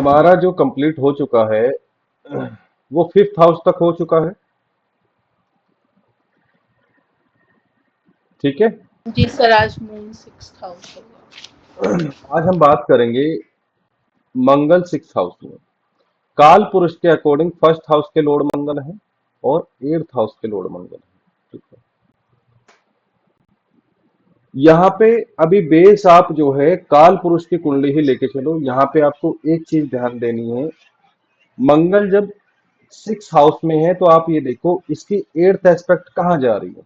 हमारा जो कंप्लीट हो चुका है वो फिफ्थ हाउस तक हो चुका है। ठीक है। जी सर, आज मून 6th हाउस हो गया। आज हम बात करेंगे मंगल सिक्स हाउस में। काल पुरुष के अकॉर्डिंग फर्स्ट हाउस के लॉर्ड मंगल है और एट्थ हाउस के लॉर्ड मंगल है। ठीक है। यहाँ पे अभी बेस आप जो है काल पुरुष की कुंडली ही लेके चलो। यहाँ पे आपको एक चीज ध्यान देनी है, मंगल जब सिक्स हाउस में है तो आप ये देखो इसकी एट्थ एस्पेक्ट कहाँ जा रही है,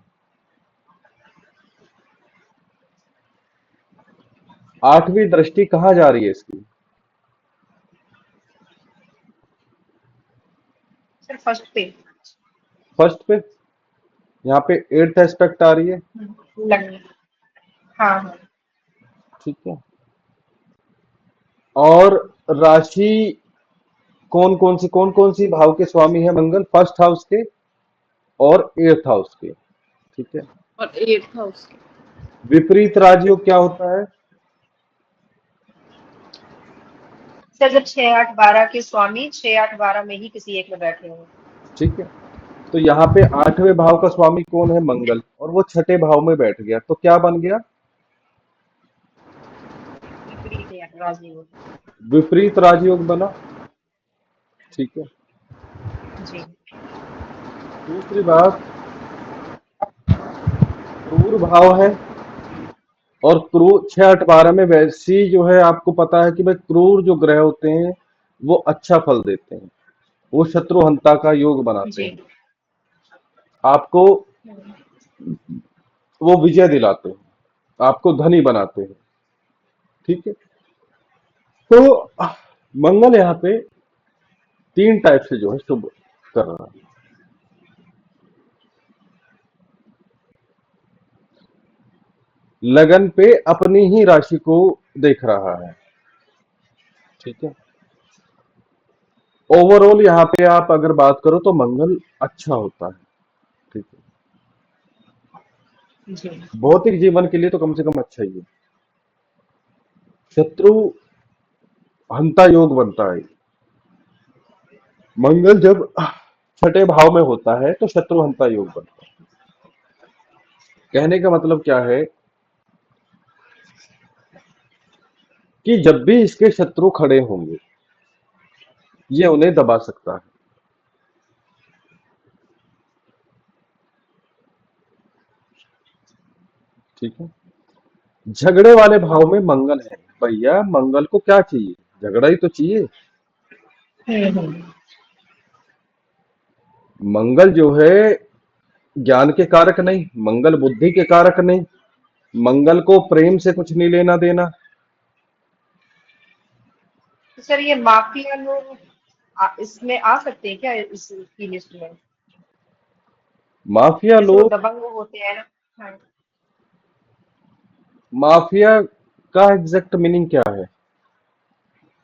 आठवीं दृष्टि कहाँ जा रही है इसकी। सर फर्स्ट पे। फर्स्ट पे। यहाँ पे एट्थ एस्पेक्ट आ रही है। लग हाँ हाँ। ठीक है। और राशि कौन कौन सी भाव के स्वामी है मंगल, फर्स्ट हाउस के और एट्थ हाउस के। ठीक है। और 8th हाउस के। विपरीत राजयोग क्या होता है? सर जब 6 8 12 के स्वामी 6 8 12 में ही किसी एक में बैठे हो। ठीक है। तो यहाँ पे आठवें भाव का स्वामी कौन है? मंगल, और वो छठे भाव में बैठ गया तो क्या बन गया? विपरीत है राजयोग। विपरीत राजयोग बना। ठीक है। जी। दूसरी बात, क्रूर भाव है और क्रूर 6 8 12 में वैसी जो है आपको पता है कि भाई क्रूर जो ग्रह होते हैं वो अच्छा फल देते हैं, वो शत्रुहंता का योग बनाते जी। हैं, आपको वो विजय दिलाते हैं, आपको धनी बनाते हैं। ठीक है। तो मंगल यहाँ पे तीन टाइप से जो है शुभ कर रहा है। लगन पे अपनी ही राशि को देख रहा है। ठीक है। ओवरऑल यहाँ पे आप अगर बात करो तो मंगल अच्छा होता है। ठीक है। जी। भौतिक जीवन के लिए तो कम से कम अच्छा ही है। शत्रु हंता योग बनता है। मंगल जब छठे भाव में होता है तो शत्रु हंता योग बनता है। कहने का मतलब क्या है कि जब भी इसके शत्रु खड़े होंगे ये उन्हें दबा सकता है। ठीक है। झगड़े वाले भाव में मंगल है, भैया मंगल को क्या चाहिए? झगड़ा ही तो चाहिए। हम्म। मंगल जो है ज्ञान के कारक नहीं, मंगल बुद्धि के कारक नहीं, मंगल को प्रेम से कुछ नहीं लेना देना। तो सर ये माफिया लोग इसमें आ सकते हैं क्या इसकी लिस्ट में? माफिया जैसे वो लोग, दबंग होते हैं ना। हाँ। माफिया का एग्जैक्ट मीनिंग क्या है?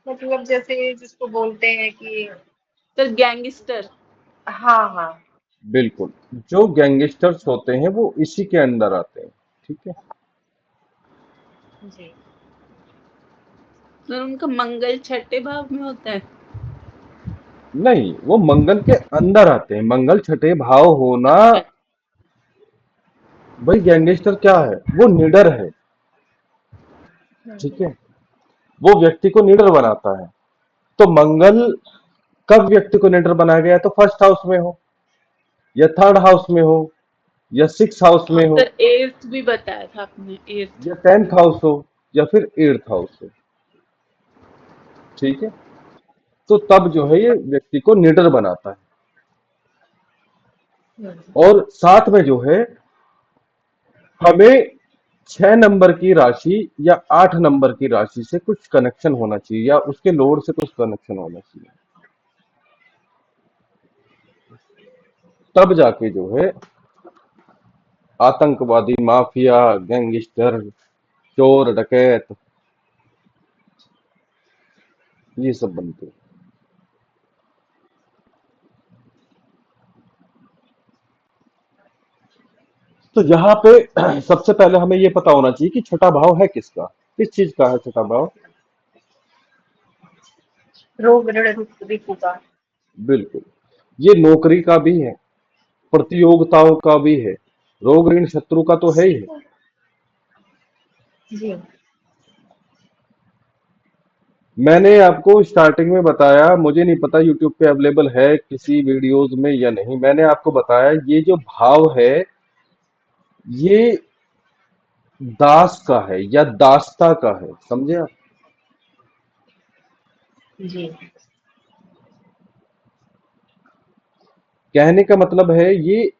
मतलब जैसे जिसको बोलते हैं कि सर गैंगस्टर। हाँ हाँ। बिल्कुल। जो गैंगस्टर्स होते हैं वो इसी के अंदर आते हैं। ठीक है। जी। सर उनका मंगल छठे भाव में होता है। नहीं, वो मंगल के अंदर आते हैं। मंगल छठे भाव होना, अच्छा। भाई गैंगस्टर क्या है? वो निडर है। ठीक है। वो व्यक्ति को निडर बनाता है। तो मंगल कब व्यक्ति को निडर बनाया गया है? तो फर्स्ट हाउस में हो या थर्ड हाउस में हो या सिक्स हाउस और में हो सर 8th भी बताया था आपने, 8th। या टेंथ हाउस हो या फिर एट्थ हाउस हो। ठीक है। तो तब जो है ये व्यक्ति को निडर बनाता है। और साथ में जो है हमें 6 नंबर की राशि या 8 नंबर की राशि से कुछ कनेक्शन होना चाहिए या उसके लोड से कुछ कनेक्शन होना चाहिए, तब जाके जो है आतंकवादी, माफिया, गैंगस्टर, चोर, डकैत ये सब बनते हैं। तो यहाँ पे सबसे पहले हमें ये पता होना चाहिए कि छठा भाव है किसका, किस चीज का है छठा भाव? रोग रिपु का। बिल्कुल, ये नौकरी का भी है, प्रतियोगिताओं का भी है, रोग ऋण शत्रु का तो है ही है। जी। मैंने आपको स्टार्टिंग में बताया, मुझे नहीं पता यूट्यूब पे अवेलेबल है किसी वीडियोस में या नहीं, मैंने आपको बताया ये जो भाव है ये दास का है या दासता का है, समझे आप? जी। कहने का मतलब है ये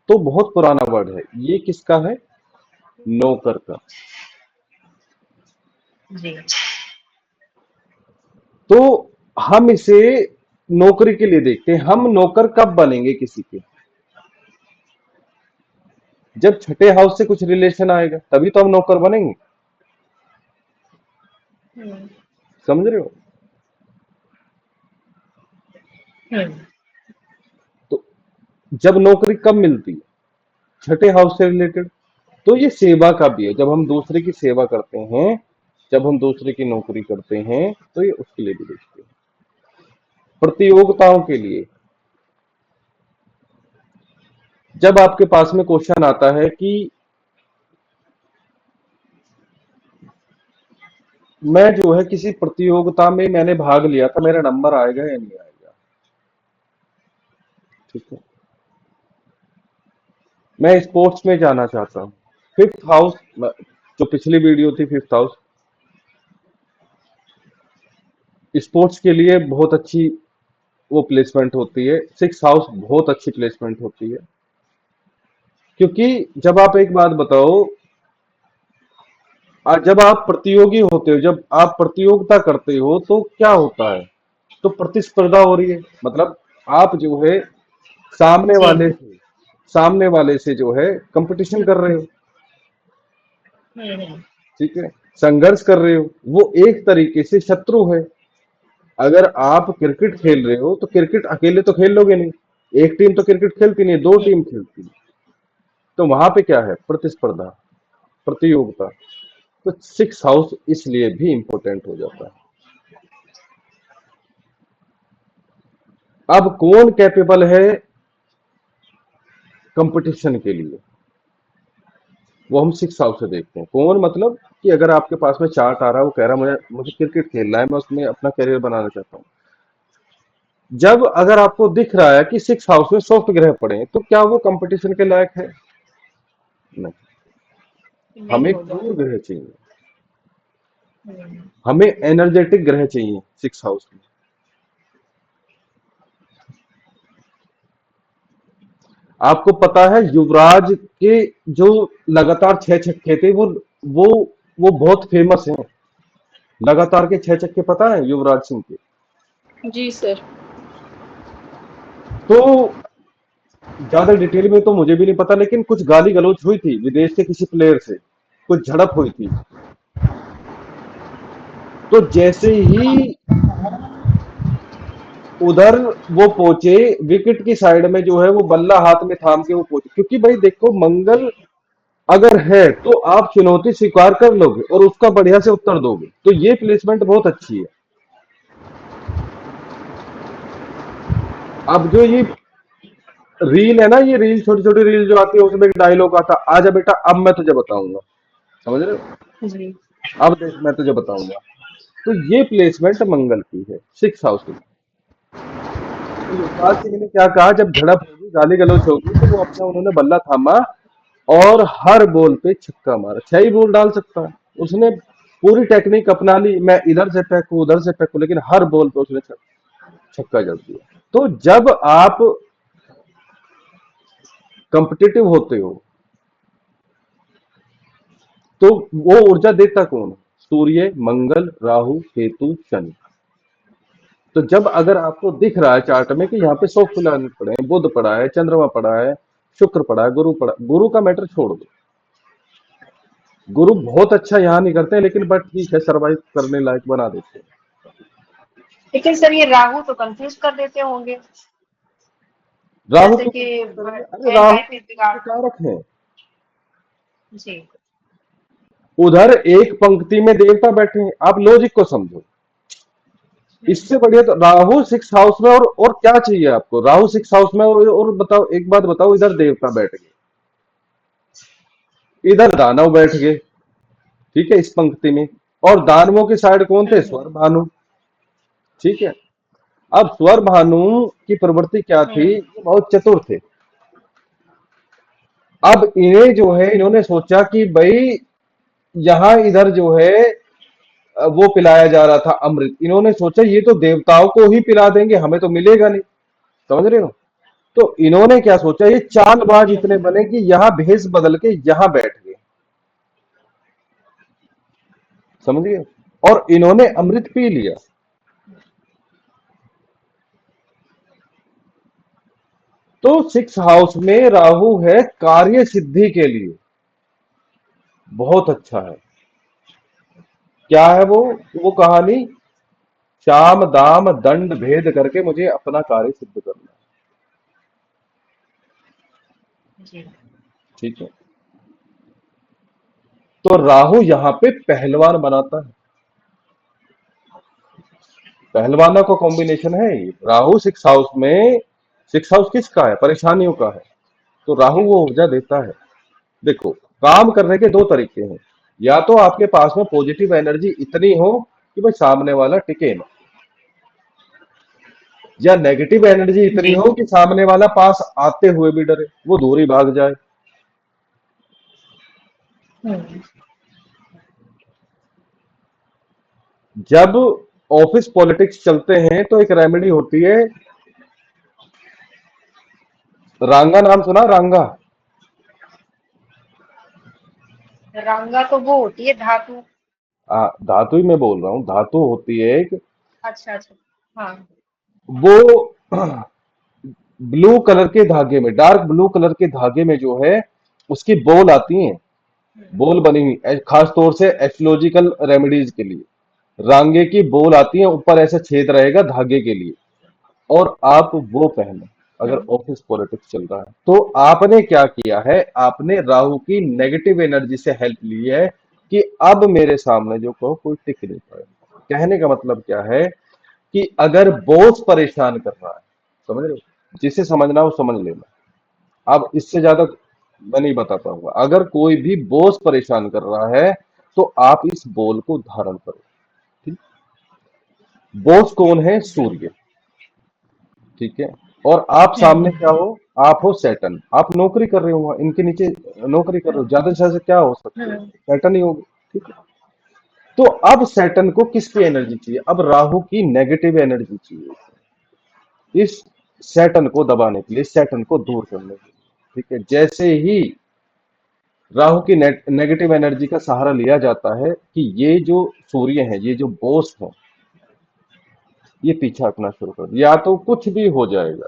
तो बहुत पुराना वर्ड है, ये किसका है? नौकर का। जी। तो हम इसे नौकरी के लिए देखते हैं। हम नौकर कब बनेंगे किसी के? जब छठे हाउस से कुछ रिलेशन आएगा तभी तो हम नौकर बनेंगे, हम्म। समझ रहे हो? हम्म। तो जब नौकरी कब मिलती है? छठे हाउस से रिलेटेड। तो ये सेवा का भी है, जब हम दूसरे की सेवा करते हैं, जब हम दूसरे की नौकरी करते हैं तो ये उसके लिए भी देखते हैं, प्रतियोगिताओं के लिए। जब आपके पास में क्वेश्चन आता है कि मैं जो है किसी प्रतियोगिता में मैंने भाग लिया था, मेरा नंबर आएगा या नहीं आएगा, ठीक है, मैं स्पोर्ट्स में जाना चाहता हूँ, फिफ्थ हाउस, जो पिछली वीडियो थी फिफ्थ हाउस, स्पोर्ट्स के लिए बहुत अच्छी वो प्लेसमेंट होती है, सिक्स हाउस बहुत अच्छी प्लेसमेंट होती है। क्योंकि जब आप एक बात बताओ, जब आप प्रतियोगी होते हो, जब आप प्रतियोगिता करते हो तो क्या होता है? तो प्रतिस्पर्धा हो रही है, मतलब आप जो है सामने जी। वाले से सामने वाले से जो है कंपटीशन कर रहे हो, हम्म। ठीक है, संघर्ष कर रहे हो, वो एक तरीके से शत्रु है। अगर आप क्रिकेट खेल रहे हो तो क्रिकेट अकेले तो खेल लोगे नहीं, एक टीम तो क्रिकेट खेलती नहीं, दो जी। टीम खेलती है। तो वहां पे क्या है? प्रतिस्पर्धा, प्रतियोगिता। तो सिक्स हाउस इसलिए भी इंपॉर्टेंट हो जाता है। अब कौन कैपेबल है कंपटीशन के लिए, वो हम सिक्स हाउस से देखते हैं। कौन मतलब कि अगर आपके पास में चार्ट आ रहा है, वो कह रहा है मुझे मुझे क्रिकेट खेलना है, मैं उसमें अपना करियर बनाना चाहता हूँ। जब अगर आपको दिख रहा है कि सिक्स हाउस में सॉफ्ट ग्रह पड़े हैं, तो क्या वो कंपटीशन के लायक है? नहीं। नहीं हमें होगा। क्रूर ग्रह चाहिए, हम्म। हमें एनर्जेटिक ग्रह चाहिए सिक्स हाउस में। आपको पता है युवराज के जो लगातार छह छक्के थे, वो वो बहुत फेमस हैं। लगातार के छह छक्के पता है युवराज सिंह के? जी सर। तो ज्यादा डिटेल में तो मुझे भी नहीं पता, लेकिन कुछ गाली गलौज हुई थी विदेश के किसी प्लेयर से, कुछ झड़प हुई थी। तो जैसे ही उधर वो पहुंचे, विकेट की साइड में जो है वो बल्ला हाथ में थाम के वो पहुंचे, क्योंकि भाई देखो मंगल अगर है तो आप चुनौती स्वीकार कर लोगे और उसका बढ़िया से उत्तर दोगे, तो ये प्लेसमेंट बहुत अच्छी है। अब जो ये रील है ना, ये रील छोटी छोटी रील जो आती है, उसमें एक डायलॉग आता, आजा बेटा अब मैं तुझे बताऊंगा, समझ रहे हो? जी। अब देख मैं तुझे बताऊंगा। तो ये प्लेसमेंट मंगल की है सिक्स हाउस में। तो युवराज सिंह ने क्या कहा, जब झड़प होगी गाली गलौज होगी, तो वो अपना उन्होंने बल्ला थामा और हर बॉल पे छक्का मारा। छह ही बॉल डाल सकता है, उसने पूरी टेक्निक अपना ली, मैं इधर से फेंकू उधर से फेंकू, लेकिन हर बॉल पे उसने छक्का जड़ दिया। तो जब आप कंपिटिटिव होते हो तो वो ऊर्जा देता कौन है? सूर्य, मंगल, राहु, केतु, शनि। तो जब अगर आपको दिख रहा है चार्ट में कि यहाँ पे सॉफ्ट प्लैनेट पड़े हैं, बुध पड़ा है, चंद्रमा पड़ा है, शुक्र पड़ा है, गुरु पड़ा, गुरु का मैटर छोड़ दो, गुरु बहुत अच्छा यहाँ नहीं करते हैं, लेकिन बट ठीक है, सरवाइव करने लायक बना देते हैं। लेकिन सर ये राहु तो कंफ्यूज कर देते होंगे, राहु जैसे को कि कंफ्यूज करेंगे? अरे टेन राहु लाइफ इज तो बिगाड़। कारक है। जी। उधर एक पंक्ति में देवता बैठे हैं, आप लॉजिक को समझो। इससे बढ़िया तो राहु सिक्स हाउस में, और क्या चाहिए आपको? राहु सिक्स हाउस में, और बताओ, एक बात बताओ, इधर देवता बैठ गए, इधर दानव बैठ गए, ठीक है, इस पंक्ति में। और दानवों के साइड कौन थे? हम्म स्वर भानु, ठीक है। अब स्वर भानु की प्रवृत्ति क्या थी? हम्म ये बहुत चतुर थे। अब इन्हें जो है, इन्होंने सोचा कि भाई यहां इधर जो है वो पिलाया जा रहा था अमृत, इन्होंने सोचा ये तो देवताओं को ही पिला देंगे, हमें तो मिलेगा नहीं। समझ रहे हो? तो इन्होंने क्या सोचा, ये चालबाज इतने हम्म बने कि यहां भेष बदल के यहां बैठ गए। समझ गए? और इन्होंने अमृत पी लिया। तो सिक्स हाउस में राहु है कार्य सिद्धि के लिए, बहुत अच्छा है। क्या है वो कहानी? शाम दाम दंड भेद करके मुझे अपना कार्य सिद्ध करना है। जी ठीक है। तो राहु यहां पे पहलवान बनाता है। पहलवानों का कॉम्बिनेशन है ये। राहु सिक्स हाउस में, सिक्स हाउस किसका है? परेशानियों का है। तो राहु वो ऊर्जा देता है। देखो, काम करने के दो तरीके हैं। या तो आपके पास में पॉजिटिव एनर्जी इतनी हो कि भाई सामने वाला टिके ना, या नेगेटिव एनर्जी इतनी जी हो कि सामने वाला पास आते हुए भी डरे, वो दूर ही भाग जाए। हम्म जब ऑफिस पॉलिटिक्स चलते हैं तो एक रेमेडी होती है, रांगा, नाम सुना? रांगा? रंगा तो वो होती है धातु। धातु ही मैं बोल रहा हूँ, धातु होती है एक, अच्छा अच्छा। हाँ। वो ब्लू कलर के धागे में, डार्क ब्लू कलर के धागे में जो है उसकी बोल आती हैं, हम्म बोल बनी हुई, खास तौर से एस्ट्रोलॉजिकल रेमेडीज के लिए। रांगे की बोल आती है, ऊपर ऐसे छेद रहेगा धागे के लिए, और आप वो पहने अगर हम्म ऑफिस पॉलिटिक्स चल रहा है। तो आपने क्या किया है? आपने राहु की नेगेटिव एनर्जी से हेल्प ली है कि अब मेरे सामने जो कहो कोई टिक नहीं पाएगा। कहने का मतलब क्या है कि अगर बॉस परेशान कर रहा है, समझ रहे हो, जिसे समझना हो समझ लेना। अब इससे ज्यादा मैं नहीं बता पाऊंगा। अगर कोई भी बॉस परेशान कर रहा है तो आप इस बोल को धारण करो। ठीक। बॉस कौन है? सूर्य। ठीक है। और आप सामने क्या हम्म हो? आप हो सैटर्न। आप नौकरी कर रहे हो वहां, इनके नीचे नौकरी कर रहे हो, ज्यादा से ज्यादा क्या हो सकते हो? हम्म सैटर्न ही होगे। ठीक है। तो अब सैटर्न को किसकी एनर्जी चाहिए? अब राहु की नेगेटिव एनर्जी चाहिए इस सैटर्न को दबाने के लिए, सैटर्न को दूर करने के लिए। ठीक है। जैसे ही राहु की नेगेटिव एनर्जी का सहारा लिया जाता है कि ये जो सूर्य है, ये जो बॉस है, ये पीछे हटना शुरू कर, या तो कुछ भी हो जाएगा,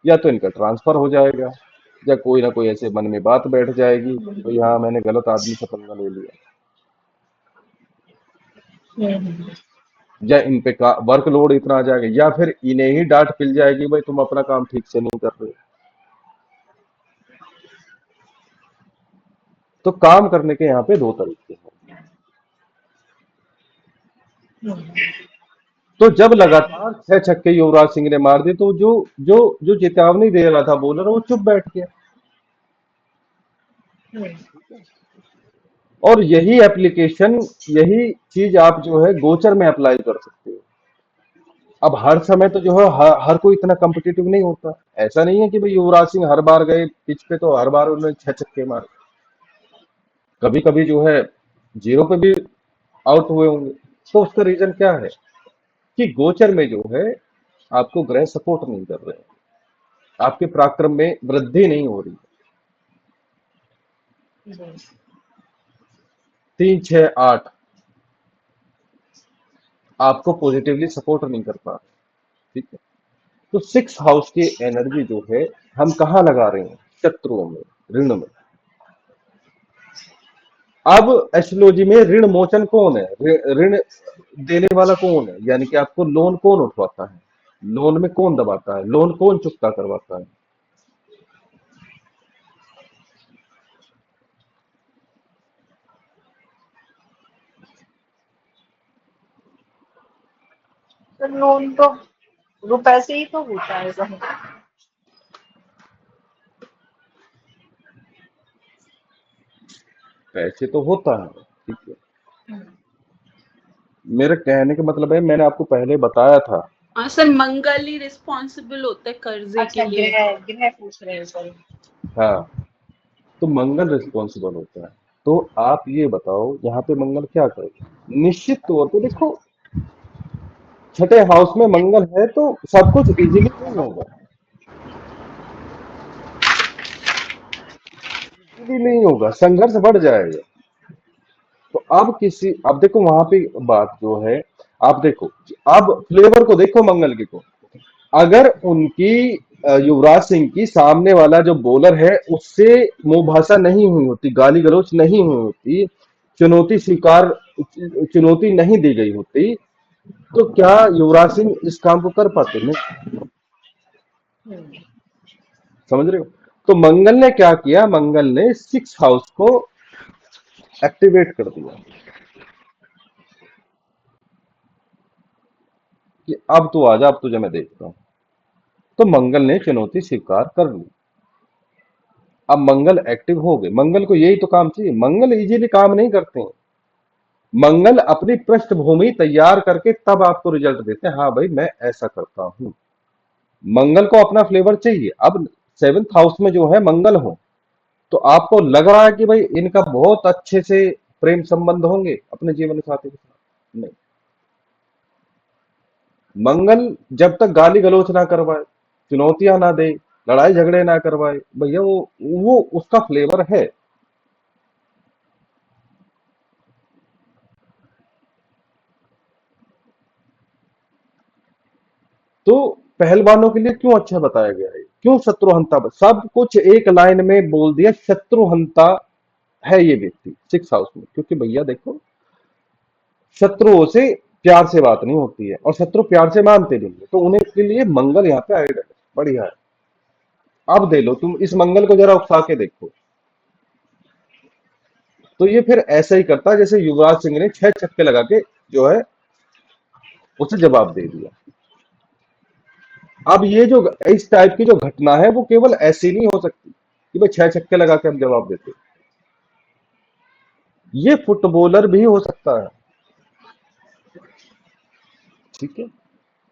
या तो इनका ट्रांसफर हो जाएगा, या कोई ना कोई ऐसे मन में बात बैठ जाएगी कि भाई हाँ, मैंने गलत आदमी से पंगा ले लिया, हम्म या इन पे वर्कलोड इतना आ जाएगा, या फिर इन्हें ही डांट पिल जाएगी, भाई तुम अपना काम ठीक से नहीं कर रहे। तो काम करने के यहाँ पे दो तरीके हैं। हम्म तो जब लगातार छह छक्के युवराज सिंह ने मार दी, तो जो जो जो चेतावनी दे रहा था बॉलर, वो चुप बैठ गया। हम्म और यही एप्लीकेशन, यही चीज आप जो है गोचर में अप्लाई कर सकते हो। अब हर समय तो जो है हर कोई इतना कम्पिटिटिव नहीं होता। ऐसा नहीं है कि भाई युवराज सिंह हर बार गए पिच पे तो हर बार उन्होंने छह छक्के मारे। कभी कभी जो है जीरो पे भी आउट हुए होंगे। तो उसका रीजन क्या है? कि गोचर में जो है आपको ग्रह सपोर्ट नहीं कर रहे हैं, आपके पराक्रम में वृद्धि नहीं हो रही। जी 3 6 8 आपको पॉजिटिवली सपोर्ट नहीं कर पा रहे। ठीक है। तो सिक्स हाउस की एनर्जी जो है हम कहाँ लगा रहे हैं? शत्रुओं में, ऋण में। अब एस्ट्रोलॉजी में ऋण मोचन कौन है? ऋण देने वाला कौन है? यानी कि आपको लोन कौन उठवाता है, लोन में कौन दबाता है, लोन कौन चुकता करवाता है? तो लोन तो रुपए से ही तो होता है सब। पैसे तो होता है, ठीक है। हम्म। मेरे कहने का मतलब है, मैंने आपको पहले बताया था। हाँ सर, मंगल ही रिस्पॉन्सिबल होता है कर्जे के अच्छा, लिए। ग्रह ग्रह पूछ रहे हैं सर। हाँ, तो मंगल रिस्पॉन्सिबल होता है। तो आप ये बताओ, यहाँ पे मंगल क्या करेगा? निश्चित तौर पे देखो, छठे हाउस में मंगल है तो सब कुछ इजीली नहीं होगा, इजीली नहीं होगा, संघर्ष बढ़ जाएगा। तो अब देखो वहां पे बात जो है, आप देखो, अब फ्लेवर को देखो मंगल के को। अगर उनकी युवराज सिंह की सामने वाला जो बॉलर है उससे मुंहभाषा नहीं हुई होती, गाली गलौज नहीं हुई होती, चुनौती स्वीकार चुनौती नहीं दी गई होती, तो क्या युवराज सिंह इस काम को कर पाते? नहीं। हम्म। समझ रहे हो? तो मंगल ने क्या किया? मंगल ने सिक्स हाउस को एक्टिवेट कर दिया कि अब तू आजा, अब तुझे मैं देखता हूं। तो मंगल ने चुनौती स्वीकार कर ली। अब मंगल एक्टिव हो गए। मंगल को यही तो काम चाहिए। मंगल इजीली काम नहीं करते हैं। मंगल अपनी पृष्ठभूमि तैयार करके तब आपको रिजल्ट देते हैं, हाँ भाई मैं ऐसा करता हूं। मंगल को अपना फ्लेवर चाहिए। अब सेवेंथ हाउस में जो है मंगल हो, तो आपको लग रहा है कि भाई इनका बहुत अच्छे से प्रेम संबंध होंगे अपने जीवन साथी के साथ। नहीं, मंगल जब तक गाली गलौज ना करवाए, चुनौतियां ना दे, लड़ाई झगड़े ना करवाए, भैया वो उसका फ्लेवर है। तो पहलवानों के लिए क्यों अच्छा बताया गया है? क्यों शत्रुहंता? सब कुछ एक लाइन में बोल दिया, शत्रुहंता है ये व्यक्ति सिक्स हाउस में। क्योंकि भैया देखो, शत्रुओं से प्यार से बात नहीं होती है, और शत्रु प्यार से मानते नहीं है, तो उन्हें के लिए मंगल यहाँ पे आइडल है। बढ़िया है। अब दे लो तुम इस मंगल को, जरा उकसा के देखो। तो ये फिर ऐसा ही करता है जैसे युवराज सिंह ने 6 छक्के लगा के जो है उसे जवाब दे दिया। अब ये जो इस टाइप की जो घटना है वो केवल ऐसी नहीं हो सकती कि भाई 6 छक्के लगा के हम जवाब देते। ये फुटबॉलर भी हो सकता है, ठीक है।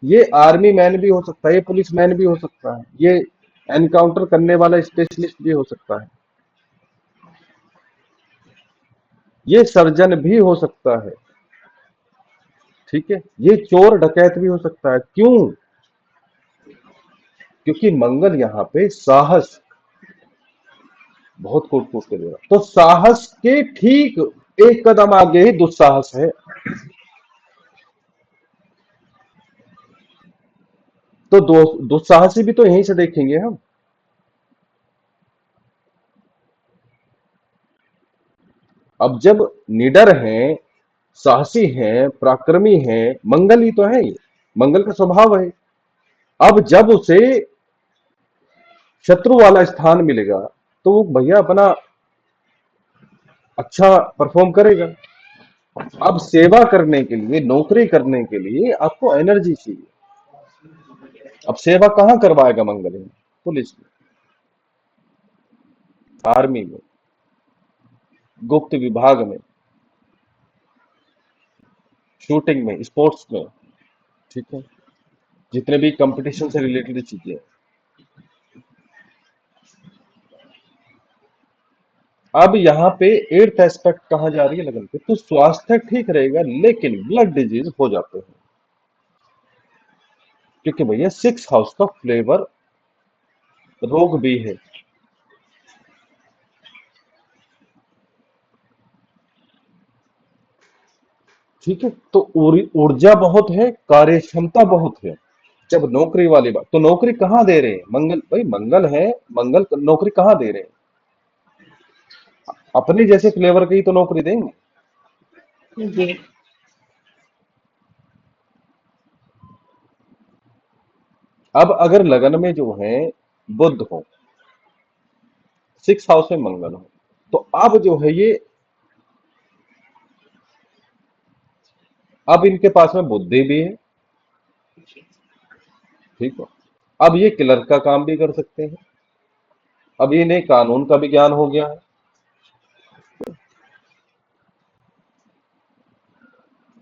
ये आर्मी मैन भी हो सकता है, ये पुलिस मैन भी हो सकता है, ये एनकाउंटर करने वाला स्पेशलिस्ट भी हो सकता है, ये सर्जन भी हो सकता है, ठीक है। ये चोर डकैत भी हो सकता है। क्यों? क्योंकि मंगल यहाँ पे साहस बहुत कूट कूट के दे रहा, तो साहस के ठीक एक कदम आगे ही दुस्साहस है। तो दुस्साहसी भी तो यहीं से देखेंगे हम। अब जब निडर हैं, साहसी हैं, पराक्रमी हैं, मंगल ही तो है ये, मंगल का स्वभाव है। अब जब उसे शत्रु वाला स्थान मिलेगा, तो वो भैया अपना अच्छा परफॉर्म करेगा। अब सेवा करने के लिए, नौकरी करने के लिए आपको एनर्जी चाहिए। अब सेवा कहां करवाएगा मंगल? पुलिस में, आर्मी में, गुप्त विभाग में, शूटिंग में, स्पोर्ट्स में, ठीक है, जितने भी कंपटीशन से रिलेटेड चीजें हैं। अब यहाँ पे एर्थ एस्पेक्ट कहा जा रही है लगन पे, तो स्वास्थ्य ठीक रहेगा लेकिन ब्लड डिजीज हो जाते हैं, क्योंकि भैया सिक्स हाउस का फ्लेवर रोग भी है, ठीक है। तो ऊर्जा बहुत है, कार्य क्षमता बहुत है। जब नौकरी वाली बात, तो नौकरी कहाँ दे रहे हैं? मंगल भाई, मंगल है, मंगल नौकरी कहाँ दे रहे हैं? अपने जैसे फ्लेवर की तो नौकरी देंगे। जी। अब अगर लगन में जो है बुध हो, सिक्स हाउस में मंगल हो, तो अब जो है ये, अब इनके पास में बुद्धि भी है, ठीक है। अब ये क्लर्क का काम भी कर सकते हैं, अब इन्हें कानून का भी ज्ञान हो गया है।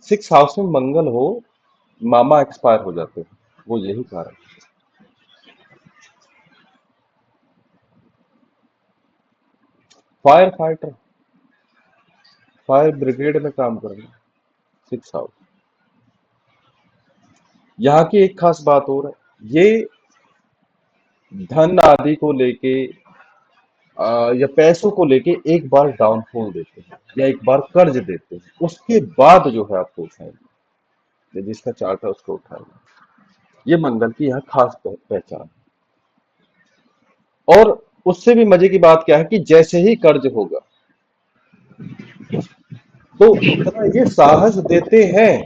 6 हाउस में मंगल हो, मामा एक्सपायर हो जाते हैं, वो यही कारण है। फायर फाइटर, फायर ब्रिगेड में काम करना, 6 हाउस। यहाँ की एक खास बात और है, ये धन आदि को लेके या पैसों को लेके एक बार डाउनफॉल देते हैं या एक बार कर्ज देते हैं, उसके बाद जो है आपको उठाएंगे, या जिसका चार्ट है उसको उठाएंगे। ये मंगल की यहाँ खास पहचान है। और उससे भी मजे की बात क्या है कि जैसे ही कर्ज होगा तो इतना ये साहस देते हैं,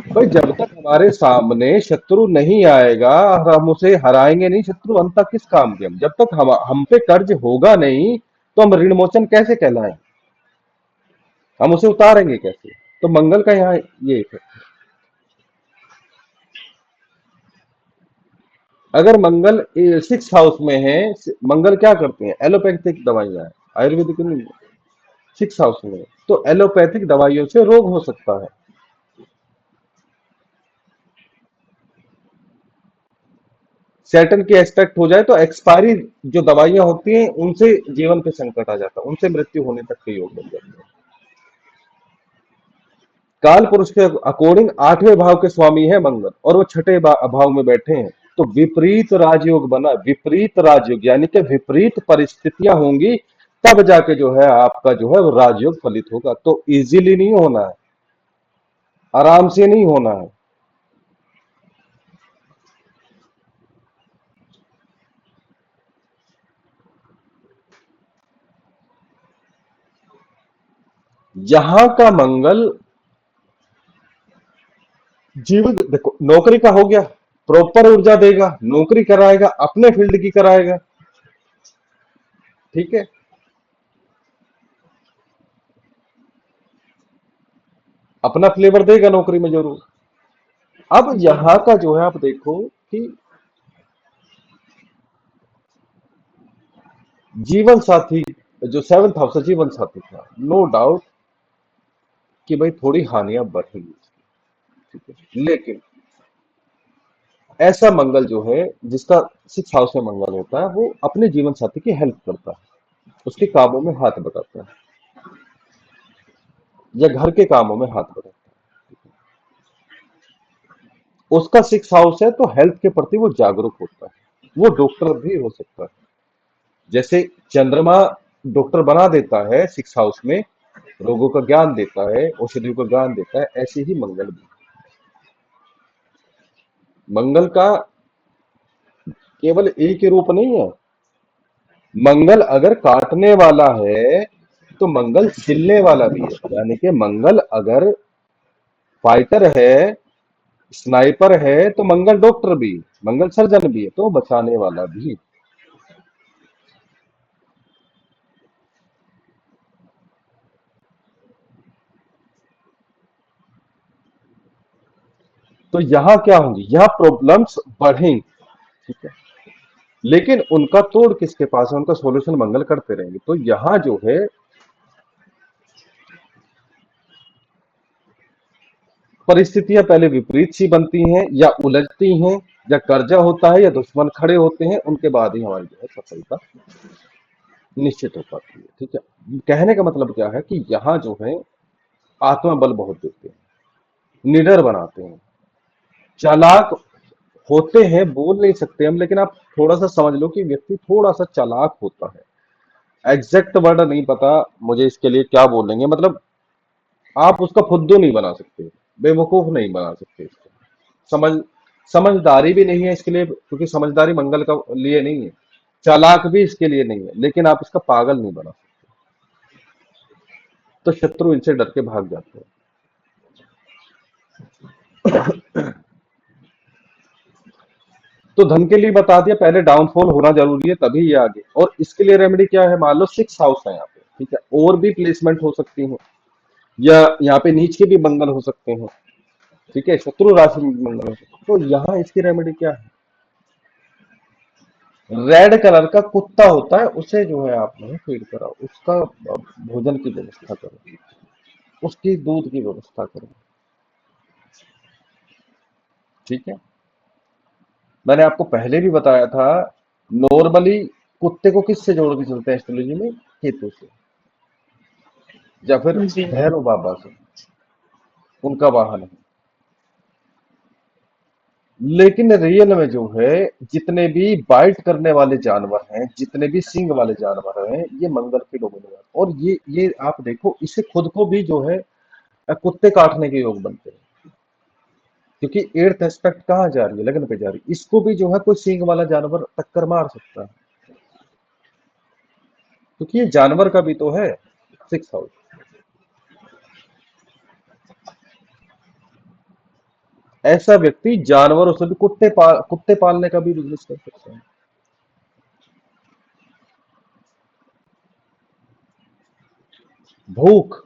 भाई जब तक हमारे सामने शत्रु नहीं आएगा और हम उसे हराएंगे नहीं, शत्रु अंत किस काम के, हम जब तक हम पे कर्ज होगा नहीं तो हम ऋण मोचन कैसे कहलाएं, हम उसे उतारेंगे कैसे। तो मंगल का यहाँ ये इफेक्ट है। अगर मंगल 6 हाउस में है, मंगल क्या करते हैं, एलोपैथिक दवाइयां हैं, आयुर्वेदिक नहीं, 6 हाउस में है, तो एलोपैथिक दवाइयों से रोग हो सकता है। सैटर्न की एस्पेक्ट हो जाए तो एक्सपायरी जो दवाइयां होती हैं उनसे जीवन पे संकट आ जाता है, उनसे मृत्यु होने तक के योग बन जाते हैं। काल पुरुष के अकॉर्डिंग 8वें भाव के स्वामी है मंगल और वो छठे भाव में बैठे हैं, तो विपरीत राजयोग बना, विपरीत राजयोग यानी कि विपरीत परिस्थितियां होंगी, तब जाके जो है आपका जो है वो राजयोग फलित होगा। तो इजीली नहीं होना है, आराम से नहीं होना है। यहां का मंगल जीवन, देखो नौकरी का हो गया, प्रॉपर ऊर्जा देगा, नौकरी कराएगा, अपने फील्ड की कराएगा, ठीक है। अपना फ्लेवर देगा नौकरी में जरूर। अब यहां का जो है आप देखो कि जीवन साथी, जो 7th हाउस है जीवन साथी का, नो डाउट कि भाई थोड़ी हानियां बढ़ेंगी, ठीक है। लेकिन ऐसा मंगल जो है जिसका 6 हाउस में मंगल होता है, वो अपने जीवन साथी की हेल्प करता है, उसके कामों में हाथ बटाता है या घर के कामों में हाथ बटाता है। उसका 6 हाउस है तो हेल्थ के प्रति वो जागरूक होता है, वो डॉक्टर भी हो सकता है। जैसे चंद्रमा डॉक्टर बना देता है 6 हाउस में, रोगों का ज्ञान देता है, औषधियों का ज्ञान देता है, ऐसे ही मंगल भी। मंगल का केवल एक ही रूप नहीं है, मंगल अगर काटने वाला है तो मंगल छिलने वाला भी है, यानी कि मंगल अगर फाइटर है, स्नाइपर है, तो मंगल डॉक्टर भी, मंगल सर्जन भी है, तो बचाने वाला भी। तो यहां क्या होंगी, यहां प्रॉब्लम्स बढ़ेंगी, ठीक है। लेकिन उनका तोड़ किसके पास है, उनका सॉल्यूशन मंगल करते रहेंगे। तो यहां जो है परिस्थितियां पहले विपरीत सी बनती हैं या उलझती हैं, या कर्जा होता है या दुश्मन खड़े होते हैं, उनके बाद ही हमारी जो है सफलता निश्चित हो पाती है, ठीक है। कहने का मतलब क्या है कि यहाँ जो है आत्मबल बहुत देते हैं, निडर बनाते हैं, चालाक होते हैं, बोल नहीं सकते हम, लेकिन आप थोड़ा सा समझ लो कि व्यक्ति थोड़ा सा चालाक होता है। एग्जैक्ट वर्ड नहीं पता मुझे इसके लिए क्या बोलेंगे, मतलब आप उसका फुद्दू नहीं बना सकते, बेवकूफ नहीं बना सकते इसको। समझ समझदारी भी नहीं है इसके लिए, क्योंकि समझदारी मंगल का लिए नहीं है, चालाक भी इसके लिए नहीं है, लेकिन आप इसका पागल नहीं बना सकते। तो शत्रु इनसे डर के भाग जाते हैं। तो धन के लिए बता दिया, पहले डाउनफॉल होना जरूरी है तभी ये आगे। और इसके लिए रेमेडी क्या है, मान लो 6 हाउस है यहाँ पे, ठीक है, और भी प्लेसमेंट हो सकती है, या यहाँ पे नीच के भी मंगल हो सकते हैं, ठीक है, शत्रु राशि में मंगल है। तो यहाँ इसकी रेमेडी क्या है? रेड कलर का कुत्ता होता है, उसे जो है आप नहीं फीड कराओ, उसका भोजन की व्यवस्था करो, उसकी दूध की व्यवस्था करो। ठीक है, मैंने आपको पहले भी बताया था, नॉर्मली कुत्ते को किससे जोड़ के चलते हैं एस्ट्रोलॉजी में? केतु से, या फिर जी। भैरव बाबा से, उनका वाहन है। लेकिन रियल में जो है, जितने भी बाइट करने वाले जानवर हैं, जितने भी सींग वाले जानवर हैं, ये मंगल के डोमिनेट, और ये आप देखो, इसे खुद को भी जो है कुत्ते काटने के योग बनते हैं, क्योंकि एर्थ एस्पेक्ट कहाँ जा रही है? लगन पे जा रही है। इसको भी जो है कोई सींग वाला जानवर टक्कर मार सकता है, क्योंकि ये जानवर का भी तो है 6 हाउस। ऐसा व्यक्ति जानवरों से भी कुत्ते पालने का भी बिजनेस कर सकता है। भूख,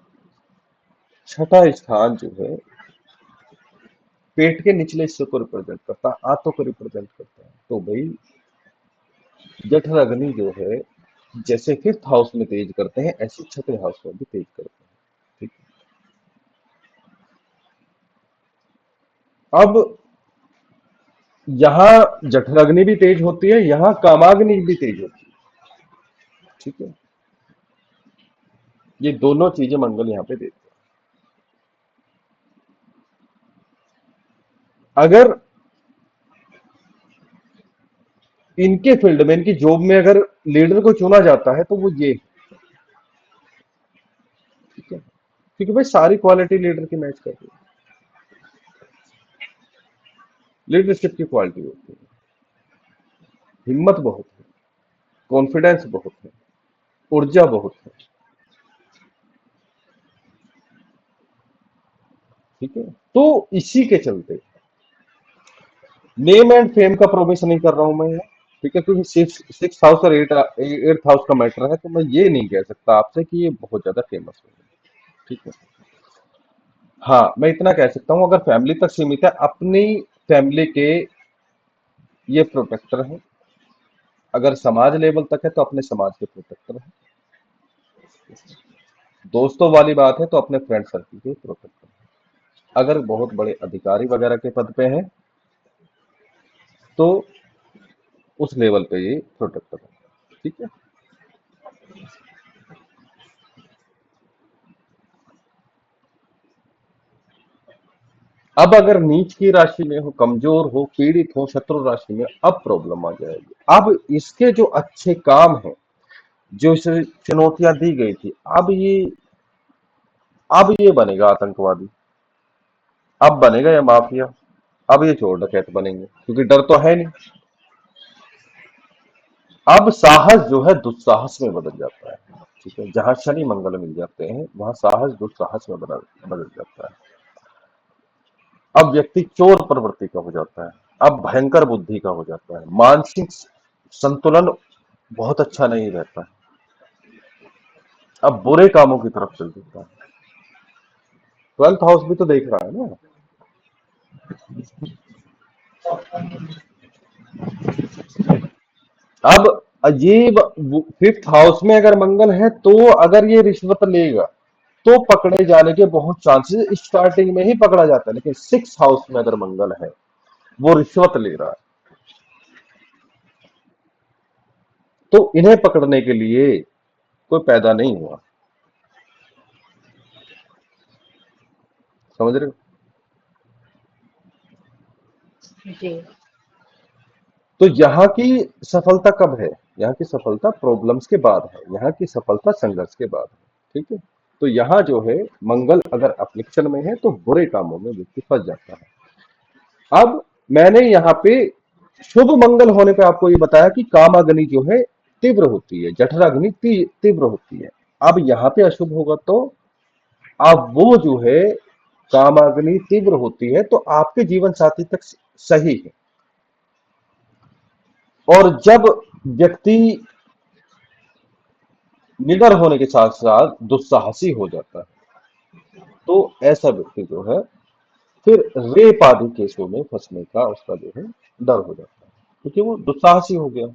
छठा स्थान जो है पेट के निचले हिस्से को रिप्रेजेंट करता है, आंतों को रिप्रेजेंट करता है। तो भाई जठर अग्नि जो है, जैसे 5th हाउस में तेज करते हैं, ऐसे छठे हाउस में भी तेज करते हैं। ठीक है? अब यहाँ जठराग्नि भी तेज होती है, यहाँ कामाग्नि भी तेज होती है। ठीक है, ये दोनों चीजें मंगल यहाँ पे देते हैं। अगर इनके फील्ड में, इनकी जॉब में अगर लीडर को चुना जाता है तो वो ये, ठीक है, क्योंकि भाई सारी क्वालिटी लीडर की मैच करती है। लीडरशिप की क्वालिटी होती है, हिम्मत बहुत है, कॉन्फिडेंस बहुत है, ऊर्जा बहुत है। ठीक है, तो इसी के चलते नेम एंड फेम का प्रोमिस नहीं कर रहा हूं मैं यहाँ। ठीक है, क्योंकि सिक्स हाउस और एट हाउस का मैटर है, तो मैं ये नहीं कह सकता आपसे कि ये बहुत ज्यादा फेमस हो। ठीक है, हाँ मैं इतना कह सकता हूँ, अगर फैमिली तक सीमित है, अपनी फैमिली के ये प्रोटेक्टर है। अगर समाज लेवल तक है तो अपने समाज के प्रोटेक्टर है। दोस्तों वाली बात है तो अपने फ्रेंड सर्कल के प्रोटेक्टर है। अगर बहुत बड़े अधिकारी वगैरह के पद पे हैं तो उस लेवल पे ये प्रोटेक्टर है। ठीक है, अब अगर नीच की राशि में हो, कमजोर हो, पीड़ित हो, शत्रु राशि में, अब प्रॉब्लम आ जाएगी। अब इसके जो अच्छे काम हैं, जो इसे चुनौतियां दी गई थी, अब ये बनेगा आतंकवादी, अब बनेगा या माफिया, अब ये चोर डकैत बनेंगे, क्योंकि डर तो है नहीं। अब साहस जो है दुस्साहस में बदल जाता है। ठीक है, जहां शनि मंगल मिल जाते हैं, वहां साहस दुस्साहस में बदल जाता है। अब व्यक्ति चोर प्रवृत्ति का हो जाता है, अब भयंकर बुद्धि का हो जाता है, मानसिक संतुलन बहुत अच्छा नहीं रहता है, अब बुरे कामों की तरफ चल देता है। 12th हाउस भी तो देख रहा है ना। अब अजीब, 5th हाउस में अगर मंगल है, तो अगर ये रिश्वत लेगा तो पकड़े जाने के बहुत चांसेस स्टार्टिंग में ही पकड़ा जाता है। लेकिन 6th हाउस में अगर मंगल है, वो रिश्वत ले रहा है, तो इन्हें पकड़ने के लिए कोई पैदा नहीं हुआ। समझ रहे हो? जी। तो यहाँ की सफलता कब है? यहाँ की सफलता प्रॉब्लम्स के बाद है, यहाँ की सफलता संघर्ष के बाद है। ठीक है, तो यहाँ जो है मंगल अगर अफ्लिक्शन में है तो बुरे कामों में व्यक्ति फंस जाता है। अब मैंने यहाँ पे शुभ मंगल होने पे आपको ये बताया कि कामाग्नि जो है तीव्र होती है, जठराग्नि तीव्र होती है। अब यहाँ पे अशुभ होगा तो अब वो जो है कामाग्नि तीव्र होती है, तो आपके जीवन साथी तक सही है। और जब व्यक्ति निडर होने के साथ साथ दुस्साहसी हो जाता है, तो ऐसा व्यक्ति जो है फिर रेप आदि केसों में फंसने का उसका जो है डर हो जाता है, क्योंकि वो दुस्साहसी हो गया,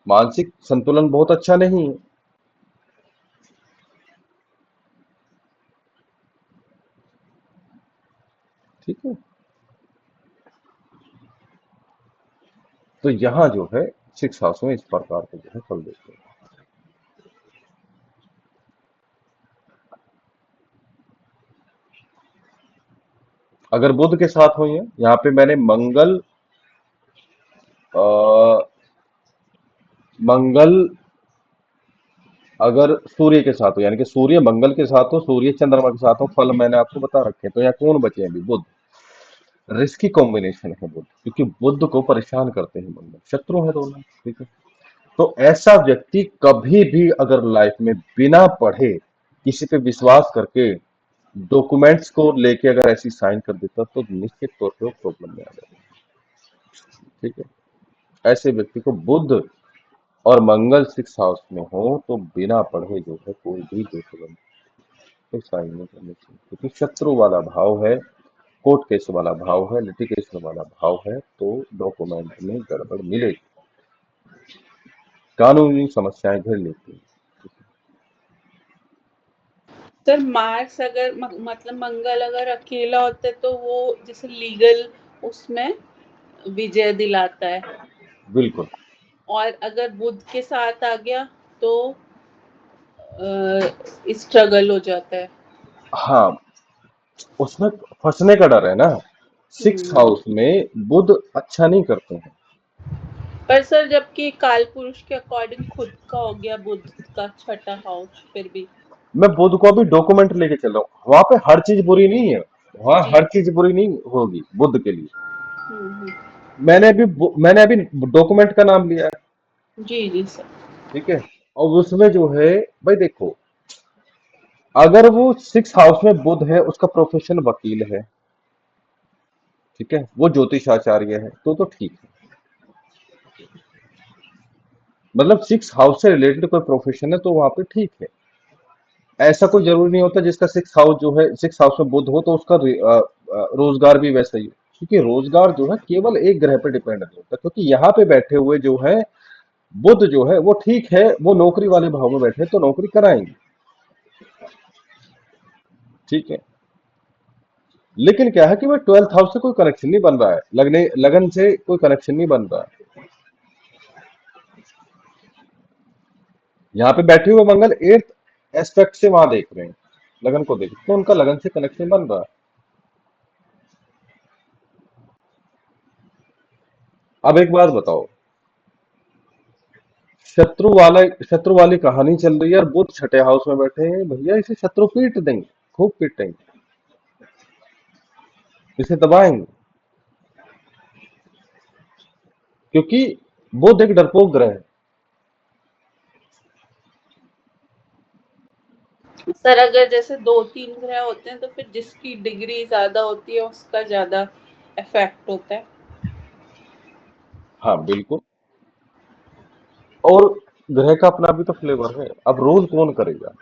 मानसिक संतुलन बहुत अच्छा नहीं है। ठीक है, तो यहाँ जो है सिक्स हाउस में इस प्रकार के जो है फल देते हैं। अगर बुध के साथ हुई है, यहाँ पे मैंने अ, मंगल अगर सूर्य के साथ हो, यानी कि सूर्य मंगल के साथ हो, सूर्य चंद्रमा के साथ हो, फल मैंने आपको बता रखे हैं। तो यहाँ कौन बचे हैं अभी? बुध। रिस्की कॉम्बिनेशन है बुध, क्योंकि बुध को परेशान करते हैं मंगल, शत्रु है दोनों। ठीक है, तो ऐसा व्यक्ति कभी भी अगर लाइफ में बिना पढ़े किसी पे विश्वास करके डॉक्यूमेंट्स को लेके अगर ऐसी साइन कर देता तो निश्चित तौर पे वो प्रॉब्लम में आ जाएगा। ठीक है, ऐसे व्यक्ति को बुध और मंगल सिक्स हाउस में हो तो बिना पढ़े जो है कोई भी डॉक्यूमेंट पे साइन नहीं करनी चाहिए, क्योंकि शत्रु वाला भाव है, कोर्ट केस वाला भाव है, लिटिगेशन वाला भाव है, तो डॉक्यूमेंट में गड़बड़ मिलेगी, कानूनी समस्याएं घेर लेती हैं। सर मार्स अगर मतलब मंगल अगर अकेला होता है तो वो जैसे लीगल उसमें विजय दिलाता है, बिल्कुल। और अगर बुध के साथ आ गया तो स्ट्रगल हो जाता है। हाँ, उसमें फंसने का डर है ना। सिक्स हम्म। हाउस में बुध अच्छा नहीं करते हैं। पर सर जबकि काल पुरुष के अकॉर्डिंग खुद का हो गया बुध का छठा हाउस, फिर भी। मैं बुध को अभी डॉक्यूमेंट लेके चल रहा हूँ, वहां पे हर चीज बुरी नहीं है, वहां जी। हर चीज बुरी नहीं होगी बुध के लिए। हम्म। मैंने अभी डॉक्यूमेंट का नाम लिया है। जी जी सर। ठीक है, और उसमें जो है, भाई देखो, अगर वो सिक्स हाउस में बुध है, उसका प्रोफेशन वकील है, ठीक है, वो ज्योतिषाचार्य है, तो ठीक है। मतलब सिक्स हाउस से रिलेटेड कोई प्रोफेशन है तो वहां पे ठीक है। ऐसा कोई जरूरी नहीं होता जिसका सिक्स हाउस जो है, सिक्स हाउस में बुध हो तो उसका रोजगार भी वैसा ही हो, क्योंकि रोजगार जो है केवल एक ग्रह पे डिपेंड नहीं होता, क्योंकि यहाँ पे बैठे हुए जो है बुध जो है वो ठीक है, वो नौकरी वाले भाव में बैठे हैं, तो नौकरी कराएंगे। ठीक है, लेकिन क्या है कि भाई ट्वेल्थ हाउस से कोई कनेक्शन नहीं बन रहा है, लगने लगन से कोई कनेक्शन नहीं बन रहा है। यहाँ पे बैठे हुए मंगल एट्थ एस्पेक्ट से वहां देख रहे हैं, लगन को देख, तो उनका लगन से कनेक्शन बन रहा है। अब एक बात बताओ, शत्रु वाली कहानी चल रही है और बुध छठे हाउस में बैठे हैं, भैया इसे शत्रु पीट देंगे, खूब पीटेंगे, इसे दबाएंगे, क्योंकि बुध एक डरपोक ग्रह है। सर अगर जैसे दो तीन ग्रह होते हैं तो फिर जिसकी डिग्री ज्यादा होती है उसका ज्यादा इफेक्ट होता है। हाँ बिल्कुल, और ग्रह का अपना भी तो फ्लेवर है। अब रूल कौन करेगा?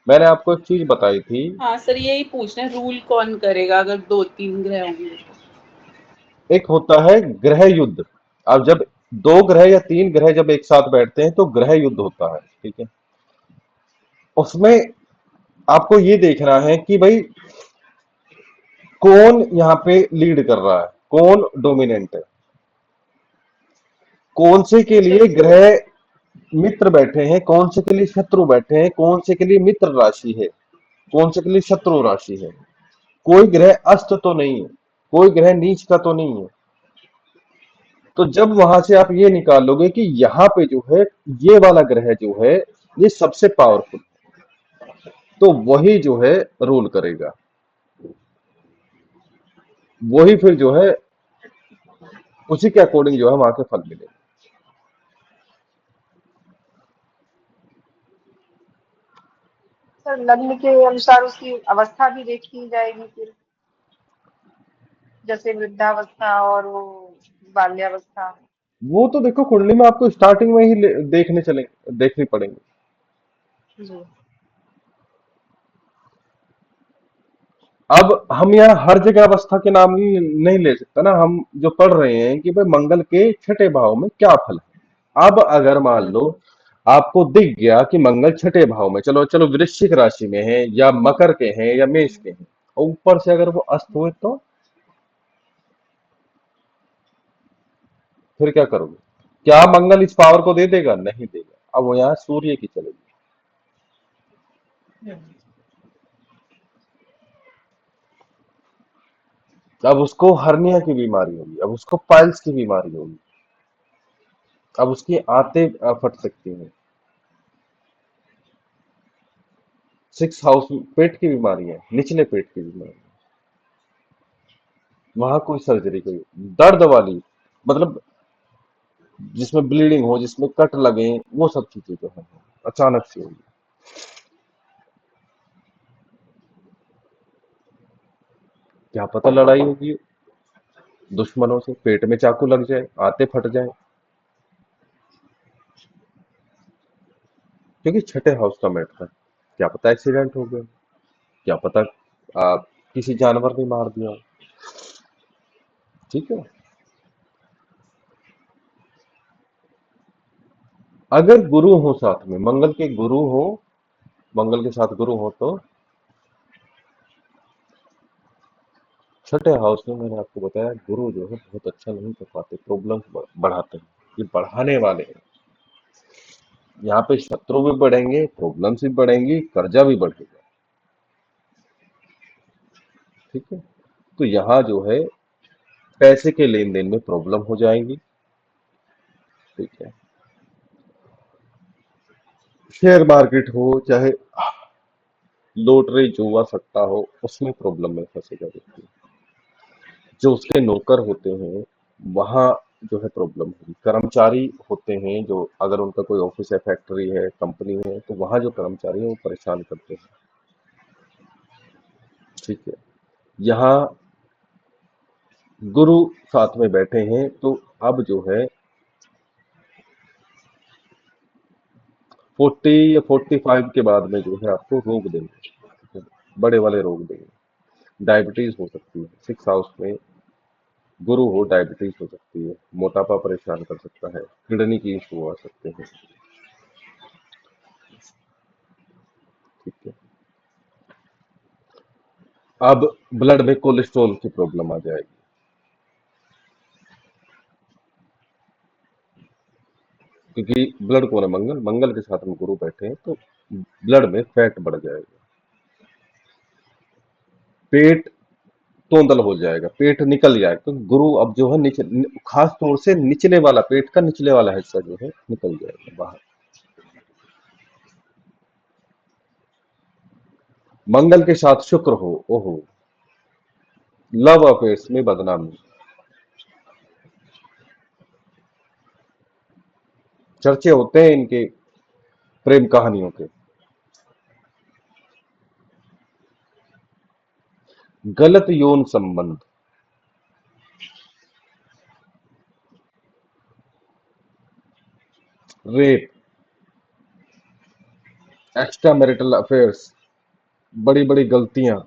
मैंने आपको एक चीज बताई थी, हाँ सर, यही पूछना है रूल कौन करेगा अगर दो तीन ग्रह होंगे तो। एक होता है ग्रह युद्ध। अब जब दो ग्रह या तीन ग्रह जब एक साथ बैठते हैं तो ग्रह युद्ध होता है। ठीक है, उसमें आपको ये देखना है कि भाई कौन यहाँ पे लीड कर रहा है, कौन डोमिनेंट है, कौन से के अच्छा। लिए ग्रह मित्र बैठे हैं, कौन से के लिए शत्रु बैठे हैं, कौन से के लिए मित्र राशि है, कौन से के लिए शत्रु राशि है। कोई ग्रह अस्त तो नहीं है, कोई ग्रह नीच का तो नहीं है। तो जब वहां से आप ये निकाल लोगे कि यहाँ पे जो है ये वाला ग्रह जो है ये सबसे पावरफुल, तो वही जो है रूल करेगा, वही फिर जो है उसी के अकॉर्डिंग जो है वहां के फल मिलेगा। सर लग्न के अनुसार उसकी अवस्था भी देखी जाएगी फिर, जैसे वृद्धावस्था और वो बाल्यावस्था। वो तो देखो कुंडली में आपको स्टार्टिंग में ही देखनी पड़ेंगे। जी। अब हम यहाँ हर जगह अवस्था के नाम ही नहीं ले सकते ना, हम जो पढ़ रहे हैं कि भाई मंगल के छठे भाव में क्या फल है। अब अगर मान लो आपको दिख गया कि मंगल छठे भाव में, चलो चलो वृश्चिक राशि में है या मकर के हैं या मेष के हैं, और ऊपर से अगर वो अस्त हुए तो फिर क्या करोगे? क्या मंगल इस पावर को दे देगा? नहीं देगा। अब वो यहाँ सूर्य की चलेगी। हम्म, अब उसको हर्निया की बीमारी होगी, अब उसको पाइल्स की बीमारी होगी, अब उसकी आंतें फट सकती हैं। 6 हाउस पेट की बीमारी है, निचले पेट की बीमारी, वहां कोई सर्जरी, कोई दर्द वाली, मतलब जिसमें ब्लीडिंग हो, जिसमें कट लगे, वो सब चीजें जो है अचानक से होगी। क्या पता लड़ाई होगी दुश्मनों से, पेट में चाकू लग जाए, आंतें फट जाए, क्योंकि छठे हाउस का मैटर है। क्या पता एक्सीडेंट हो गया, क्या पता आ, किसी जानवर ने मार दिया। ठीक है। अगर गुरु हो साथ में, मंगल के गुरु हो, मंगल के साथ गुरु हो तो छठे हाउस में, मैंने आपको बताया, गुरु जो है बहुत अच्छा नहीं कर पाते, प्रॉब्लम बढ़ाते हैं, ये बढ़ाने वाले हैं। यहाँ पे शत्रु भी बढ़ेंगे, प्रॉब्लम्स भी बढ़ेंगी, कर्जा भी बढ़ेगा। ठीक है। तो यहाँ जो है पैसे के लेन देन में प्रॉब्लम हो जाएंगी। ठीक है। शेयर मार्केट हो, चाहे लॉटरी जुआ सट्टा हो, उसमें प्रॉब्लम में फंसेगा व्यक्ति। जो उसके नौकर होते हैं वहां जो है प्रॉब्लम होगी। कर्मचारी होते हैं जो, अगर उनका कोई ऑफिस है, फैक्ट्री है, कंपनी है, तो वहां जो कर्मचारी है वो परेशान करते हैं। ठीक है। यहाँ गुरु साथ में बैठे हैं तो अब जो है 40 या 45 के बाद में जो है आपको रोग देंगे, बड़े वाले रोग देंगे। डायबिटीज हो सकती है, 6 हाउस में गुरु हो, डायबिटीज हो सकती है, मोटापा परेशान कर सकता है, किडनी की इशू आ सकते हैं। ठीक है। अब ब्लड में कोलेस्ट्रॉल की प्रॉब्लम आ जाएगी, क्योंकि ब्लड कौन है? मंगल, मंगल के साथ में गुरु बैठे हैं तो ब्लड में फैट बढ़ जाएगा, पेट तोंदल हो जाएगा, पेट निकल जाएगा, तो गुरु अब जो है खास तौर से निचले वाला, पेट का निचले वाला हिस्सा जो है निकल जाएगा बाहर। मंगल के साथ शुक्र हो, ओहो, लव अफेयर्स में बदनामी, चर्चे होते हैं इनके प्रेम कहानियों के। गलत यौन संबंध, रेप, एक्स्ट्रा मैरिटल अफेयर्स, बड़ी बड़ी गलतियां,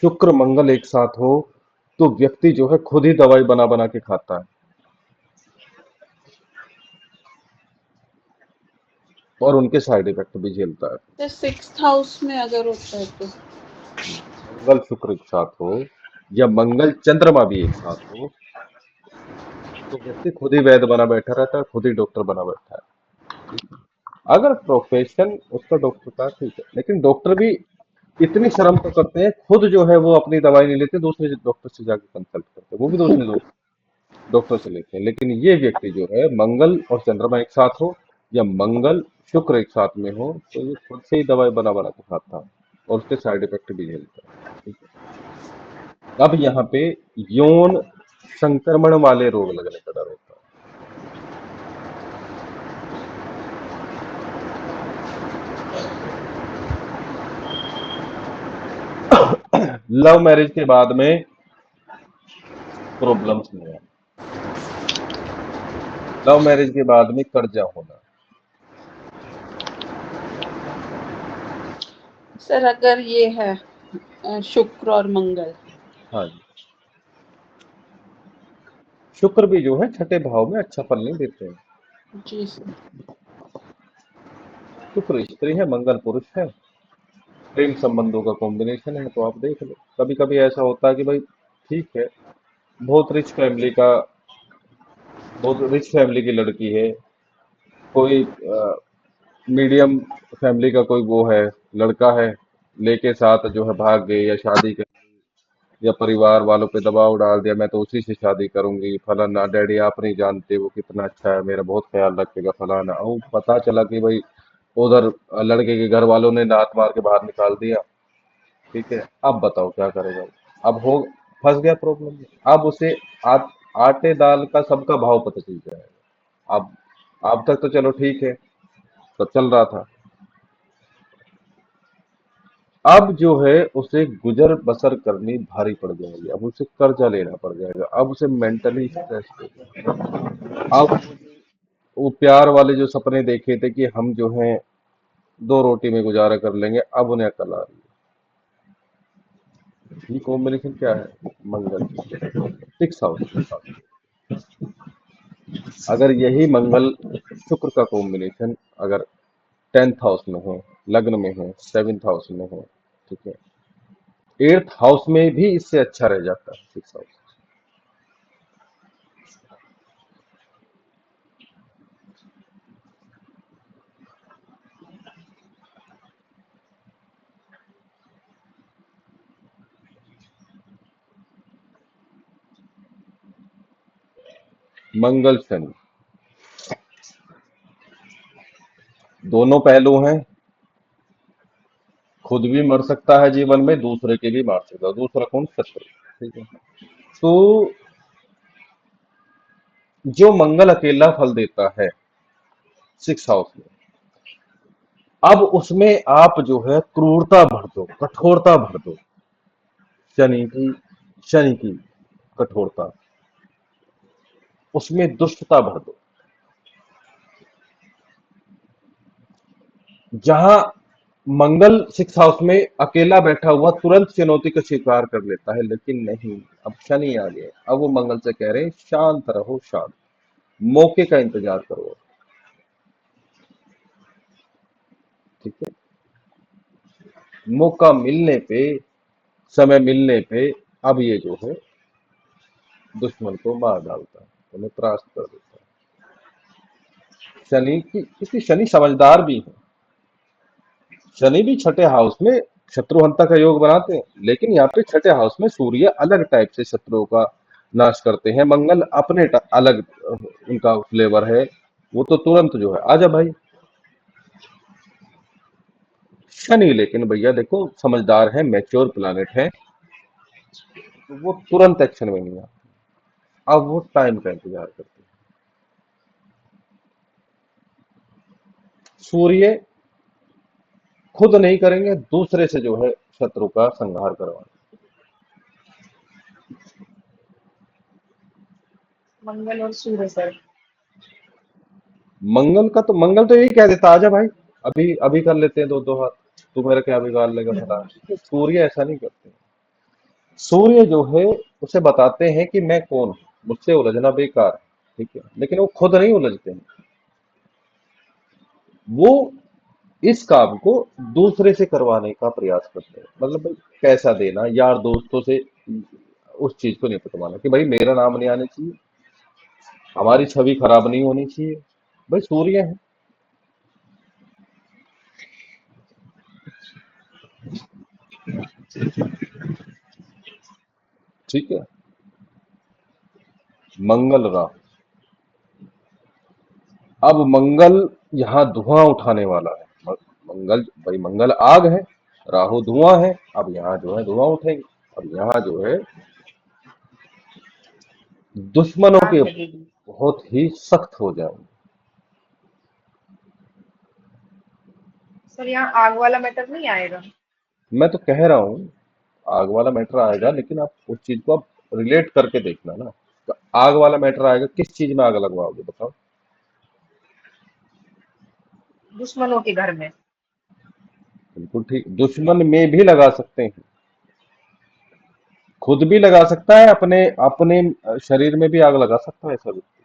शुक्र मंगल एक साथ हो तो व्यक्ति जो है खुद ही दवाई बना बना के खाता है, और उनके साइड इफेक्ट भी झेलता है। तो 6th हाउस में अगर होता है तो मंगल शुक्र एक साथ हो या मंगल चंद्रमा भी एक साथ हो तो व्यक्ति खुद ही वैद्य बना बैठा रहता है, खुद ही डॉक्टर बना बैठा है। अगर प्रोफेशन उसका डॉक्टर का, ठीक है, लेकिन डॉक्टर भी इतनी शर्म तो करते हैं, खुद जो है वो अपनी दवाई नहीं लेते, दूसरे डॉक्टर से जाके कंसल्ट करते हैं, वो भी दूसरे डॉक्टर से लेते हैं। लेकिन ये व्यक्ति जो है मंगल और चंद्रमा एक साथ हो या मंगल शुक्र एक साथ में हो तो ये खुद से ही दवाई बना बना के खाता है और उसके साइड इफेक्ट भी झेलता है। ठीक है। अब यहाँ पे यौन संक्रमण वाले रोग लगने का डर होता है। लव मैरिज के बाद में प्रॉब्लम्स नहीं है, लव मैरिज के बाद में कर्जा होना। सर अगर ये है शुक्र और मंगल। हाँ जी, शुक्र भी जो है छठे भाव में अच्छा फल नहीं देते हैं। जी सर। शुक्र स्त्री है, मंगल पुरुष है, प्रेम संबंधों का कॉम्बिनेशन है, तो आप देख लो। कभी कभी ऐसा होता है कि भाई ठीक है, बहुत रिच फैमिली का, बहुत रिच फैमिली की लड़की है, कोई मीडियम फैमिली का कोई वो है, लड़का है, लेके साथ जो है भाग गए या शादी कर, या परिवार वालों पे दबाव डाल दिया, मैं तो उसी से शादी करूंगी, फलाना डैडी आप नहीं जानते वो कितना अच्छा है, मेरा बहुत ख्याल रखेगा फलाना। और पता चला कि भाई उधर लड़के के घर वालों ने लात मार के बाहर निकाल दिया। ठीक है, अब बताओ क्या करेगा वो? अब हो, फंस गया प्रॉब्लम में। अब उसे आ, आटे दाल का सबका भाव पता चल जाएगा। अब तक तो चलो ठीक है, तो चल रहा था। अब जो है उसे गुजर बसर करनी भारी पड़ जाएगी, अब उसे कर्जा लेना पड़ जाएगा, अब उसे मेंटली स्ट्रेस होगा। अब वो प्यार वाले जो सपने देखे थे कि हम जो हैं दो रोटी में गुजारा कर लेंगे, अब उन्हें अकल आ रही है। ये कॉम्बिनेशन क्या है? मंगल, 6 हाउस। अगर यही मंगल शुक्र का कॉम्बिनेशन अगर 10th हाउस में हो, लग्न में हो, 7th हाउस में हो, ठीक है, 8th हाउस में भी इससे अच्छा रह जाता है 6 हाउस। मंगल शनि दोनों पहलू हैं, खुद भी मर सकता है जीवन में, दूसरे के भी मार सकता है। दूसरा कौन? शत्रु। ठीक है, तो जो मंगल अकेला फल देता है 6 हाउस में, अब उसमें आप जो है क्रूरता भर दो, कठोरता भर दो, शनि की शनि की कठोरता, उसमें दुष्टता भर दो। जहां मंगल 6 हाउस में अकेला बैठा हुआ तुरंत चुनौती का स्वीकार कर लेता है, लेकिन नहीं, अब शनि आ गए, अब वो मंगल से कह रहे हैं शांत रहो, शांत, मौके का इंतजार करो। ठीक है, मौका मिलने पे, समय मिलने पे अब ये जो है दुश्मन को मार डालता है, उन्हें त्रास्त कर देता है। शनि की, इसलिए शनि समझदार भी है। शनि भी छठे हाउस में शत्रुहंता का योग बनाते हैं, लेकिन यहाँ पे छठे हाउस में सूर्य अलग टाइप से शत्रुओं का नाश करते हैं, मंगल अपने अलग उनका फ्लेवर है। वो तो तुरंत जो है आजा भाई। शनि लेकिन भैया देखो समझदार है, मैच्योर प्लैनेट है, तो वो तुरंत एक्शन में नहीं आता, अब वो टाइम का इंतजार करते हैं। सूर्य खुद नहीं करेंगे, दूसरे से जो है शत्रु का संहार करवाएंगे। मंगल और सूर्य सर। मंगल तो यही कह देता आजा भाई, अभी अभी कर लेते हैं दो दो हाथ, तू मेरा क्या बिगाड़ लेगा फला। सूर्य ऐसा नहीं करते। सूर्य जो है उसे बताते हैं कि मैं कौन हूं, मुझसे उलझना बेकार है। ठीक है, लेकिन वो खुद नहीं उलझते हैं, वो इस काम को दूसरे से करवाने का प्रयास करते हैं। मतलब भाई पैसा देना, यार दोस्तों से उस चीज को नहीं पटवाना कि भाई मेरा नाम नहीं आना चाहिए, हमारी छवि खराब नहीं होनी चाहिए। भाई सूर्य है। ठीक है, मंगल राहु, अब मंगल यहाँ धुआं उठाने वाला है। मंगल भाई, मंगल आग है, राहु धुआं है, अब यहाँ जो है धुआं उठेंगे। अब यहाँ जो है दुश्मनों आग के लगेगी। बहुत ही सख्त हो जाएंगे। सर यहाँ आग वाला मैटर नहीं आएगा? मैं तो कह रहा हूँ आग वाला मैटर आएगा, लेकिन आप उस चीज को आप रिलेट करके देखना ना। तो आग वाला मैटर आएगा, किस चीज में आग लगवाओगे बताओ? दुश्मनों के घर में। बिल्कुल ठीक, दुश्मन में भी लगा सकते हैं। खुद भी लगा सकता है, अपने अपने शरीर में भी आग लगा सकता है ऐसा व्यक्ति।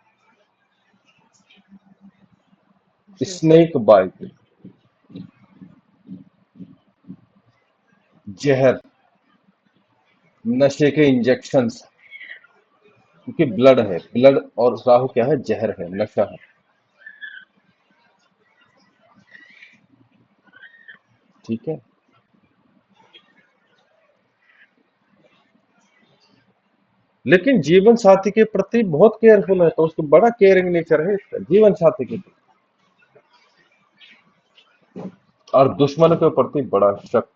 जी। स्नेक बाइट, जहर, नशे के इंजेक्शंस, क्योंकि ब्लड अच्छा। है, ब्लड और राहु क्या है, जहर है, नशा है। ठीक है। लेकिन जीवन साथी के प्रति बहुत केयरफुल है, तो उसको बड़ा केयरिंग नेचर है इसका जीवन साथी के प्रति, और दुश्मन के प्रति बड़ा शक।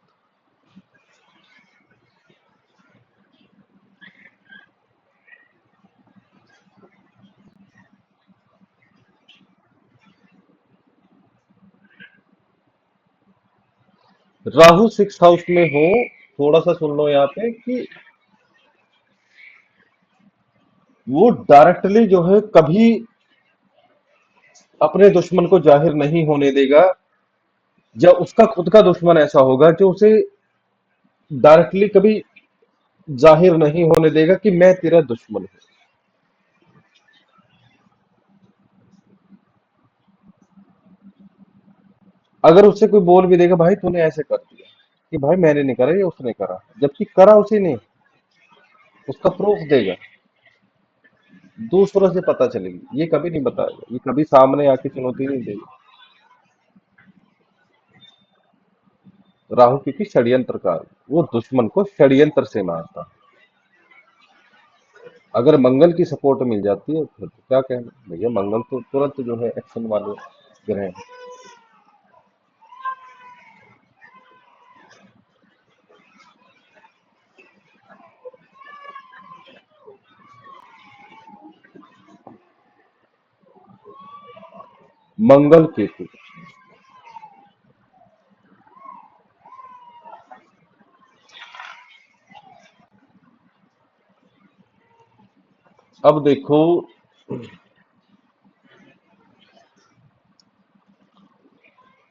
राहु सिक्स हाउस में हो, थोड़ा सा सुन लो यहाँ पे कि वो डायरेक्टली जो है कभी अपने दुश्मन को जाहिर नहीं होने देगा, या उसका खुद का दुश्मन ऐसा होगा जो उसे डायरेक्टली कभी जाहिर नहीं होने देगा कि मैं तेरा दुश्मन हूं। अगर उससे कोई बोल भी देगा भाई तूने ऐसे कर दिया, कि भाई मैंने नहीं करा, ये उसने करा, जबकि करा उसी ने, उसका प्रूफ देगा, दूसरों से पता चलेगी, ये कभी नहीं बताएगा, ये कभी सामने आके चुनौती नहीं देगा। राहु क्योंकि षड्यंत्रकार, वो दुश्मन को षड्यंत्र से मारता है। अगर मंगल की सपोर्ट मिल जाती है फिर तो क्या कहना भैया, मंगल तो तुरंत जो है एक्शन वाले ग्रह हैं। मंगल केतु, अब देखो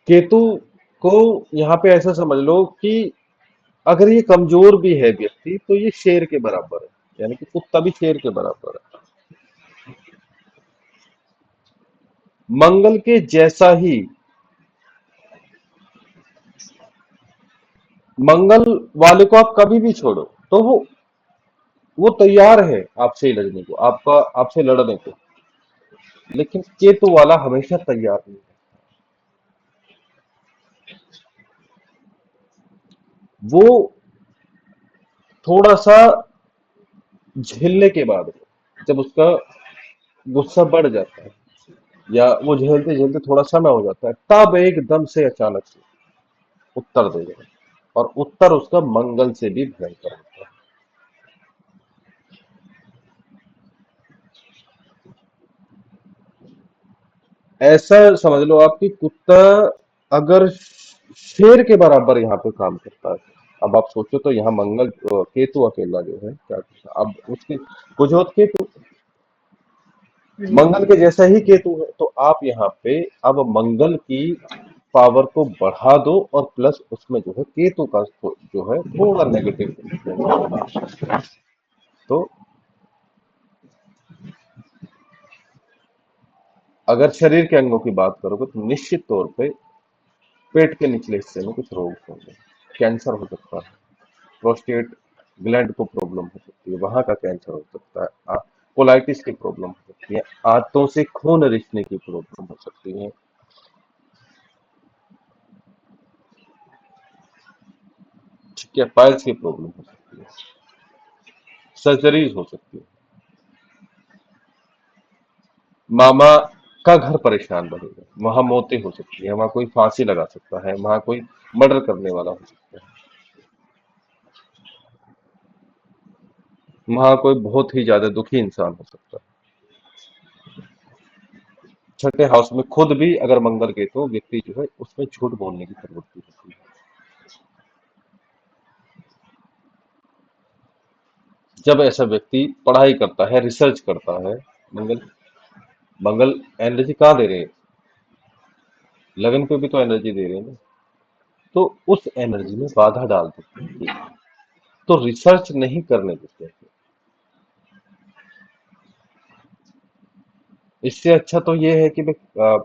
केतु को यहाँ पे ऐसा समझ लो कि अगर ये कमजोर भी है व्यक्ति तो ये शेर के बराबर है, यानी कि कुत्ता भी शेर के बराबर है। मंगल के जैसा ही मंगल वाले को आप कभी भी छोड़ो तो वो तैयार है आपसे लड़ने को, आपका आपसे लड़ने को, लेकिन केतु वाला हमेशा तैयार नहीं है। वो थोड़ा सा झेलने के बाद, जब उसका गुस्सा बढ़ जाता है या वो झेलते झेलते थोड़ा समय हो जाता है, तब एकदम से अचानक से उत्तर देगा, और उत्तर उसका मंगल से भी भयंकर होता है। ऐसा समझ लो आप कि कुत्ता अगर शेर के बराबर यहाँ पे काम करता है। अब आप सोचो तो यहाँ मंगल केतु अकेला जो है क्या करता है? अब उसके कुजोत केतु, मंगल के जैसा ही केतु है, तो आप यहाँ पे अब मंगल की पावर को बढ़ा दो, और प्लस उसमें जो है केतु का जो है थोड़ा नेगेटिव इन्फ्लुएंस। तो अगर शरीर के अंगों की बात करोगे तो निश्चित तौर पे पेट के निचले हिस्से में कुछ रोग होंगे, कैंसर हो सकता है, प्रोस्टेट ग्लैंड को प्रॉब्लम हो सकती है, वहां का कैंसर हो सकता है, कोलाइटिस की प्रॉब्लम हो सकती है, आंतों से खून रिसने की प्रॉब्लम हो सकती है, ठीक है, पाइल्स की प्रॉब्लम हो सकती है, सर्जरीज हो सकती है, मामा का घर परेशान रहेगा, वहां मौतें हो सकती है, वहां कोई फांसी लगा सकता है, वहां कोई मर्डर करने वाला हो सकता है, वहां कोई बहुत ही ज्यादा दुखी इंसान हो सकता है। छठे हाउस में खुद भी अगर मंगल के तो व्यक्ति जो है उसमें झूठ बोलने की प्रवृत्ति होती है। जब ऐसा व्यक्ति पढ़ाई करता है, रिसर्च करता है, मंगल मंगल एनर्जी कहाँ दे रहे हैं, लगन पे भी तो एनर्जी दे रहे हैं ना, तो उस एनर्जी में बाधा डाल देते हैं। तो रिसर्च नहीं करने देते। इससे अच्छा तो ये है कि भाई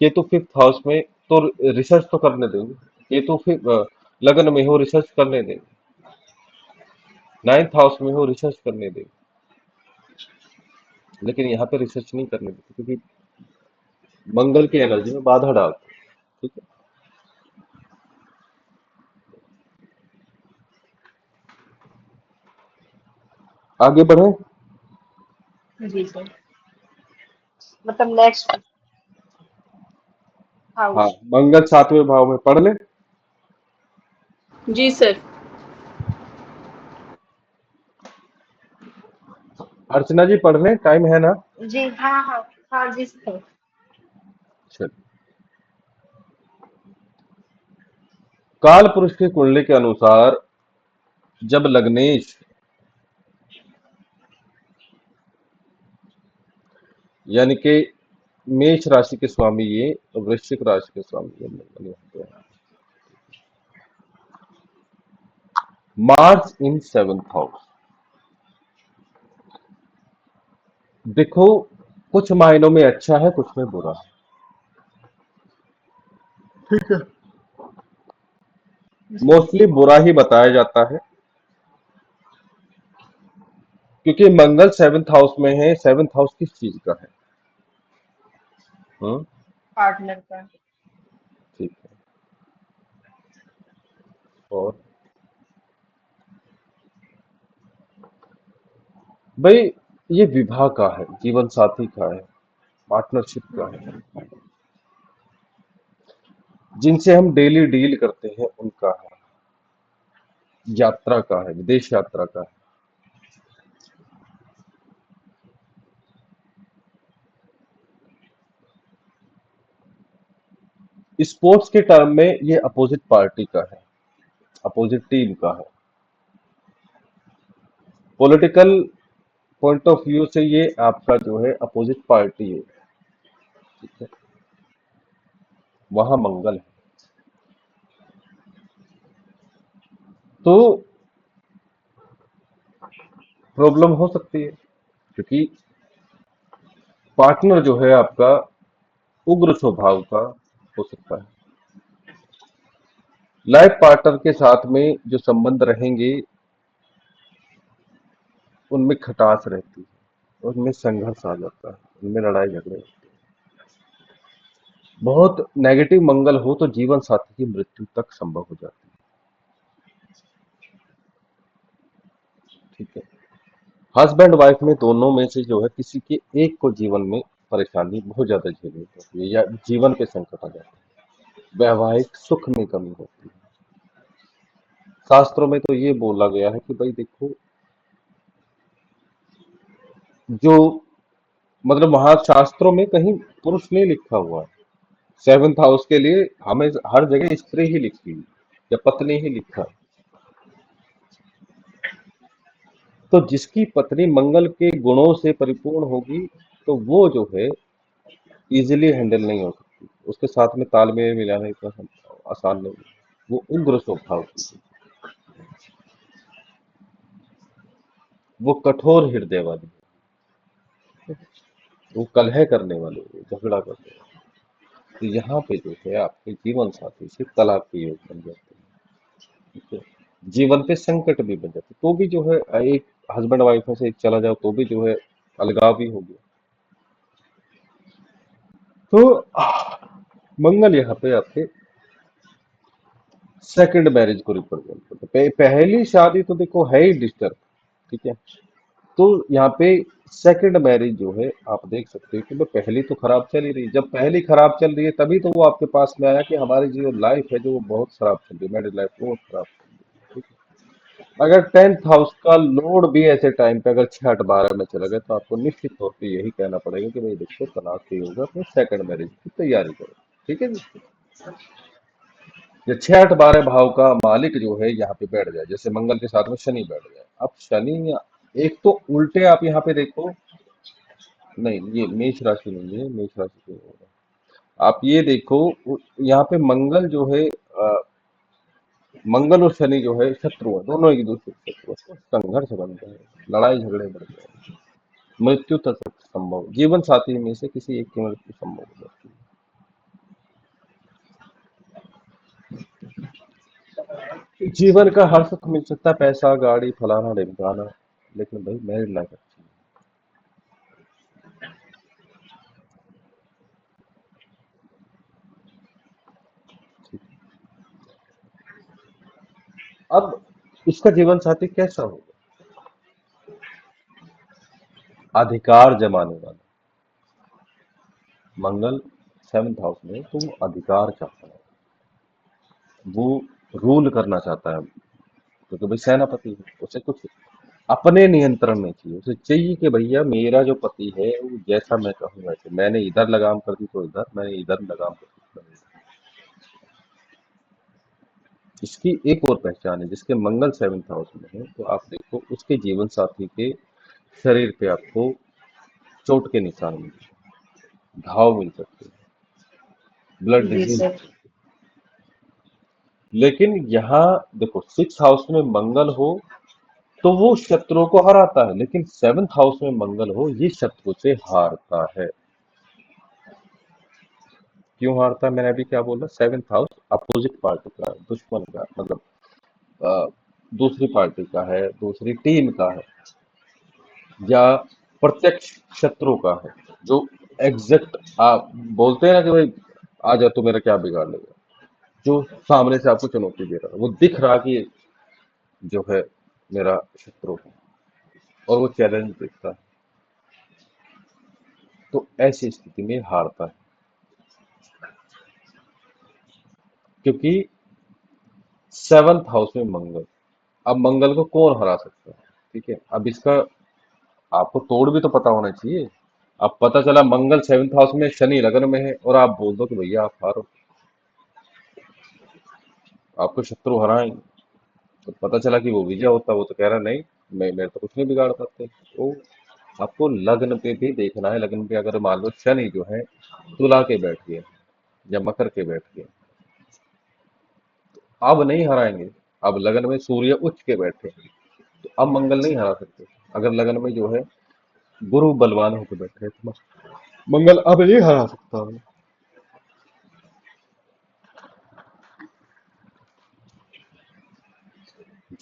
केतु फिफ्थ हाउस में, तो रिसर्च तो करने देंगे। केतु फिर लगन में हो, रिसर्च करने देंगे। नाइन्थ हाउस में हो, रिसर्च करने देंगे। लेकिन यहाँ पे रिसर्च नहीं करने देते, क्योंकि मंगल की एनर्जी में बाधा डालते हैं। ठीक है, आगे बढ़े। जी सर। मतलब नेक्स्ट हाँ, हाउस। मंगल सातवें भाव में, पढ़ ले। जी सर। अर्चना जी पढ़ ले, टाइम है ना। जी हाँ हाँ। हाँ जी सर। चल, काल पुरुष की कुंडली के अनुसार जब लग्नेश यानी कि मेष राशि के स्वामी ये, वृश्चिक राशि के स्वामी ये मंगल होते हैं। मार्स इन सेवंथ हाउस, देखो कुछ मायनों में अच्छा है, कुछ में बुरा है। ठीक है, जी मोस्टली बुरा ही बताया जाता है, क्योंकि मंगल सेवंथ हाउस में है। सेवंथ हाउस किस चीज का है? हम्म, पार्टनर का। ठीक है। और भाई, ये विवाह का है, जीवन साथी का है, पार्टनरशिप का है, जिनसे हम डेली डील करते हैं उनका है, यात्रा का है, विदेश यात्रा का है। स्पोर्ट्स के टर्म में ये अपोजिट पार्टी का है, अपोजिट टीम का है। पॉलिटिकल पॉइंट ऑफ व्यू से ये आपका जो है अपोजिट पार्टी है। ठीक है, वहां मंगल है। तो प्रॉब्लम हो सकती है, क्योंकि पार्टनर जो है आपका उग्र स्वभाव का हो सकता है। लाइफ पार्टनर के साथ में जो संबंध रहेंगे, उनमें खटास रहती है, उनमें संघर्ष आ जाता है, उनमें लड़ाई झगड़े होते हैं। बहुत नेगेटिव मंगल हो तो जीवन साथी की मृत्यु तक संभव हो जाती है। ठीक है, हस्बैंड वाइफ में दोनों में से जो है किसी के एक को जीवन में परेशानी बहुत ज्यादा झेलनी पड़ती है, या जीवन के संकट आ जाते हैं, वैवाहिक सुख में कमी होती है। शास्त्रों में तो ये बोला गया है कि भाई देखो, जो मतलब वहां शास्त्रों में कहीं पुरुष नहीं लिखा हुआ है। सेवंथ हाउस के लिए हमें हर जगह स्त्री ही लिखी है, या पत्नी ही लिखा है। तो जिसकी पत्नी मंगल के गुणों से परिपूर्ण होगी, तो वो जो है इजीली हैंडल नहीं हो सकती, उसके साथ में तालमेल मिलाने का आसान नहीं है। वो उग्र स्वभाव की है, वो कठोर हृदय वाली है, वो कलह करने वाली है, झगड़ा करने वाली है। तो यहाँ पे जो है आपके जीवन साथी से तलाक के योग बन जाते हैं। ठीक है, जीवन पे संकट भी बन जाते हैं, तो भी जो है एक हस्बैंड वाइफ में से एक चला जाओ तो भी जो है अलगाव भी हो गया। तो मंगल यहाँ पे आपके सेकंड मैरिज को रिप्रेजेंट करते हैं। पहली शादी तो देखो है ही डिस्टर्ब। ठीक है, तो यहाँ पे सेकंड मैरिज जो है आप देख सकते हो कि भाई पहली तो खराब चल ही रही, जब पहली खराब चल रही है तभी तो वो आपके पास में आया कि हमारी जो लाइफ है जो वो बहुत खराब चल रही है, मैरिज लाइफ बहुत खराब चल रही है। ठीक है? अगर टेंथ हाउस का लोड भी ऐसे टाइम पे अगर 6 8 12 में चला गया, तो आपको निश्चित तौर पे यही कहना पड़ेगा कि भाई देखो तलाक ही होगा, अपने सेकंड मैरिज की तैयारी करो। ठीक है जी, ये 6 8 12 भाव का मालिक जो है यहाँ पे बैठ जाए, जैसे मंगल के साथ में शनि बैठ जाए। अब शनि एक तो उल्टे आप यहाँ पे देखो, नहीं ये मेष राशि नहीं है, मेष राशि क्यों हो रहा है? आप ये देखो, यहाँ पे मंगल जो है मंगल और शनि जो है शत्रु है, दोनों एक दूसरे के शत्रु है, तो संघर्ष बनते हैं, लड़ाई झगड़े बढ़ते हैं, मृत्यु तक संभव, जीवन साथी में से किसी एक की मृत्यु संभव हो जाती है। जीवन का हर सुख मिल सकता है, पैसा गाड़ी फलाना ढिमकाना, लेकिन भाई मैरिड लाइफ अच्छी है। अब इसका जीवन साथी कैसा होगा? अधिकार जमाने वाला, मंगल 7th हाउस में, तो वो अधिकार चाहता है, वो रूल करना चाहता है, क्योंकि भाई सेनापति है, उसे कुछ अपने नियंत्रण में चाहिए, उसे चाहिए कि भैया मेरा जो पति है वो जैसा मैं कहूँ वैसे, मैंने इधर लगाम कर दी तो इधर, मैंने इधर लगाम कर दी तो इधर। इसकी एक और पहचान है, जिसके मंगल 7th हाउस में है, तो आप देखो उसके जीवन साथी के शरीर पे आपको चोट के निशान मिल सकते हैं, घाव मिल सकते हैं, ब्लड जी डिजीज। सर। लेकिन यहाँ देखो 6th हाउस में मंगल हो तो वो शत्रुओं को हराता है, लेकिन 7th हाउस में मंगल हो ये शत्रु से हारता है। क्यों हारता है? मैंने अभी क्या बोला, 7th हाउस अपोजिट पार्टी का है, दुश्मन का, मतलब अ, दूसरी पार्टी का है, दूसरी टीम का है, या प्रत्यक्ष शत्रु का है, जो एग्जैक्ट आप बोलते हैं ना कि भाई आ जा, तो मेरा क्या बिगाड़ लेगा, जो सामने से आपको चुनौती दे रहा है, वो दिख रहा कि ये जो है मेरा शत्रु है, और वो चैलेंज देखता है, तो ऐसी स्थिति में हारता है, क्योंकि 7th हाउस में मंगल। अब मंगल को कौन हरा सकता है? ठीक है, अब इसका आपको तोड़ भी तो पता होना चाहिए। अब पता चला मंगल 7th हाउस में, शनि लगन में है, और आप बोल दो कि भैया आप हारो, आपको शत्रु हराएंगे, तो पता चला कि वो विजय होता, वो तो कह रहा नहीं, मैं मेरे तो कुछ नहीं बिगाड़ सकते। तो आपको लग्न पे भी देखना है, लग्न पे अगर मान लो शनि जो है तुला के बैठ गए या मकर के बैठ गए, अब नहीं हराएंगे। अब लग्न में सूर्य उच्च के बैठे, तो अब मंगल नहीं हरा सकते। अगर लगन में जो है गुरु बलवान होकर बैठे, तो मंगल अब नहीं हरा सकता है।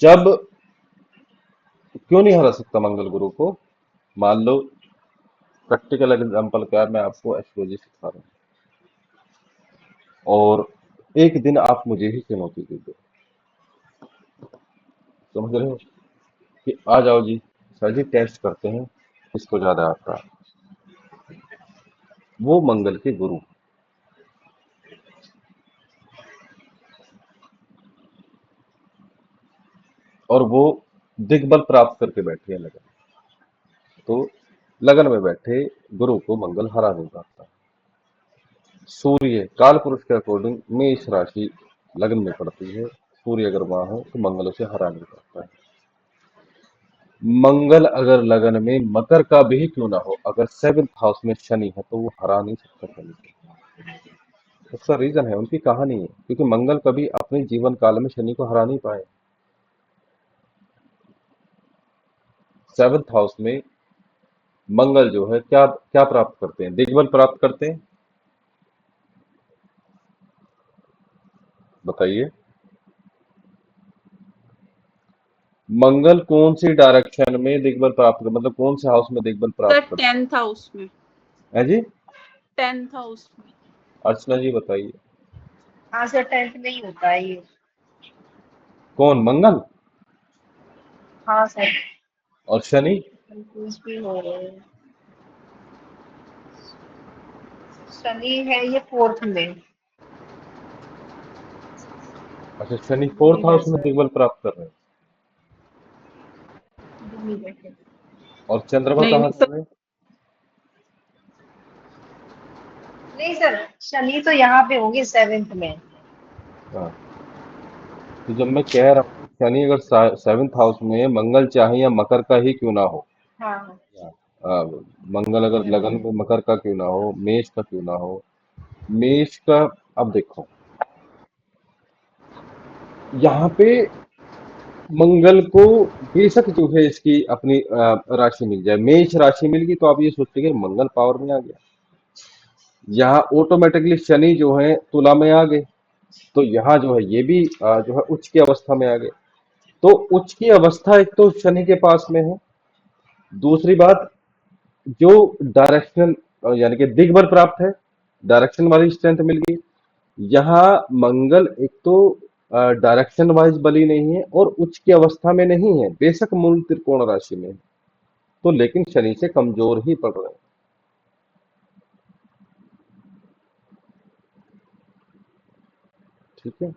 जब क्यों नहीं हरा सकता मंगल गुरु को? मान लो प्रैक्टिकल एग्जांपल क्या है, मैं आपको एस्ट्रोलॉजी सिखा रहा हूँ, और एक दिन आप मुझे ही चुनौती दे दो, समझ रहे हो, कि आ जाओ जी सर जी टेस्ट करते हैं किसको ज्यादा आता है। वो मंगल के गुरु, और वो दिग्बल प्राप्त करके बैठे हैं लगन, तो लगन में बैठे गुरु को मंगल हरा नहीं पाता। सूर्य काल पुरुष के अकॉर्डिंग मेष राशि लग्न में पड़ती है, सूर्य अगर वहां हो तो मंगल उसे हरा नहीं पाता है। मंगल अगर लगन में मकर का भी क्यों ना हो, अगर 7th हाउस में शनि है, तो वो हरा नहीं सकता शनि को। उसका रीजन है, उनकी कहानी है, क्योंकि मंगल कभी अपने जीवन काल में शनि को हरा नहीं पाए। 7th हाउस में मंगल जो है क्या क्या प्राप्त करते हैं? दिग्बल प्राप्त करते हैं, बताइए। मंगल कौन सी डायरेक्शन में दिग्बल प्राप्त कर, मतलब कौन से हाउस में दिग्बल सर प्राप्त करते 10th हाउस में। हैं जी? 10th हाउस में। अर्चना जी बताइए। हाँ सर, 10th में ही होता है ये। कौन? मंगल हाँ सर, और शनि? कंफ्यूज भी हो रहे हैं। शनि है ये 4th में। अच्छा, शनि 4th भूमि है हाउस में सर, दिग्बल प्राप्त कर रहे हैं, भूमि है। और चंद्रमा नहीं कहाँ नहीं कर सर। रहे हैं? नहीं सर, शनि तो यहाँ पे होंगे 7th में। हाँ, तो जब मैं कह रहा हूँ शनि अगर 7th हाउस में, मंगल चाहे या मकर का ही क्यों ना हो, हाँ। आ, मंगल अगर लगन में मकर का क्यों ना हो, मेष का क्यों ना हो, मेष का, अब देखो यहाँ पे मंगल को बेशक जो है इसकी अपनी राशि मिल जाए, मेष राशि मिल गई तो आप ये सोचते कि मंगल पावर में आ गया। यहाँ ऑटोमेटिकली शनि जो है तुला में आ गए, तो यहाँ जो है ये भी जो है उच्च की अवस्था में आ गए। तो उच्च की अवस्था एक तो शनि के पास में है, दूसरी बात जो डायरेक्शनल यानी कि दिग्बल प्राप्त है, डायरेक्शन वाली स्ट्रेंथ मिल गई। यहाँ मंगल एक तो डायरेक्शन वाइज बली नहीं है और उच्च की अवस्था में नहीं है, बेशक मूल त्रिकोण राशि में है, तो लेकिन शनि से कमजोर ही पड़ रहे हैं। ठीक है,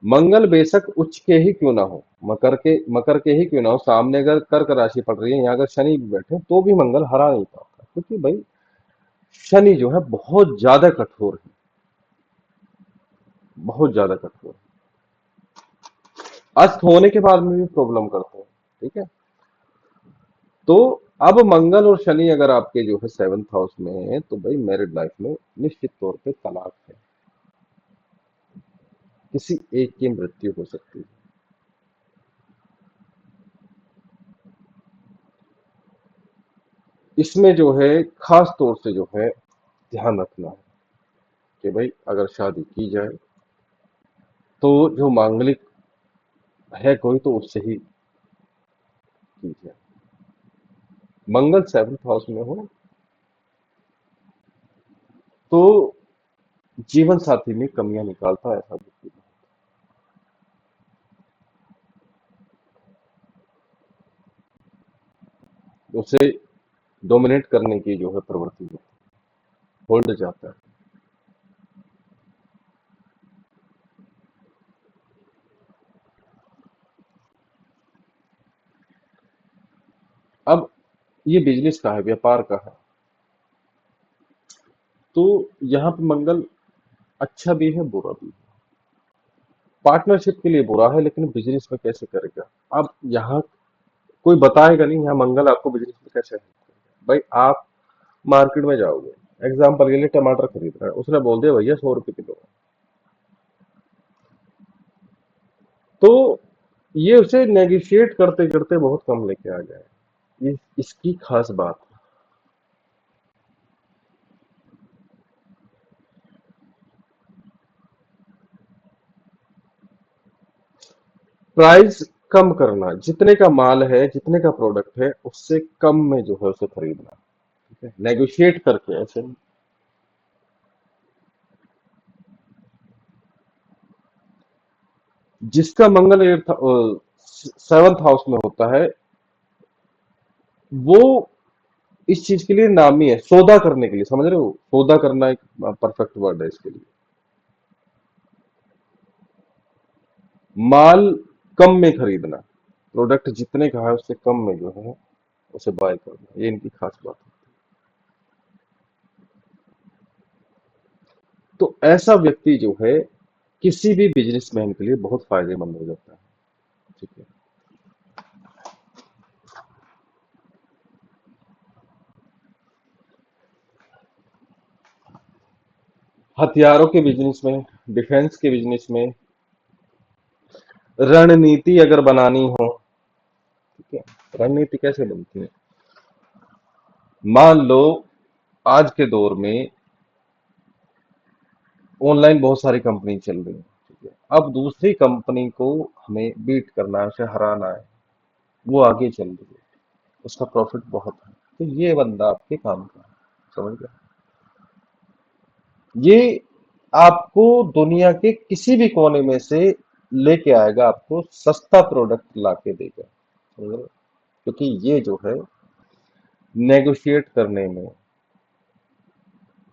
मंगल बेशक उच्च के ही क्यों ना हो, मकर के ही क्यों ना हो, सामने अगर कर्क राशि पड़ रही है, यहाँ अगर शनि भी बैठे तो भी मंगल हरा नहीं पाता, क्योंकि भाई शनि जो है बहुत ज्यादा कठोर है, बहुत ज्यादा कठोर है। अस्त होने के बाद में भी प्रॉब्लम करते हैं। ठीक है, तो अब मंगल और शनि अगर आपके जो है सेवंथ हाउस में है, तो भाई मैरिड लाइफ में निश्चित तौर पे तलाक है, किसी एक की मृत्यु हो सकती है। इसमें जो है खास तौर से जो है ध्यान रखना है कि भाई अगर शादी की जाए तो जो मांगलिक है कोई तो उससे ही की जाए। मंगल सेवंथ हाउस में हो तो जीवन साथी में कमियां निकालता है ऐसा व्यक्ति, उसे डोमिनेट करने की जो है प्रवृत्ति होती है, होल्ड जाता है। अब ये बिजनेस का है, व्यापार का है, तो यहाँ पे मंगल अच्छा भी है बुरा भी है। पार्टनरशिप के लिए बुरा है, लेकिन बिजनेस में कैसे करेगा। अब यहाँ कोई बताएगा नहीं यहाँ मंगल आपको बिजनेस में कैसे help करेगा। भाई आप मार्केट में जाओगे, एग्जाम्पल के लिए टमाटर खरीद रहा है, उसने बोल दिया भैया 100 रुपए किलो, तो ये उसे नेगोशिएट करते करते बहुत कम लेके आ जाए, ये इसकी खास बात है। प्राइस कम करना, जितने का माल है जितने का प्रोडक्ट है उससे कम में जो है उसे खरीदना। ठीक है, नेगोशिएट करके ऐसे नहीं। जिसका मंगल सेवंथ हाउस में होता है वो इस चीज के लिए नामी है, सौदा करने के लिए, समझ रहे हो, सौदा करना एक परफेक्ट वर्ड है इसके लिए। माल कम में खरीदना, प्रोडक्ट जितने का है उससे कम में जो है उसे बाय करना, ये इनकी खास बात है। तो ऐसा व्यक्ति जो है किसी भी बिजनेसमैन के लिए बहुत फायदेमंद हो जाता है। ठीक है, हथियारों के बिजनेस में, डिफेंस के बिजनेस में, रणनीति अगर बनानी हो। ठीक है, रणनीति कैसे बनती है, मान लो आज के दौर में ऑनलाइन बहुत सारी कंपनी चल रही है। ठीक है, अब दूसरी कंपनी को हमें बीट करना है, उसे हराना है, वो आगे चल रही है, उसका प्रॉफिट बहुत है, तो ये बंदा आपके काम का है। समझ गए, ये आपको दुनिया के किसी भी कोने में से लेके आएगा, आपको सस्ता प्रोडक्ट ला के देगा। समझ रहे हो? क्योंकि ये जो है नेगोशिएट करने में,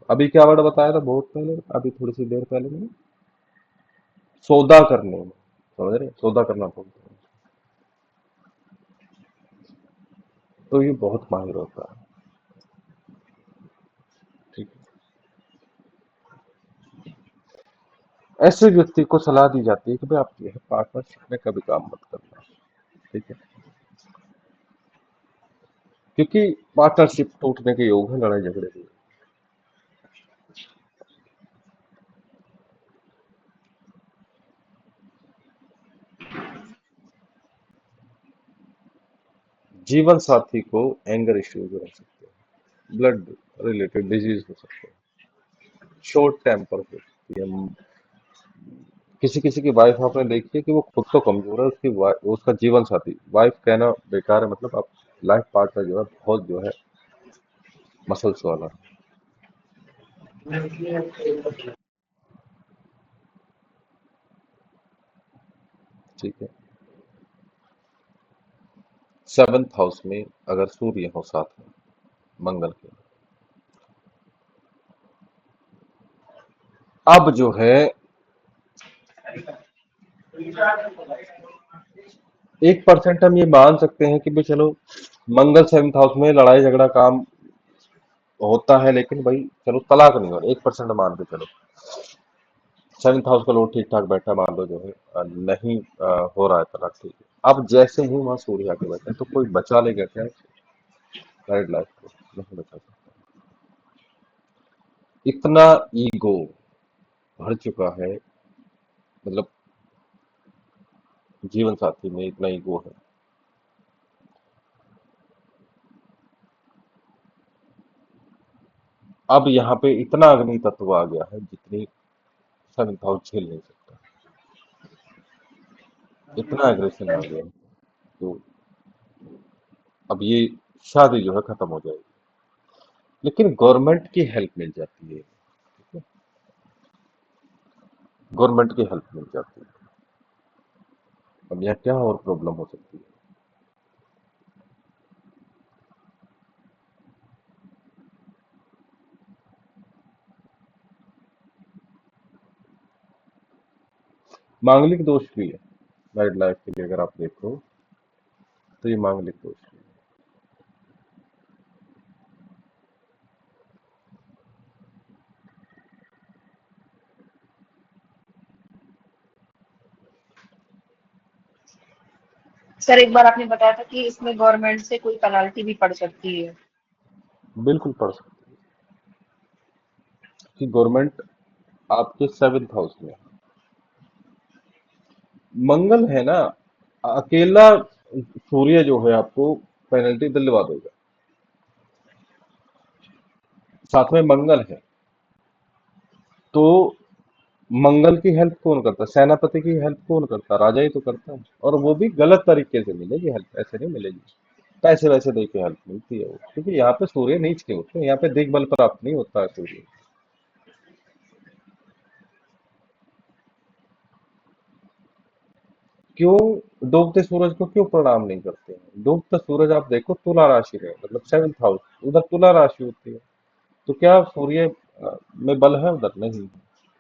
अभी क्या वर्ड बताया था बहुत पहले, अभी थोड़ी सी देर पहले मैंने, सौदा करने में, समझ रहे, सौदा करना बोलते हैं, तो ये बहुत माहिर होता है। ठीक है, ऐसे व्यक्ति को सलाह दी जाती है कि भाई आप जो है पार्टनरशिप में कभी काम मत करना। ठीक है, क्योंकि पार्टनरशिप टूटने के योग है, लड़ाई झगड़े के। जीवन साथी को एंगर इश्यूज रह सकते हैं, ब्लड रिलेटेड डिजीज हो सकते हैं, शॉर्ट टेम्पर हो सकती है। किसी किसी की वाइफ आपने देखी है कि वो खुद तो कमजोर है, उसका जीवन साथी, वाइफ कहना बेकार है, मतलब आप लाइफ पार्टनर जो है बहुत जो है मसल्स वाला, ठीक है। 7th हाउस में अगर सूर्य हो साथ में मंगल के, अब जो है 1% हम ये मान सकते हैं कि भाई चलो मंगल 7th हाउस में लड़ाई झगड़ा काम होता है, लेकिन भाई चलो तलाक नहीं हो रहा, 1% मान के चलो 7th हाउस का लोड ठीक ठाक बैठा, मान लो जो है नहीं हो रहा है तलाक, ठीक है। अब जैसे ही वहां सूर्य आके बैठा है तो कोई बचा लेगा क्या मैरिड लाइफ को? नहीं बचा सकता। इतना ईगो भर चुका है, मतलब जीवन साथी में इतना ईगो है। अब यहाँ पे इतना अग्नि तत्व आ गया है जितनी 7th हाउस झेल नहीं सकता, इतना एग्रेशन आ गया है। तो अब ये शादी जो है खत्म हो जाएगी, लेकिन गवर्नमेंट की हेल्प मिल जाती है, ठीक है, गवर्नमेंट की हेल्प मिल जाती है। अब यहाँ क्या और प्रॉब्लम हो सकती है? मांगलिक दोष भी है मैरिड लाइफ के लिए, अगर आप देखो तो ये मांगलिक दोष भी है। सर एक बार आपने बताया था कि इसमें गवर्नमेंट से कोई पेनल्टी भी पड़ सकती है। बिल्कुल पड़ सकती है कि गवर्नमेंट आपके 7th हाउस में मंगल है ना, अकेला सूर्य जो है आपको पेनल्टी दिलवा देगा, साथ में मंगल है तो मंगल की हेल्प कौन करता है? सेनापति की हेल्प कौन करता है? राजा ही तो करता है, और वो भी गलत तरीके से मिलेगी हेल्प, ऐसे नहीं मिलेगी। पैसे वैसे दे के हेल्प मिलती है वो, क्योंकि यहाँ पे सूर्य नीच के होते हैं, यहाँ पे दिग्बल प्राप्त नहीं होता है सूर्य। क्यों डूबते सूरज को क्यों प्रणाम नहीं करते हैं? डूबता सूरज आप देखो तुला राशि में, मतलब 7th हाउस, उधर तुला राशि होती है, तो क्या सूर्य में बल है उधर? नहीं।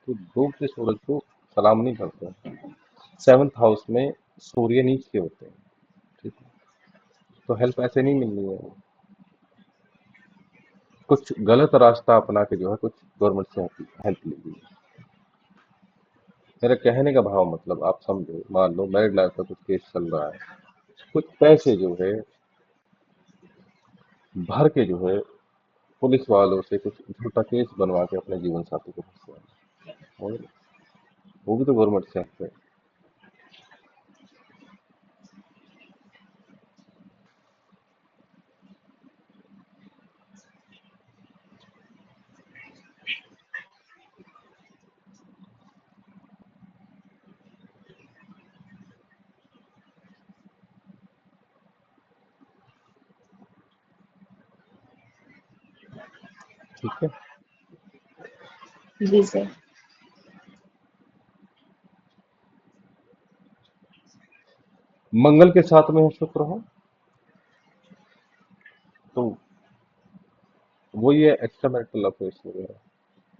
तो डूबते सूरज को सलाम नहीं करते हैं। 7th हाउस में सूर्य नीच के होते हैं, ठीक है, तो हेल्प ऐसे नहीं मिलनी है। कुछ गलत रास्ता अपना के जो है कुछ गवर्नमेंट से हेल्प लीजिए। मेरा कहने का भाव मतलब आप समझो, मान लो मैरिड लाइफ का कुछ केस चल रहा है, कुछ पैसे जो है भर के जो है पुलिस वालों से कुछ झूठा केस बनवा के अपने जीवन साथी को फंसवाना, और वो भी तो गवर्नमेंट से हेल्प है। ठीक है। जी सर। मंगल के साथ में है शुक्र हो, तो वो ये एक्स्ट्रा मैरिटल अफेयर्स वगैरह,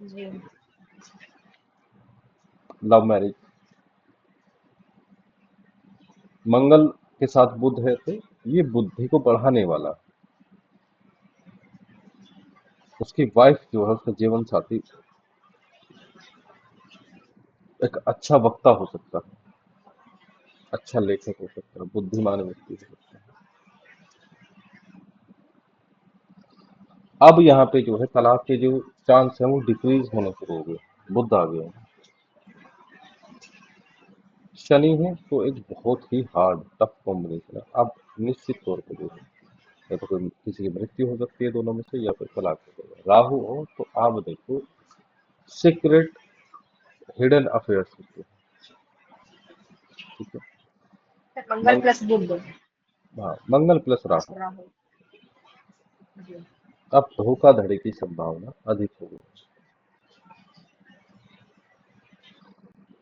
जी लव मैरिज। मंगल के साथ बुध है तो ये बुद्धि को बढ़ाने वाला, उसकी वाइफ जो है, उसका जीवन साथी एक अच्छा वक्ता हो सकता है, अच्छा लेखक हो सकता है, बुद्धिमान व्यक्ति हो सकता है। अब यहाँ पे जो है तलाक के जो चांस है वो डिक्रीज होने शुरू हो गए, बुध आ गया है। शनि है तो एक बहुत ही हार्ड टफ कॉम्बिनेशन है, आप निश्चित तौर पर देखो या तो कोई किसी की मृत्यु हो सकती है दोनों में से, या फिर तलाक हो जाएगा। राहु हो तो आप देखो सीक्रेट हिडन अफेयर्स होते हैं। ठीक है। मंगल मंग, प्लस बुध। हाँ, मंगल प्लस राहु, राहु। जी। अब धोखाधड़ी की संभावना अधिक होगी।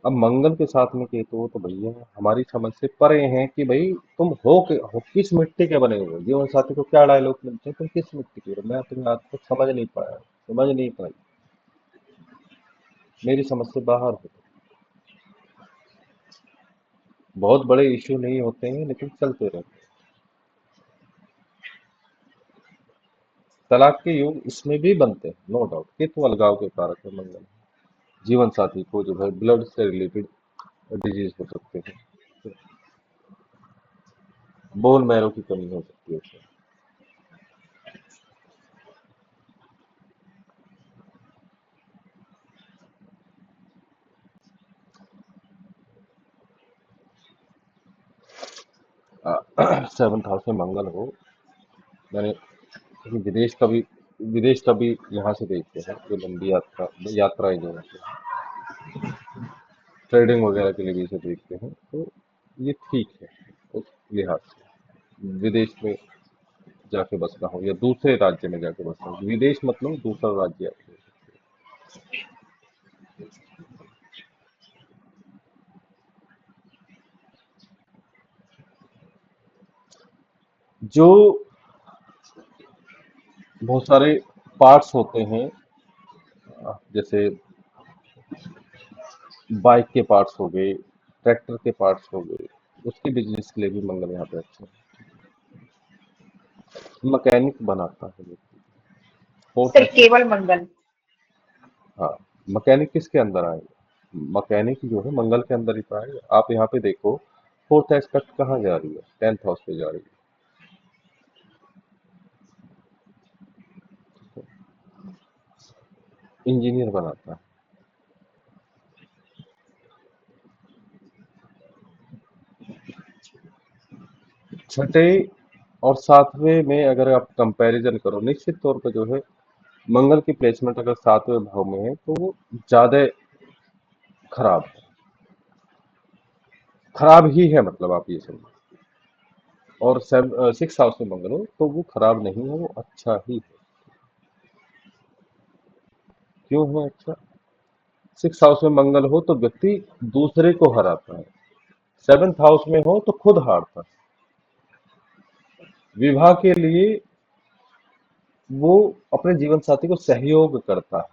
अब मंगल के साथ में केतु हो तो भैया हमारी समझ से परे हैं कि भाई तुम हो किस मिट्टी के बने हुए हो। जीवन साथी को क्या डायलॉग मिलते हैं, तुम किस मिट्टी के हो। मैं अपनी बात को समझ नहीं पाई, मेरी समझ से बाहर हो। बहुत बड़े इश्यू नहीं होते हैं लेकिन चलते रहते हैं। तलाक के योग इसमें भी बनते हैं, नो डाउट। केतु अलगाव के कारक है मंगल। जीवन साथी को जो है ब्लड से रिलेटेड डिजीज हो सकते हैं, बोन मैरो की कमी हो सकती है उसमें। सेवंथ हाउस में मंगल हो, मैंने कहीं विदेश का भी यहाँ से देखते हैं, जो लंबी यात्राएं जो होती है, ट्रेडिंग वगैरह के लिए भी इसे देखते हैं, तो ये ठीक है उस लिहाज से। विदेश में जाके बसना हो या दूसरे राज्य में जाके बसना हो, विदेश मतलब दूसरा राज्य आपके। जो बहुत सारे पार्ट्स होते हैं, जैसे बाइक के पार्ट्स हो गए, ट्रैक्टर के पार्ट्स हो गए, उसके बिजनेस के लिए भी मंगल यहाँ पे अच्छा है। मैकेनिक बनाता है व्यक्ति, फोर्थ। सिर्फ केवल मंगल। हाँ, मैकेनिक किसके अंदर आएगा, मैकेनिक जो है मंगल के अंदर ही तो आएगा। आप यहाँ पे देखो फोर्थ एस्पेक्ट कहाँ जा रही है, 10th हाउस पे जा रही है। इंजीनियर बनाता है। छठे और सातवें में अगर आप कंपैरिजन करो, निश्चित तौर पर जो है मंगल की प्लेसमेंट अगर सातवें भाव में है तो वो ज्यादा खराब है। खराब ही है, मतलब आप ये समझो। और सिक्स हाउस में मंगल हो तो वो खराब नहीं है, वो अच्छा ही है। क्यों है अच्छा? सिक्स हाउस में मंगल हो तो व्यक्ति दूसरे को हराता है, सेवन्थ हाउस में हो तो खुद हारता है। विवाह के लिए वो अपने जीवन साथी को सहयोग करता है,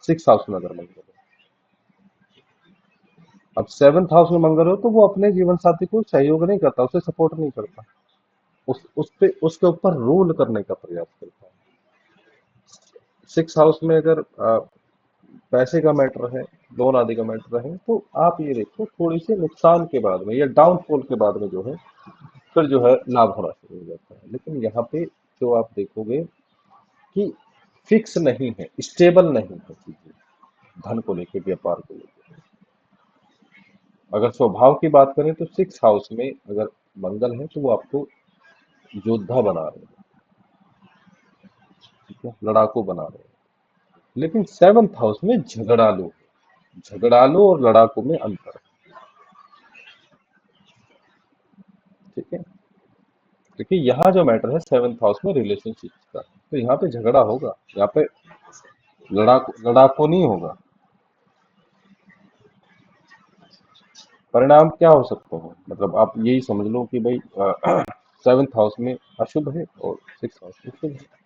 सिक्स हाउस में अगर मंगल हो। अब सेवन्थ हाउस में मंगल हो तो वो अपने जीवन साथी को सहयोग नहीं करता, उसे सपोर्ट नहीं करता, उस पे उसके ऊपर रूल करने का प्रयास करता है। सिक्स हाउस में अगर पैसे का मैटर है, लोन आदि का मैटर है, तो आप ये देखो थोड़ी सी नुकसान के बाद में या डाउनफॉल के बाद में जो है फिर जो है लाभ होना शुरू हो जाता है। लेकिन यहाँ पे जो आप देखोगे कि फिक्स नहीं है, स्टेबल नहीं है चीजें, धन को लेकर, व्यापार को लेकर। अगर स्वभाव की बात करें तो सिक्स हाउस में अगर मंगल है तो वो आपको योद्धा बना रहे हैं, ठीक है, लड़ाकू बना रहे हैं। लेकिन सेवंथ हाउस में झगड़ालू, झगड़ालू और लड़ाकू में अंतर है। ठीक है। देखिए यहाँ जो मैटर है सेवंथ हाउस में रिलेशनशिप का, तो यहाँ पे झगड़ा होगा, यहाँ पे लड़ाकू लड़ाकू नहीं होगा। परिणाम क्या हो सकते हैं, मतलब आप यही समझ लो कि भाई सेवंथ हाउस में अशुभ है और सिक्स हाउस में शुभ है।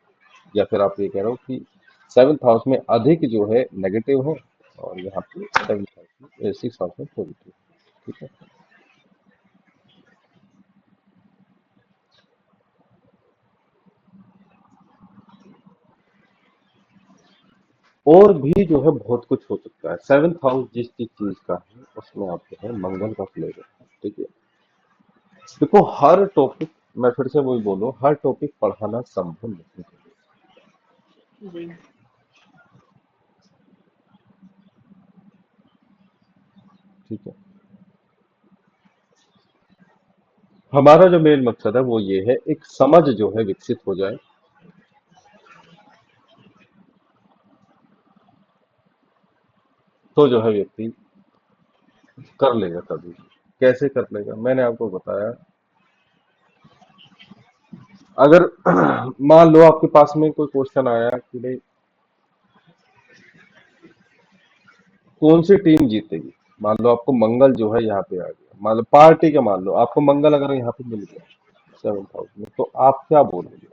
या फिर आप ये कह रहे हो कि सेवंथ हाउस में अधिक जो है नेगेटिव है और यहाँ पे सेवंथ हाउस में, सिक्स हाउस में पॉजिटिव। ठीक है। और भी जो है बहुत कुछ हो सकता है। सेवंथ हाउस जिस जिस चीज का है उसमें आप जो है मंगल का फ्लेवर। ठीक है। देखो हर टॉपिक, मैं फिर से वही बोलूं, हर टॉपिक पढ़ाना संभव नहीं है। जी। ठीक है। हमारा जो मेन मकसद है वो ये है, एक समझ जो है विकसित हो जाए, तो जो है व्यक्ति कर लेगा कभी। कैसे कर लेगा, मैंने आपको बताया। अगर मान लो आपके पास में कोई क्वेश्चन आया कि भाई कौन सी टीम जीतेगी, मान लो आपको मंगल जो है यहाँ पे आ गया, मान लो पार्टी का, मान लो आपको मंगल अगर यहाँ पे मिल गया 7th हाउस में, तो आप क्या बोलोगे?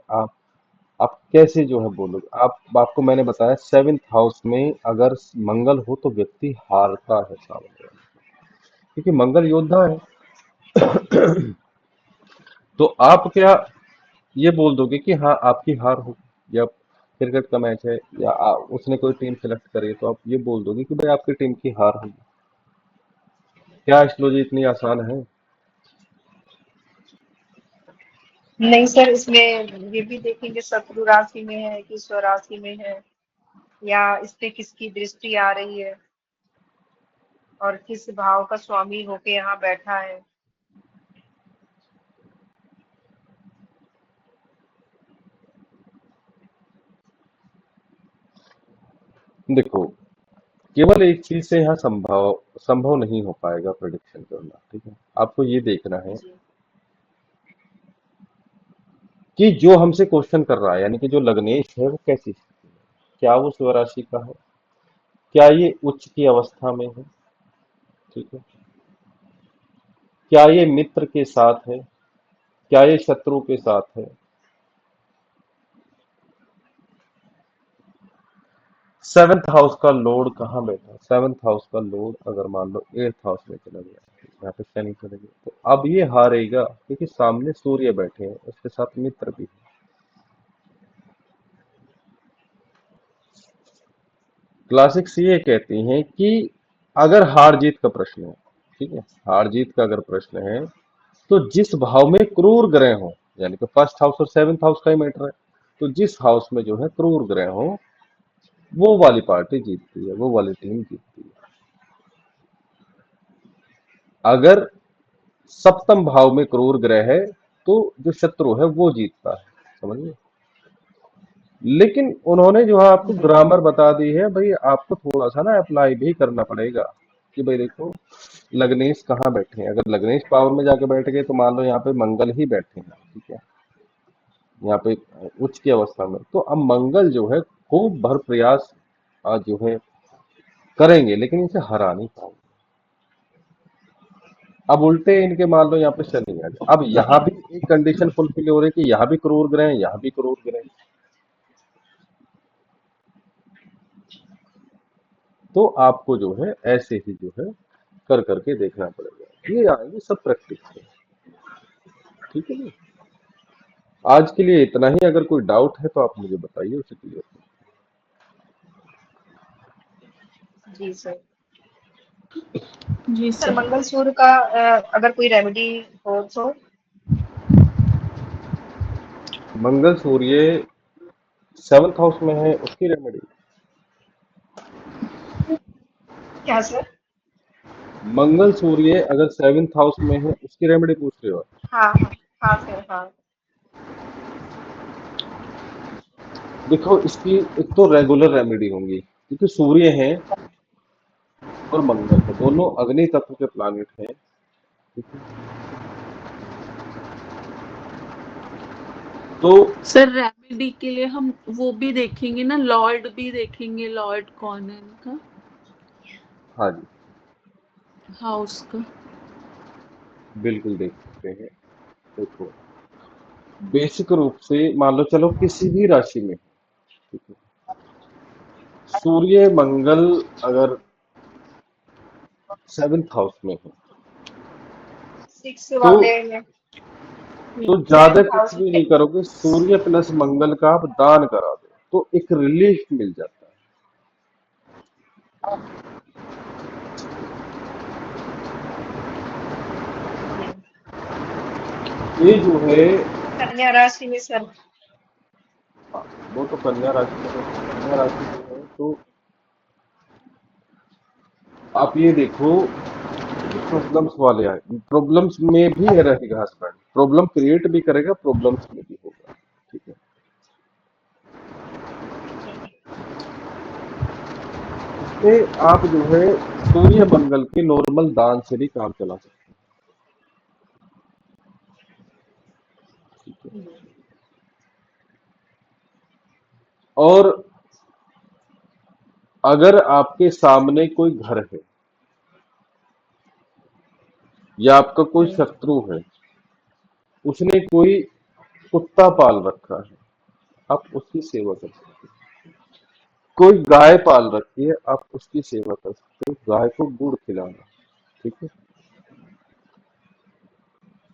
आप कैसे जो है बोलोगे? आपको मैंने बताया 7th हाउस में अगर मंगल हो तो व्यक्ति हारता है सामने वाला, क्योंकि मंगल योद्धा है। तो आप क्या ये बोल दोगे कि हाँ आपकी हार होगी? या क्रिकेट का मैच है, या उसने कोई टीम सेलेक्ट करी है, तो आप ये बोल दोगे कि भाई आपकी टीम की हार होगी? क्या एस्ट्रोलॉजी इतनी आसान है? नहीं सर, इसमें ये भी देखेंगे शत्रु राशि में है कि स्वराशि में है, या इस पे किसकी दृष्टि आ रही है और किस भाव का स्वामी होके यहाँ बैठा है। देखो, केवल एक चीज से यहाँ संभव संभव नहीं हो पाएगा प्रेडिक्शन करना, ठीक है? आपको ये देखना है जी। कि जो हमसे क्वेश्चन कर रहा है, यानी कि जो लग्नेश है वो कैसी स्थिति में है? क्या वो स्वराशि का है? क्या ये उच्च की अवस्था में है? ठीक है। क्या ये मित्र के साथ है? क्या ये शत्रु के साथ है? 7th हाउस का लोड कहाँ बैठा है? 7th हाउस का लोड अगर मान लो 8th हाउस में चला गया, यहाँ पे शनि चले गए, तो अब ये हारेगा, क्योंकि सामने सूर्य बैठे हैं, उसके साथ मित्र भी है। क्लासिक्स ये कहती हैं कि अगर हार जीत का प्रश्न है, ठीक है, हार जीत का अगर प्रश्न है, तो जिस भाव में क्रूर ग्रह हो, यानी कि 1st हाउस और 7th हाउस का ही मैटर है, तो जिस हाउस में जो है क्रूर ग्रह हो, वो वाली पार्टी जीतती है, वो वाली टीम जीतती है। अगर सप्तम भाव में क्रूर ग्रह है, तो जो शत्रु है वो जीतता है, समझिए। लेकिन उन्होंने जो है आपको जी। ग्रामर बता दी है, भाई आपको थोड़ा सा ना अप्लाई भी करना पड़ेगा कि भाई देखो लग्नेश कहाँ बैठे हैं। अगर लग्नेश पावर में जाके बैठ गए, तो मान लो यहाँ पे मंगल ही बैठे हैं, ठीक है, यहाँ पे उच्च की अवस्था में, तो अब मंगल जो है खूब भर प्रयास जो है करेंगे, लेकिन इसे हरा नहीं पाएंगे। अब उल्टे इनके मान लो यहाँ पे शनि आ गया, अब यहाँ भी एक कंडीशन फुलफिल हो रही है कि यहाँ भी क्रूर ग्रह है, यहाँ भी क्रूर ग्रह है, तो आपको जो है ऐसे ही जो है कर करके देखना पड़ेगा। ये आएंगे सब प्रैक्टिस से, ठीक है जी। आज के लिए इतना ही। अगर कोई डाउट है तो आप मुझे बताइए, उसे क्लियर। जी सर। जी सर सर। मंगल सूर्य का अगर कोई रेमेडी हो तो। मंगल सूर्य 7th हाउस में है, उसकी रेमेडी? क्या सर? मंगल सूर्य अगर 7th हाउस में है, उसकी रेमेडी पूछ रहे हो आप? हाँ हाँ। हाँ सर, हाँ। देखो, इसकी एक तो रेगुलर रेमेडी होंगी, क्योंकि सूर्य है और मंगल है, दोनों अग्नि तत्व के प्लानिट हैं, ठीक है? तो सर रेमेडी के लिए हम वो भी देखेंगे ना, लॉर्ड भी देखेंगे, लॉर्ड कौन है इनका, हाँ जी, हाउस का। बिल्कुल देख सकते हैं। देखो, बेसिक रूप से मान लो चलो किसी भी राशि में, ठीक है, सूर्य मंगल अगर 7th हाउस में है, सिक्स तो वाले में। ज्यादा 7th कुछ हाउस भी में। नहीं करोगे, सूर्य प्लस मंगल का आप दान करा दो, तो एक रिलीफ मिल जाता जी। है। ये जो है, कन्या राशि में सर। हाँ, वो तो कन्या राशि में है। कन्या राशि में है तो आप ये देखो प्रॉब्लम्स वाले आए, प्रॉब्लम्स में भी रहेगा हस्बैंड, प्रॉब्लम क्रिएट भी करेगा, प्रॉब्लम्स में भी होगा। ठीक है, इसमें आप जो है सूर्य मंगल के नॉर्मल दान से भी काम चला सकते हैं। ठीक है, और अगर आपके सामने कोई घर है या आपका कोई शत्रु है, उसने कोई कुत्ता पाल रखा है, आप उसकी सेवा कर सकते हैं। कोई गाय पाल रखी है, आप उसकी सेवा कर सकते हो, गाय को गुड़ खिलाना। ठीक है,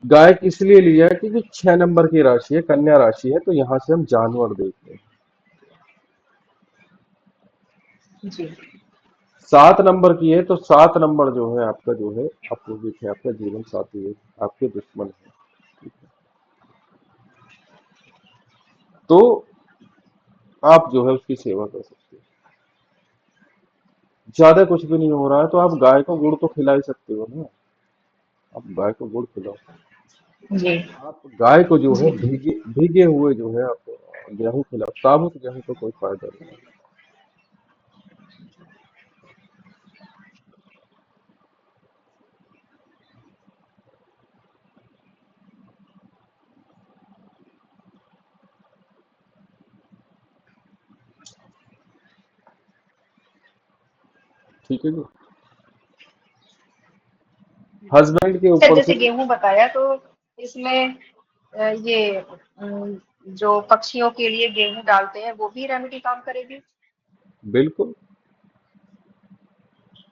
गाय किस लिए लिया है, क्योंकि 6 नंबर की राशि है, कन्या राशि है, तो यहाँ से हम जानवर देखते हैं। जी। 7 नंबर की है, तो 7 नंबर जो है आपका जो है अपोजिट है, आपका जीवन साथी है, आपके दुश्मन है। ठीक है, तो आप जो है उसकी सेवा कर सकते हो। ज्यादा कुछ भी नहीं हो रहा है, तो आप गाय को गुड़ तो खिला ही सकते हो ना, आप गाय को गुड़ खिलाओ। जी। आप गाय को जो है जी। भीगे भीगे हुए जो है आप गेहूं खिलाओ, साबुत गेहूं का कोई फायदा नहीं। ठीक है जी, हस्बैंड के सर ऊपर जैसे से गेहूं बताया तो इसमें ये जो पक्षियों के लिए गेहूं डालते हैं वो भी रेमेडी काम करेगी? बिल्कुल।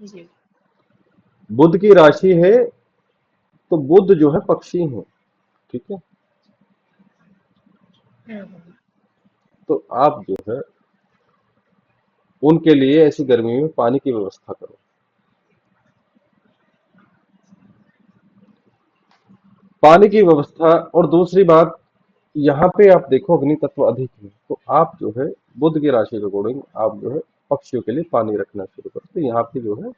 जी। बुध की राशि है, तो बुध जो है पक्षी है। ठीक है, हम्म। तो आप जो है उनके लिए ऐसी गर्मी में पानी की व्यवस्था करो। पानी की व्यवस्था, और दूसरी बात, यहाँ पे आप देखो अग्नि तत्व अधिक है, तो आप जो है बुध की राशि के अकॉर्डिंग आप जो है पक्षियों के लिए पानी रखना शुरू करो, तो यहाँ पे जो है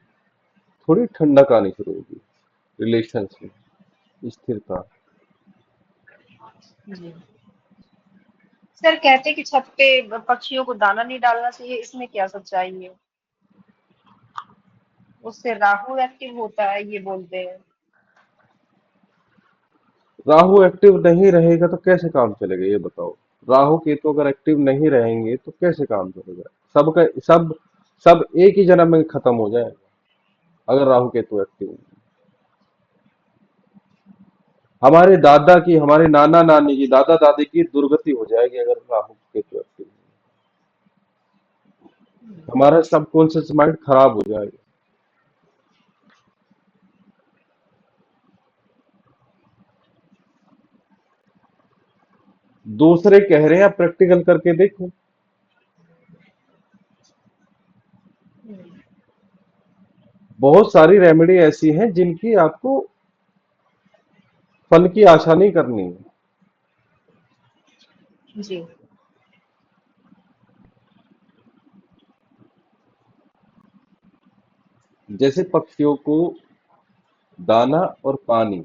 थोड़ी ठंडक आनी शुरू होगी, रिलेशंस में स्थिरता। जी। सर कहते हैं कि छत पे पक्षियों को दाना नहीं डालना चाहिए, इसमें क्या सच्चाई है? उससे राहु एक्टिव होता है ये बोलते हैं। राहु एक्टिव नहीं रहेगा तो कैसे काम चलेगा, ये बताओ। राहु केतु अगर एक्टिव नहीं रहेंगे तो कैसे काम चलेगा, सबका सब सब एक ही जन्म में खत्म हो जाए अगर राहु केतु एक्टिव नहीं। हमारे दादा की, हमारे नाना नानी की, दादा दादी की दुर्गति हो जाएगी अगर राहु केतु एक्टिव नहीं। हमारा सबकॉन्शियस माइंड खराब हो जाएगा। दूसरे कह रहे हैं, आप प्रैक्टिकल करके देखो। बहुत सारी रेमेडी ऐसी हैं जिनकी आपको फल की आशा नहीं करनी है। जी। जैसे पक्षियों को दाना और पानी,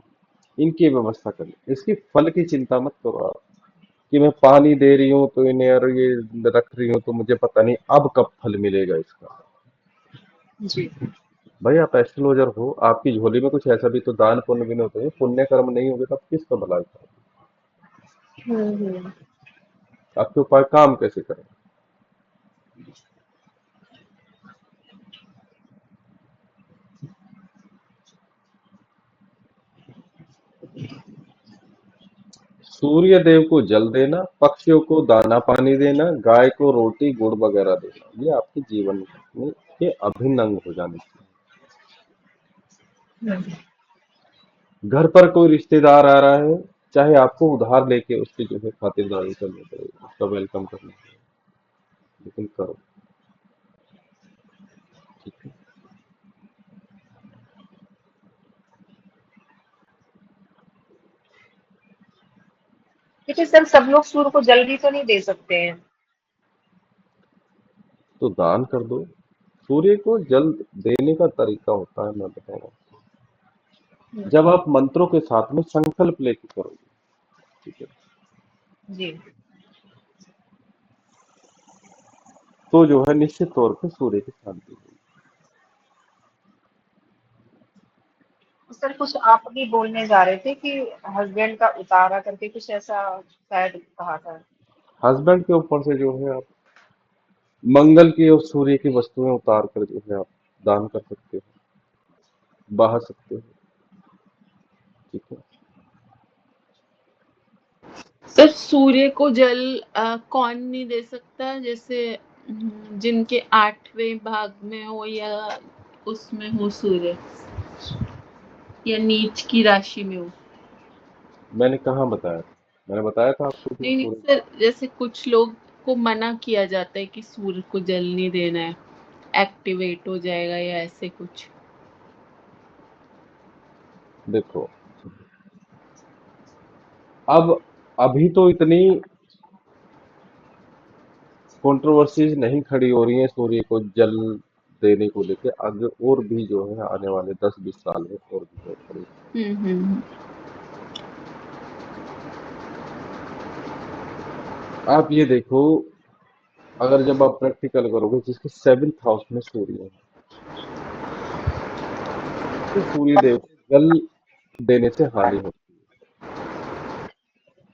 इनकी व्यवस्था करें, इसकी फल की चिंता मत करो आप, कि मैं पानी दे रही हूँ तो इन्हें और ये रख रही हूँ तो मुझे पता नहीं अब कब फल मिलेगा इसका। जी। भाई आप एस्ट्रोलॉजर हो, आपकी झोली में कुछ ऐसा भी तो दान पुण्य भी नहीं होते, पुण्य कर्म नहीं होगे तब किसका भला है? हम्म। आपके उपाय काम कैसे करें? सूर्य देव को जल देना, पक्षियों को दाना पानी देना, गाय को रोटी गुड़ वगैरह देना, ये आपके जीवन में के अभिन्न अंग हो जाने चाहिए। हम्म। घर पर कोई रिश्तेदार आ रहा है, चाहे आपको उधार लेके उसकी जो है खातिरदारी करनी पड़ेगी, उसका वेलकम करना पड़ेगा, लेकिन करो। ठीक है, लेकिन सर सब लोग सूर्य को जल भी तो नहीं दे सकते हैं। तो दान कर दो। सूर्य को जल देने का तरीका होता है, मैं बताऊंगा। जब आप मंत्रों के साथ में संकल्प लेके करोगे, ठीक है, जी। तो जो है निश्चित तौर पे सूर्य की शांति होगी। तो सर कुछ आप भी बोलने जा रहे थे कि हस्बैंड का उतारा करके कुछ ऐसा शायद कहा था। हस्बैंड के ऊपर से जो है आप मंगल की और सूर्य की वस्तुएं उतार कर जो है आप दान कर सकते हो, बहा सकते हो, ठीक है। सर सूर्य को जल कौन नहीं दे सकता? जैसे जिनके 8वें भाग में हो या उसमें हो सूर्य, या नीच की राशि में हो। मैंने कहाँ बताया था? मैंने बताया था आपको कि नहीं नहीं सूर्य, सर, जैसे कुछ लोग को मना किया जाता है कि सूर्य को जल नहीं देना है, एक्टिवेट हो जाएगा या ऐसे कुछ। देखो अब अभी तो इतनी कंट्रोवर्सीज नहीं खड़ी हो रही है सूर्य को जल देने को लेके, आगे और भी जो है आने वाले 10-20 साल में और भी जो खड़ी। हम्म। आप ये देखो, अगर जब आप प्रैक्टिकल करोगे जिसके 7th हाउस में सूर्य है, तो सूर्य देव को जल देने से हानि होती है।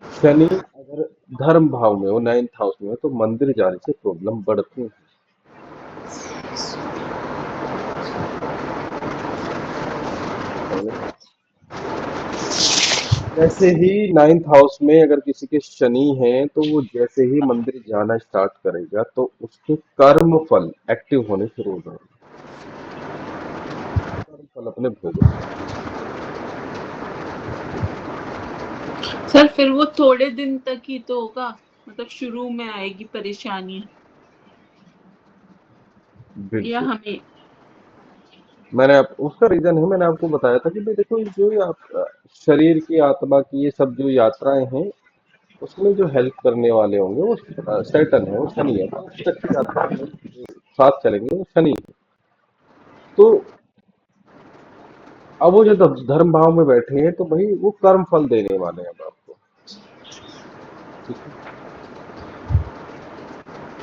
शनि अगर धर्म भाव में हो, 9th हाउस में हो, तो मंदिर जाने से प्रॉब्लम बढ़ती है। जैसे ही 9th हाउस में अगर किसी के शनि है, तो वो जैसे ही मंदिर जाना स्टार्ट करेगा तो उसके कर्म फल एक्टिव होने शुरू हो जाएंगे, कर्म फल अपने भोगेगा। सर फिर वो थोड़े दिन तक ही तो होगा, मतलब शुरू में आएगी परेशानी, या बिल्कुल, हमें। मैंने आप उसका रीजन है, मैंने आपको बताया था कि भाई देखो ये जो ये आप शरीर की आत्मा की ये सब जो यात्राएं हैं, उसमें जो हेल्प करने वाले होंगे वो सैटर्न है, वो शनि है, 5 तक की यात्रा में जो साथ चलेंगे वो शनि है। तो अब वो जो धर्म भाव में बैठे हैं, तो भाई वो कर्म फल देने वाले हैं अब आपको, ठीक है।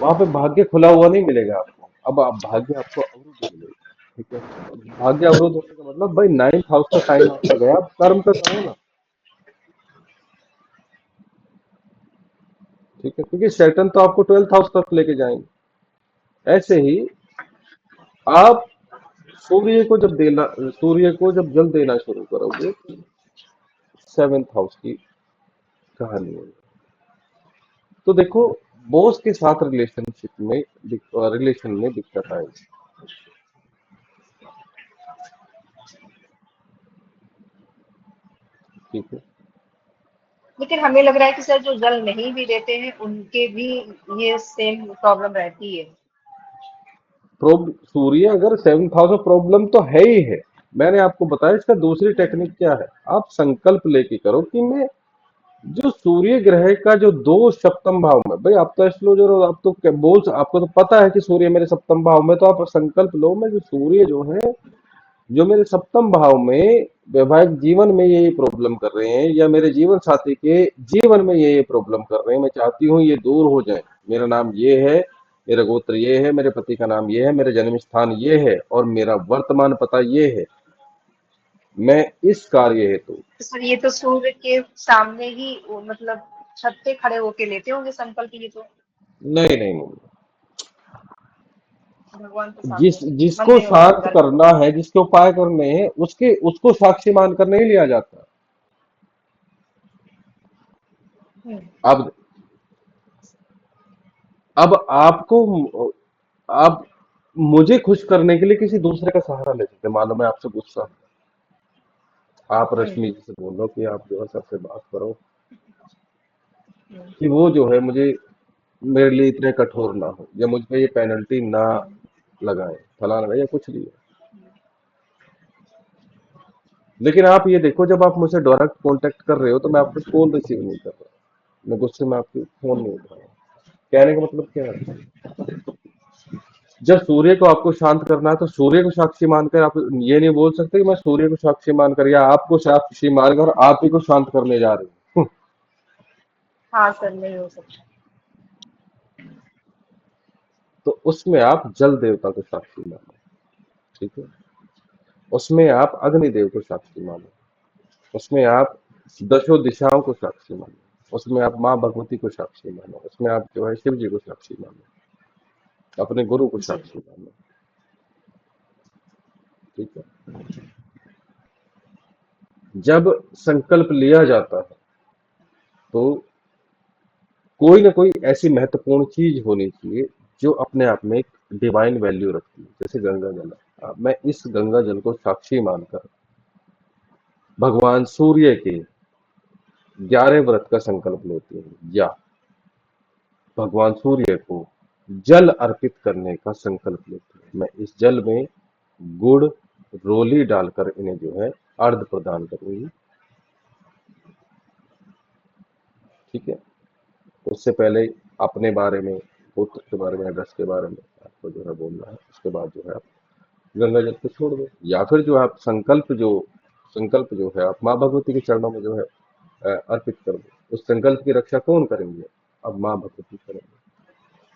वहां पे भाग्य खुला हुआ नहीं मिलेगा आपको, अब आप भाग्य आपको अवरुद्ध मिलेगा, ठीक है। भाग्य अवरुद्ध होने का मतलब भाई 9th हाउस का टाइम आपका गया, आप कर्म का करो ना, ठीक है, क्योंकि सैटर्न तो आपको 12th हाउस तक लेके जाएंगे। ऐसे ही आप सूर्य को जब जल देना शुरू करोगे, 7th हाउस की कहानी है। तो देखो बॉस के साथ रिलेशन में दिक्कत आएगी, ठीक है। लेकिन हमें लग रहा है कि सर जो जल नहीं भी देते हैं उनके भी ये सेम प्रॉब्लम रहती है। सूर्य अगर 7th हाउस में, प्रॉब्लम तो है ही है। मैंने आपको बताया इसका दूसरी टेक्निक क्या है, आप संकल्प लेके करो कि मैं जो सूर्य ग्रह का जो 2 सप्तम भाव में, भाई आप तो एस्ट्रोलॉजर हो, आप तो बोल, आपको तो पता है कि सूर्य मेरे सप्तम भाव में, तो आप संकल्प लो मैं जो सूर्य जो है जो मेरे सप्तम भाव में वैवाहिक जीवन में ये प्रॉब्लम कर रहे हैं, या मेरे जीवन साथी के जीवन में ये प्रॉब्लम कर रहे हैं, मैं चाहती हूँ ये दूर हो जाए। मेरा नाम ये है, मेरा गोत्र ये है, मेरे पति का नाम ये है, मेरा जन्म स्थान ये है और मेरा वर्तमान पता ये है, मैं इस कार्य हेतु। तो सर ये तो सूर्य के सामने ही मतलब छत पे खड़े होके लेते होंगे संकल्प, ये तो नहीं नहीं नहीं, भगवान के सामने मन जिसको में होगा शांत अंदर। करना है, जिसके उपाय करने हैं, उसके उसको साक्षी मानकर नहीं लिया जाता। हम्म। अब अब आपको, आप मुझे खुश करने के लिए किसी दूसरे का सहारा ले सकते हैं। मान लो मैं आपसे गुस्सा, आप हम्म। रश्मि जी से बोल लो कि आप जो है सबसे बात करो हम्म। कि वो जो है मुझे, मेरे लिए इतने कठोर ना हो, या मुझ पे ये पेनल्टी ना हम्म। लगाए, फलाना या कुछ भी है। लेकिन आप ये देखो, जब आप मुझसे डायरेक्ट कांटेक्ट कर रहे हो तो मैं आपको कॉल रिसीव नहीं कर रहा, मैं गुस्से में आपकी फोन नहीं उठा रहा। कहने का मतलब क्या है, जब सूर्य को आपको शांत करना है तो सूर्य को साक्षी मानकर आप ये नहीं बोल सकते कि मैं सूर्य को साक्षी मानकर या आपको साक्षी मानकर आप ही को शांत करने जा रहे हूँ। हाँ सर, नहीं हो सकता। तो उसमें आप जल देवता को साक्षी मानो। ठीक है। उसमें आप अग्निदेव को साक्षी मानो। उसमें आप दसों दिशाओं को साक्षी मानो। उसमें आप माँ भगवती को साक्षी मानो। उसमें आप जो है शिव जी को साक्षी मानो। अपने गुरु को जी। साक्षी मानो। ठीक है। जब संकल्प लिया जाता है तो कोई ना कोई ऐसी महत्वपूर्ण चीज होनी चाहिए जो अपने आप में एक डिवाइन वैल्यू रखती है, जैसे गंगा जल। मैं इस गंगा जल को साक्षी मानकर भगवान सूर्य के 11 व्रत का संकल्प लेती हूँ, या भगवान सूर्य को जल अर्पित करने का संकल्प लेती हूँ। मैं इस जल में गुड़ रोली डालकर इन्हें जो है अर्घ प्रदान करूंगी। ठीक है। उससे पहले अपने बारे में, पुत्र के बारे में, अगस्त के बारे में आपको जो है बोलना है। उसके बाद जो है आप गंगा जल को छोड़ दो, या फिर जो आप संकल्प जो है आप माँ भगवती के चरणों में जो है अर्पित कर दो। उस संकल्प की रक्षा कौन करेंगे? अब माँ भगवती करेंगे।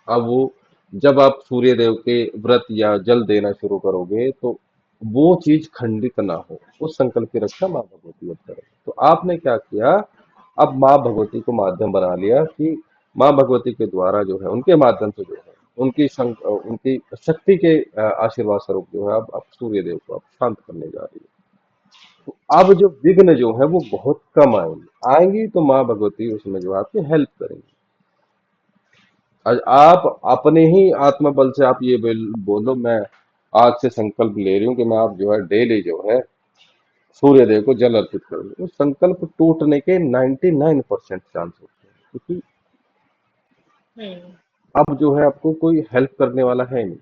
अब वो जब आप सूर्य देव के व्रत या जल देना शुरू करोगे तो वो चीज खंडित ना हो, उस संकल्प की रक्षा माँ भगवती अब करेंगे। तो आपने क्या किया? अब माँ भगवती को माध्यम बना लिया कि माँ भगवती के द्वारा जो है उनके माध्यम से जो है उनकी शक्ति के आशीर्वाद स्वरूप जो है अब सूर्य देव को आप शांत करने जा रही है। तो अब जो विघ्न जो है वो बहुत कम आएंगी तो माँ भगवती उसमें जो है आपकी हेल्प करेंगी। आज आप अपने ही आत्मबल से आप ये बोलो, मैं आज से संकल्प ले रही हूँ कि मैं आप जो है डेली जो है सूर्य देव को जल अर्पित करूंगी, तो संकल्प टूटने के 99% चांस होते हैं, क्योंकि हम्म। अब जो है आपको कोई हेल्प करने वाला है नहीं।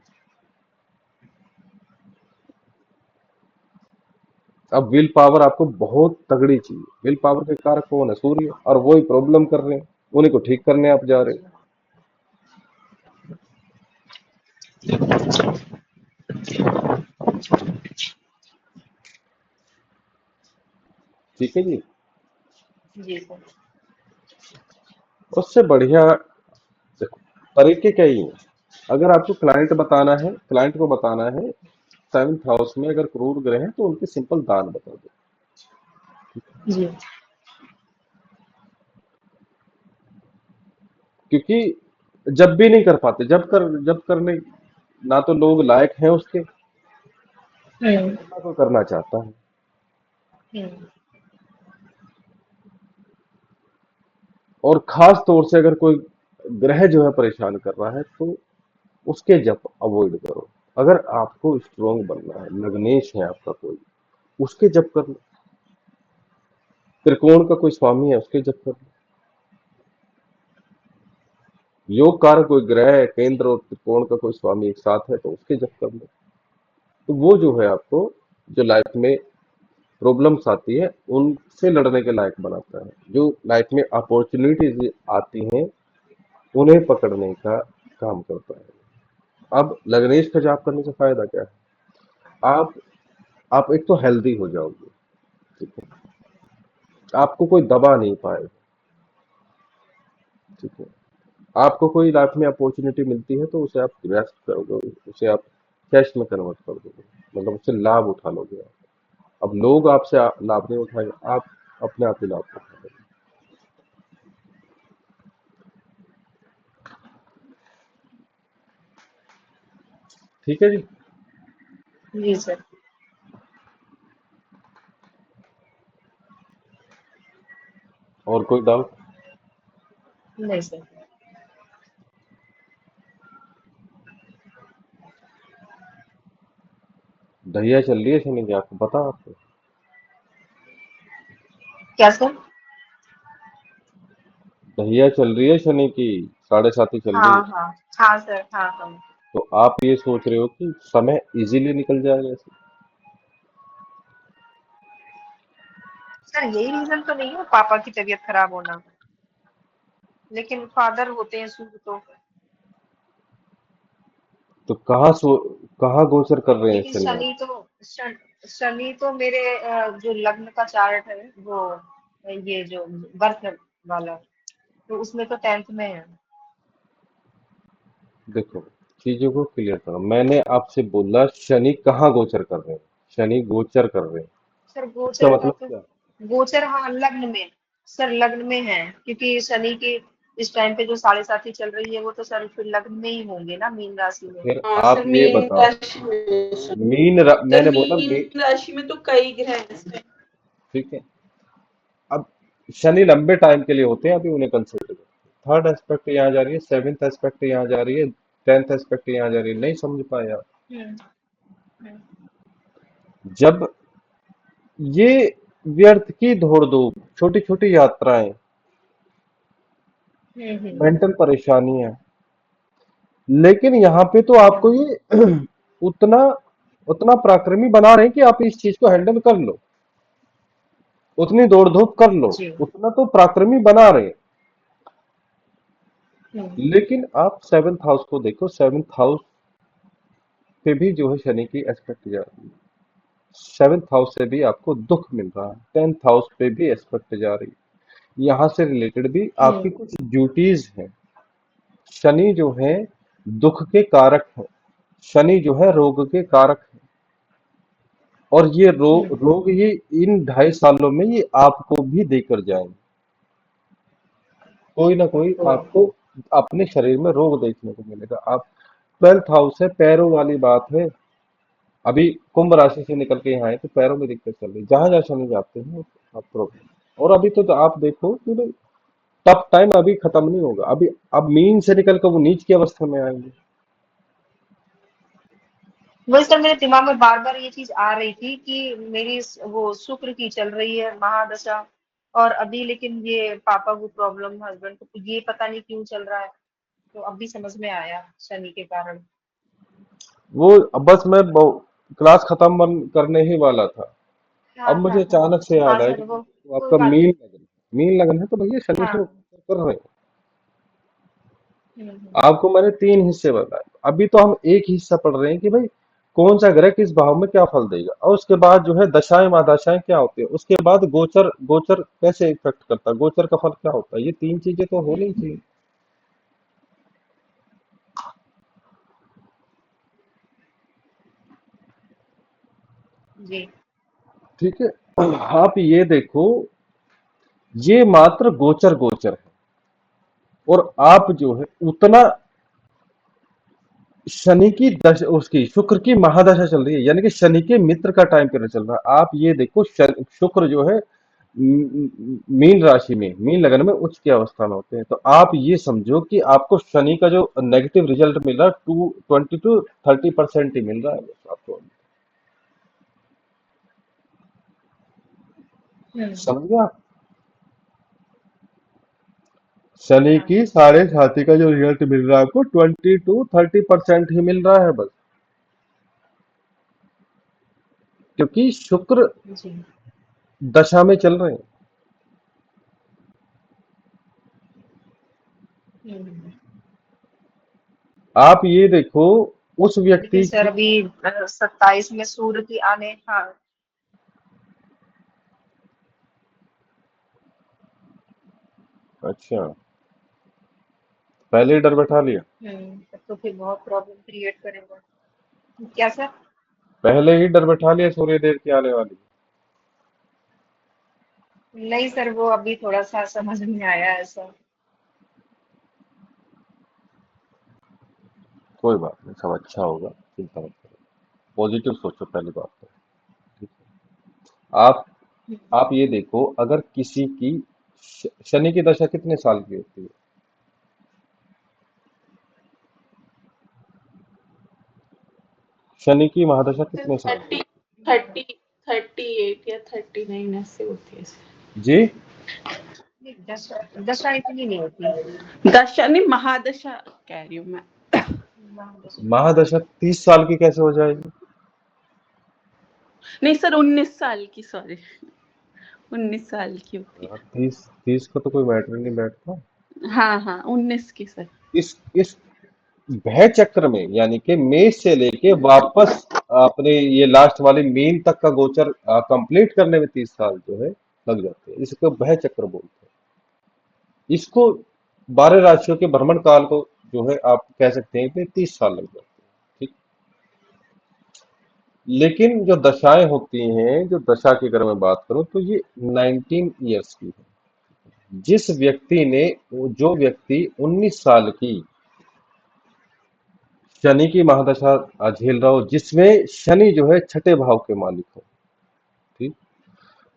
अब विल पावर आपको बहुत तगड़ी चाहिए। विल पावर के कारक कौन है? सूर्य। और वही प्रॉब्लम कर रहे हैं, उन्हीं को ठीक करने आप जा रहे हैं। ठीक है जी। जी सर। उससे बढ़िया देखो, तरीके क्या ही है। अगर आपको क्लाइंट को बताना है 7th हाउस में अगर क्रूर ग्रह है तो उनके सिंपल दान बता दो। जी। क्योंकि जब भी नहीं कर पाते, जब करने ना तो लोग लायक हैं उसके, हम्म। ना कोई करना चाहता है। हम्म। और खास तौर से अगर कोई ग्रह जो है परेशान कर रहा है तो उसके जप अवॉइड करो। अगर आपको स्ट्रोंग बनना है, लग्नेश है आपका कोई, उसके जप कर लो। त्रिकोण का कोई स्वामी है उसके जप कर लो। योग कारक कोई ग्रह है, केंद्र और त्रिकोण का कोई स्वामी एक साथ है तो उसके जप कर लो। तो वो जो है आपको जो लाइफ में प्रॉब्लम्स आती है उनसे लड़ने के लायक बनाता है। जो लाइफ में अपॉर्चुनिटीज आती हैं उन्हें पकड़ने का काम करता है। अब लग्नेश का जाप करने से फायदा क्या है? आप एक तो हेल्दी हो जाओगे। ठीक है। आपको कोई दबा नहीं पाएगा। ठीक है। आपको कोई लाइफ में अपॉर्चुनिटी मिलती है तो उसे आप ग्रैस्प करोगे, उसे आप कैश में कन्वर्ट कर दोगे, मतलब उससे लाभ उठा लोगे आप। अब लोग आपसे लाभ नहीं उठाएंगे, आप अपने आप ही लाभ उठाओगे। ठीक है जी। जी सर। और कोई डाउट? नहीं सर। दहिया चल रही है शनि की, आपको पता? आपको क्या सर? दहिया चल रही है शनि की, 7.5 चल रही हाँ है। हाँ। हाँ सर, हाँ हाँ। तो आप ये सोच रहे हो कि समय इजीली निकल जाएगा ऐसे? सर यही रीजन तो नहीं है पापा की तबीयत खराब होना, लेकिन फादर होते हैं शुभ तो। तो कहाँ गोचर कर रहे हैं लेकिन शनि आप? शनि तो मेरे जो लग्न का चार्ट है वो ये जो बर्थ वाला, तो उसमें तो 10th में है। देखो, चीजों को क्लियर करो। मैंने आपसे बोला शनि कहाँ गोचर कर रहे हैं, शनि गोचर कर रहे हैं, सर इसका गोचर का मतलब तो क्या? गोचर, हाँ लग्न में। सर लग्न में है, क्योंकि शनि की इस टाइम पे जो 7.5 चल रही है वो तो सर फिर लग्न में ही होंगे ना, मीन राशि में। फिर हाँ आप सर, ये मीन बताओ, राशि में सर। सर मैंने बोला मीन राशि में तो कई ग्रह हैं इसमें। ठीक है। अब शनि लंबे टाइम के लिए होते हैं, अभी उन्हें कंसिडर करो। थर्ड एस्पेक्ट यहाँ जा रही है, सेवेंथ एस्पेक्ट यहाँ जा रही है, 10th एस्पेक्ट यहाँ जा रही है, नहीं समझ पाए आप? हम्म हम्म जब ये व्यर्थ की दौड़ धूप, छोटी छोटी यात्राएं, हम्म। मेंटल परेशानियां, लेकिन यहाँ पे तो आपको ये उतना उतना पराक्रमी बना रहे हैं कि आप इस चीज को हैंडल कर लो, उतनी दौड़ धूप कर लो, जी। उतना तो पराक्रमी बना रहे हैं। हम्म लेकिन आप सेवेंथ हाउस को देखो, सेवेंथ हाउस पे भी जो है शनि की एस्पेक्ट जा रही है, सेवेंथ हाउस से भी आपको दुख मिल रहा है, 10th हाउस पे भी एस्पेक्ट जा रही है, यहाँ से रिलेटेड भी आपकी हम्म कुछ ड्यूटीज हैं। शनि जो है दुख के कारक है, शनि जो है रोग के कारक है, और ये हम्म। रोग ये इन 2.5 सालों में ये आपको भी देकर जाएंगे, कोई ना कोई ओहो। आपको अपने शरीर में रोग देखने को मिलेगा। आप 12th हाउस है, पैरों वाली बात है। अभी कुंभ राशि से निकल के यहाँ आए तो पैरों में दिक्कत चल रही, जहां जहां शनि जाते हैं आप प्रॉब्लम। और अभी तो आप देखो कि भाई टफ टाइम अभी खत्म नहीं होगा, अभी अब मीन से निकल कर वो नीच की अवस्था में आएंगे। वही सर, मेरे दिमाग में बार बार ये चीज आ रही थी कि वो शुक्र की चल रही है महादशा, और अभी लेकिन ये पापा को प्रॉब्लम, हस्बैंड को, तो ये पता नहीं क्यों चल रहा है। तो अभी समझ में आया, शनि के कारण। वो अब बस मैं क्लास खत्म करने ही वाला था, हाँ अब हाँ मुझे हाँ। अचानक से हाँ याद आया सर, कि वो वो कोई आपका बात मीन नहीं। लगन, मीन लगन है तो भैया शनि से वो हाँ। कर रहे हैं। हम्म। आपको मैंने 3 हिस्से बताए, अभी तो हम एक ही हिस्सा पढ़ रहे हैं कि भाई कौन सा ग्रह किस भाव में क्या फल देगा, और उसके बाद जो है दशाएं महादशाएं क्या होती है, उसके बाद गोचर गोचर कैसे इफेक्ट करता है, गोचर का फल क्या होता है, ये 3 चीजें तो होनी चाहिए। जी। ठीक है, आप ये देखो, ये मात्र गोचर गोचर है, और आप जो है उतना शनि की दश उसकी शुक्र की महादशा चल रही है, यानी कि शनि के मित्र का टाइम पीरियड चल रहा है। आप ये देखो शुक्र जो है मीन राशि में, मीन लगन में उच्च की अवस्था में होते हैं, तो आप ये समझो कि आपको शनि का जो नेगेटिव रिजल्ट मिल रहा है 20 to 30% ही मिल रहा है बस आपको। हम्म। समझ गए आप? शनि हाँ। की साढ़े साथी का जो रिजल्ट मिल रहा है आपको 20 to 30% ही मिल रहा है बस, क्योंकि शुक्र जी। दशा में चल रहे हैं। हम्म। आप ये देखो उस लेकिन व्यक्ति सर की। अभी 27 में सूर्य की आने, हाँ। अच्छा, पहले ही डर बैठा लिया, तब तो फिर बहुत प्रॉब्लम क्रिएट करेगा। क्या सर? पहले ही डर बैठा लिया सूर्यदेव की आने वाली। नहीं सर, वो अभी थोड़ा सा समझ में आया ऐसा। कोई बात नहीं, सब अच्छा होगा, चिंता मत करो, पॉजिटिव सोचो पहली बात तो। ठीक है? आप ये देखो, अगर किसी की शनि की दशा कितने साल की होती है? शनि की महादशा कितने साल की? 30 30 38 या 39 ऐसे होती है सर। जी, नहीं, दशा दशा इतनी नहीं होती। दशा नहीं, महादशा कह रही हूँ मैं। महादशा। महादशा 30 साल की कैसे हो जाएगी? नहीं सर, 19 साल की, सॉरी, 19 साल की होती हाँ, 30 30 का तो कोई मैटर नहीं बैठता। है। हाँ हाँ, 19 की सर। इस भय चक्र में यानी कि मेष से लेके वापस अपने ये लास्ट वाली मीन तक का गोचर कंप्लीट करने में 30 साल जो है लग जाते हैं। इसको भय चक्र बोलते हैं। इसको 12 राशियों के भ्रमण काल को जो है आप कह सकते हैं कि 30 साल लग जाते हैं। ठीक। लेकिन जो दशाएं होती हैं, जो दशा की अगर मैं बात करूं तो ये 19 ईयर्स की है। जिस व्यक्ति ने जो व्यक्ति 19 साल की शनि की महादशा झेल रहा हो, जिसमें शनि जो है छठे भाव के मालिक हो, ठीक,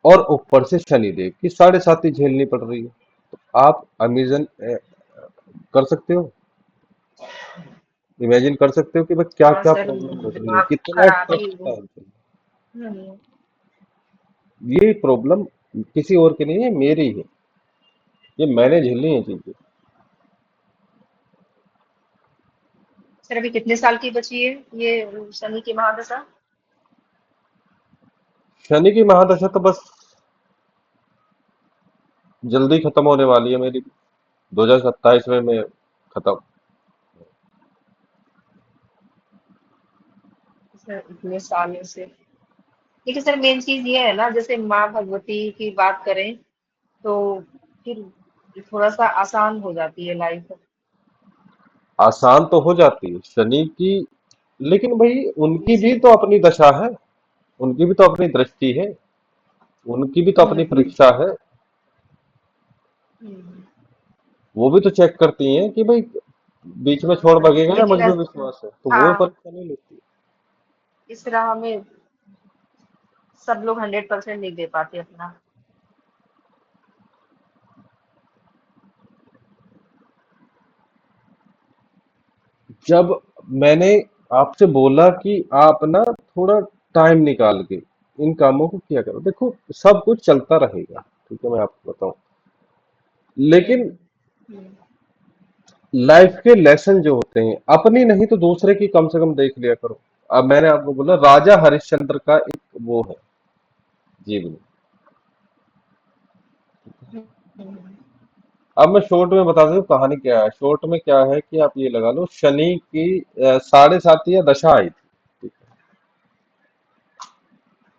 और ऊपर से शनि देव की 7.5 झेलनी पड़ रही है, तो आप अमेजन कर सकते हो, इमेजिन कर सकते हो कि भाई क्या हाँ क्या सर, प्रॉब्लम हो रही है, दिमाग कितना खराब टफ ही वो। टाइम चल रहा हम्म, है। ये प्रॉब्लम किसी और की नहीं है, मेरी है। ये मैंने झेली है चीजें। सर अभी कितने साल की बची है ये शनि की महादशा? शनि की महादशा तो बस जल्दी खत्म होने वाली है मेरी, 2027 में मैं खत्म। सर इतने सालों से, देखिए सर मेन चीज ये है ना, जैसे माँ भगवती की बात करें तो फिर थोड़ा सा आसान हो जाती है लाइफ। आसान तो हो जाती है शनि की, लेकिन भाई उनकी इस भी तो अपनी दशा है, उनकी भी तो अपनी दृष्टि है, उनकी भी तो अपनी हम्म, परीक्षा है। हम्म, वो भी तो चेक करती हैं कि भाई बीच में छोड़ भागेगा या मुझ लेकिन में विश्वास है, तो वो हाँ, परीक्षा नहीं लेती। इस राह में सब लोग 100% नहीं दे पाते अपना। जब मैंने आपसे बोला कि आप ना थोड़ा टाइम निकाल के इन कामों को किया करो, देखो सब कुछ चलता रहेगा, ठीक है, मैं आपको बताऊं, लेकिन हम्म, हम्म, लाइफ के लेसन जो होते हैं अपनी नहीं तो दूसरे की कम से कम देख लिया करो। अब मैंने आपको बोला राजा हरिश्चंद्र का एक वो है जीवनी। हम्म, हम्म, अब मैं शॉर्ट में बता दूं कहानी क्या है। शॉर्ट में क्या है कि आप ये लगा लो शनि की 7.5 या दशा आई थी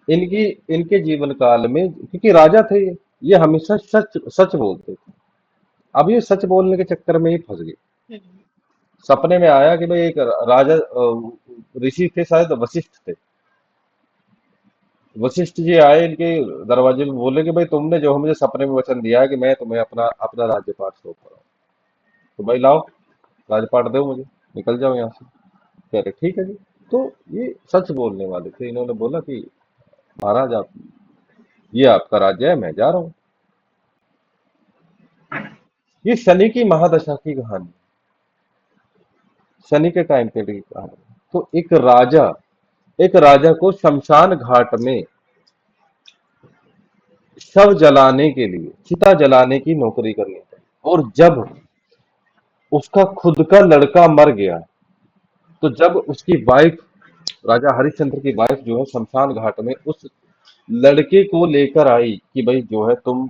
इनकी, इनके जीवन काल में, क्योंकि राजा थे ये हमेशा सच सच बोलते थे। अब ये सच बोलने के चक्कर में ही फंस गए। हम्म, सपने में आया कि भाई एक राजा ऋषि थे, शायद वशिष्ठ थे। वशिष्ठ जी आए इनके दरवाजे में, बोले कि भाई तुमने जो मुझे सपने में वचन दिया है कि मैं तुम्हें अपना अपना राज्यपाट सौंप रहा हूँ, तो भाई लाओ राजपाट दो मुझे, निकल जाओ यहाँ से। कह रहे ठीक है जी। तो ये सच बोलने वाले थे, इन्होंने बोला कि महाराज आप, ये आपका राज्य है, मैं जा रहा हूँ। ये शनि की महादशा की कहानी, शनि के टाइम पीरियड की कहानी। तो एक राजा को शमशान घाट में शव जलाने के लिए, चिता जलाने की नौकरी करनी पड़ी, और जब उसका खुद का लड़का मर गया, तो जब उसकी वाइफ, राजा हरिश्चंद्र की वाइफ जो है शमशान घाट में उस लड़के को लेकर आई कि भाई जो है तुम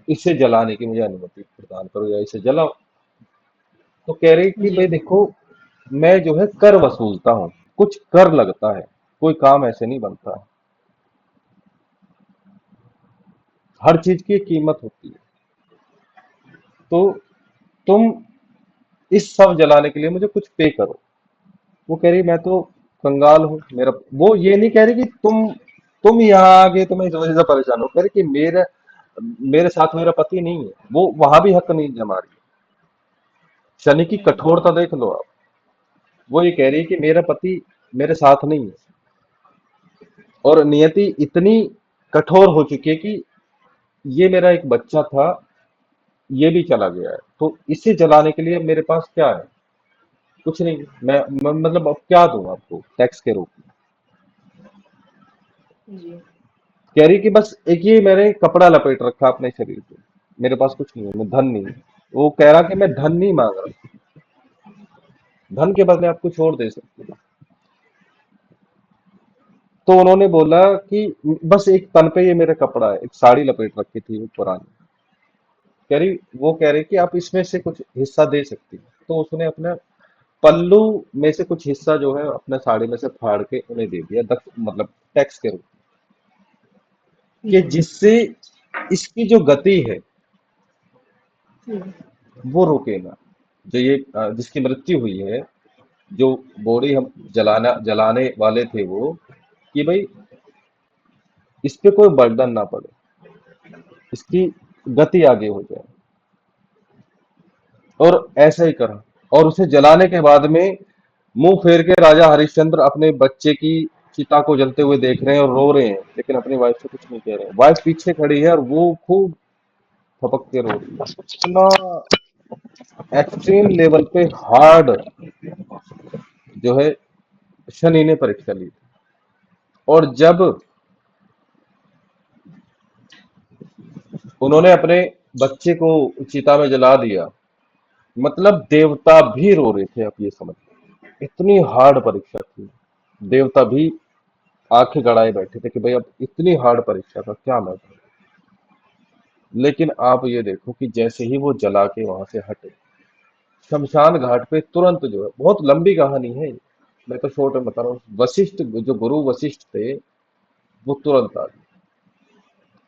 इसे जलाने की मुझे अनुमति प्रदान करो या इसे जलाओ, तो कह रही कि जी, भाई देखो मैं जो है कर वसूलता हूँ, कुछ कर लगता है, कोई काम ऐसे नहीं बनता है, हर चीज की एक कीमत होती है, तो तुम इस शव जलाने के लिए मुझे कुछ पे करो। वो कह रही मैं तो कंगाल हूँ, मेरा, वो ये नहीं कह रही कि तुम यहाँ आ गए तो मैं इस वजह से परेशान हूँ, कह रही कि मेरे मेरे साथ मेरा पति नहीं है, वो वहां भी हक नहीं जमा रही। शनि की हम्म, कठोरता देख लो आप। वो ये कह रही है कि मेरा पति मेरे साथ नहीं है, और नियति इतनी कठोर हो चुकी है कि ये मेरा एक बच्चा था, ये भी चला गया है, तो इसे जलाने के लिए मेरे पास क्या है, कुछ नहीं। मैं मतलब अब क्या दूं आपको टैक्स के रूप में। जी, कह रही कि बस एक ये मैंने कपड़ा लपेट रखा अपने शरीर पे, मेरे पास कुछ नहीं है, मैं धन नहीं हूं। वो कह रहा कि मैं धन नहीं मांग रहा, धन के बदले आप कुछ और दे सकते हो। तो उन्होंने बोला कि बस एक तन पे ये मेरा कपड़ा है, एक साड़ी लपेट रखी थी वो पुरानी। कह रही, वो कह रही कि आप इसमें से कुछ हिस्सा दे सकती हैं। तो उसने अपना पल्लू में से कुछ हिस्सा जो है अपने साड़ी में से फाड़ के उन्हें दे दिया, मतलब टैक्स के रूप में, कि हम्म, जिससे इसकी जो गति है हम्म, वो रुकेगा। जो ये जिसकी मृत्यु हुई है, जो बॉडी हम जलाने वाले थे वो, कि भाई इस पे कोई बर्डन ना पड़े, इसकी गति आगे हो जाए। और ऐसा ही करा। और उसे जलाने के बाद में मुंह फेर के राजा हरिश्चंद्र अपने बच्चे की चिता को जलते हुए देख रहे हैं और रो रहे हैं, लेकिन अपनी वाइफ से कुछ नहीं कह रहे हैं। वाइफ पीछे खड़ी है और वो खूब फपक के रो रही है। इतना एक्सट्रीम लेवल पे हार्ड जो है शनि ने परीक्षा ली थी। और जब उन्होंने अपने बच्चे को चिता में जला दिया, मतलब देवता भी रो रहे थे, आप ये समझ लो। इतनी हार्ड परीक्षा थी, देवता भी आंखें गड़ाए बैठे थे कि भाई अब इतनी हार्ड परीक्षा का क्या मतलब। लेकिन आप ये देखो कि जैसे ही वो जला के वहां से हटे, शमशान घाट पे तुरंत जो है, बहुत लंबी कहानी है, मैं तो शॉर्ट में बता रहा हूँ, वशिष्ठ, जो गुरु वशिष्ठ थे, वो तुरंत आ गए।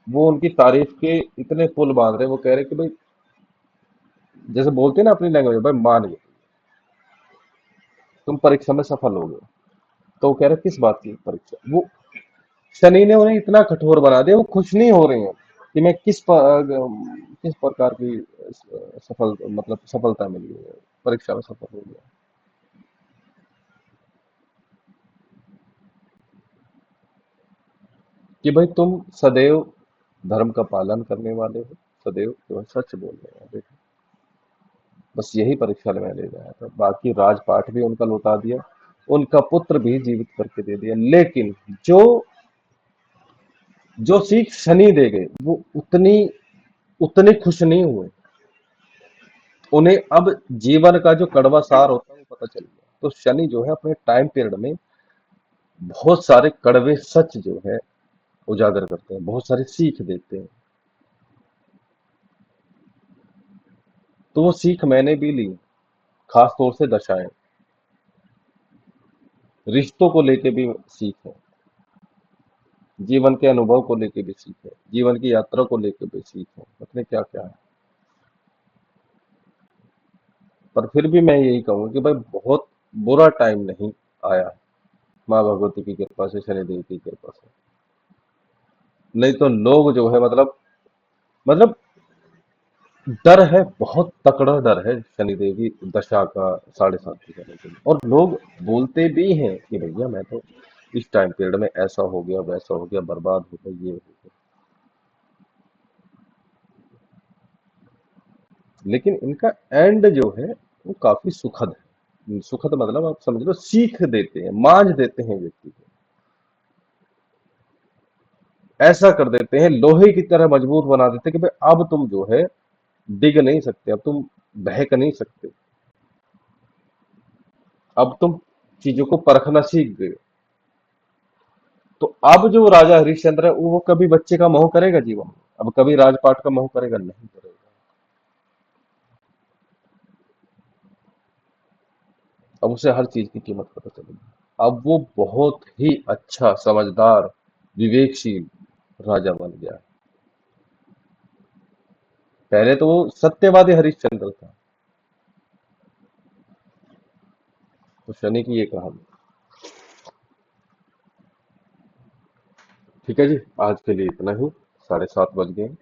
वो उनकी तारीफ के इतने पुल बांध रहे, वो कह रहे कि भाई, जैसे बोलते हैं ना अपनी लैंग्वेज, भाई मान गए, तुम परीक्षा में सफल हो गए। तो वो कह रहे किस बात की परीक्षा, वो शनि ने उन्हें इतना कठोर बना दिया, वो खुश नहीं हो रहे हैं कि मैं किस प्रकार की सफल, मतलब सफलता मिली है, परीक्षा में सफल हो गया। कि भाई तुम सदैव धर्म का पालन करने वाले हो, सदैव जो है सच बोलने वाले हो। बस यही परीक्षा में ले गया था, बाकी राजपाट भी उनका लौटा दिया, उनका पुत्र भी जीवित करके दे दिया। लेकिन जो जो सीख शनि दे गए, वो उतनी उतने खुश नहीं हुए। उन्हें अब जीवन का जो कड़वा सार होता है वो पता चल गया। तो शनि जो है अपने टाइम पीरियड में बहुत सारे कड़वे सच जो है उजागर करते हैं, बहुत सारी सीख देते हैं। तो वो सीख मैंने भी ली, खास तौर से दशाएं, रिश्तों को लेके भी सीख है, जीवन के अनुभव को लेके भी सीख है, जीवन की यात्रा को लेके भी सीख है, पता नहीं क्या क्या है। पर फिर भी मैं यही कहूंगा कि भाई बहुत बुरा टाइम नहीं आया, माँ भगवती की कृपा से, शनिदेव की कृपा से। नहीं तो लोग जो है, मतलब डर है, बहुत तकड़ा डर है शनिदेव की दशा का, 7.5 की जाने के लिए। और लोग बोलते भी हैं कि भैया मैं तो इस टाइम पीरियड में ऐसा हो गया, वैसा हो गया, बर्बाद हो गया, ये हो गया। लेकिन इनका एंड जो है वो काफी सुखद है। सुखद मतलब आप समझ लो, सीख देते हैं, मांझ देते हैं व्यक्ति को, ऐसा कर देते हैं, लोहे की तरह मजबूत बना देते हैं कि भाई अब तुम जो है डिग नहीं सकते, अब तुम बहक नहीं सकते, अब तुम चीजों को परखना सीख गए। तो अब जो राजा हरिश्चंद्र है वो कभी बच्चे का मोह करेगा जीवन में, अब कभी राजपाट का मोह करेगा, नहीं करेगा। अब उसे हर चीज की कीमत पता चलेगी। अब वो बहुत ही अच्छा, समझदार, विवेकशील राजा बन गया। पहले तो वो सत्यवादी हरिश्चंद्र था। तो शनि की ये कहानी। ठीक है जी, आज के लिए इतना ही, 7:30 बज गए हैं।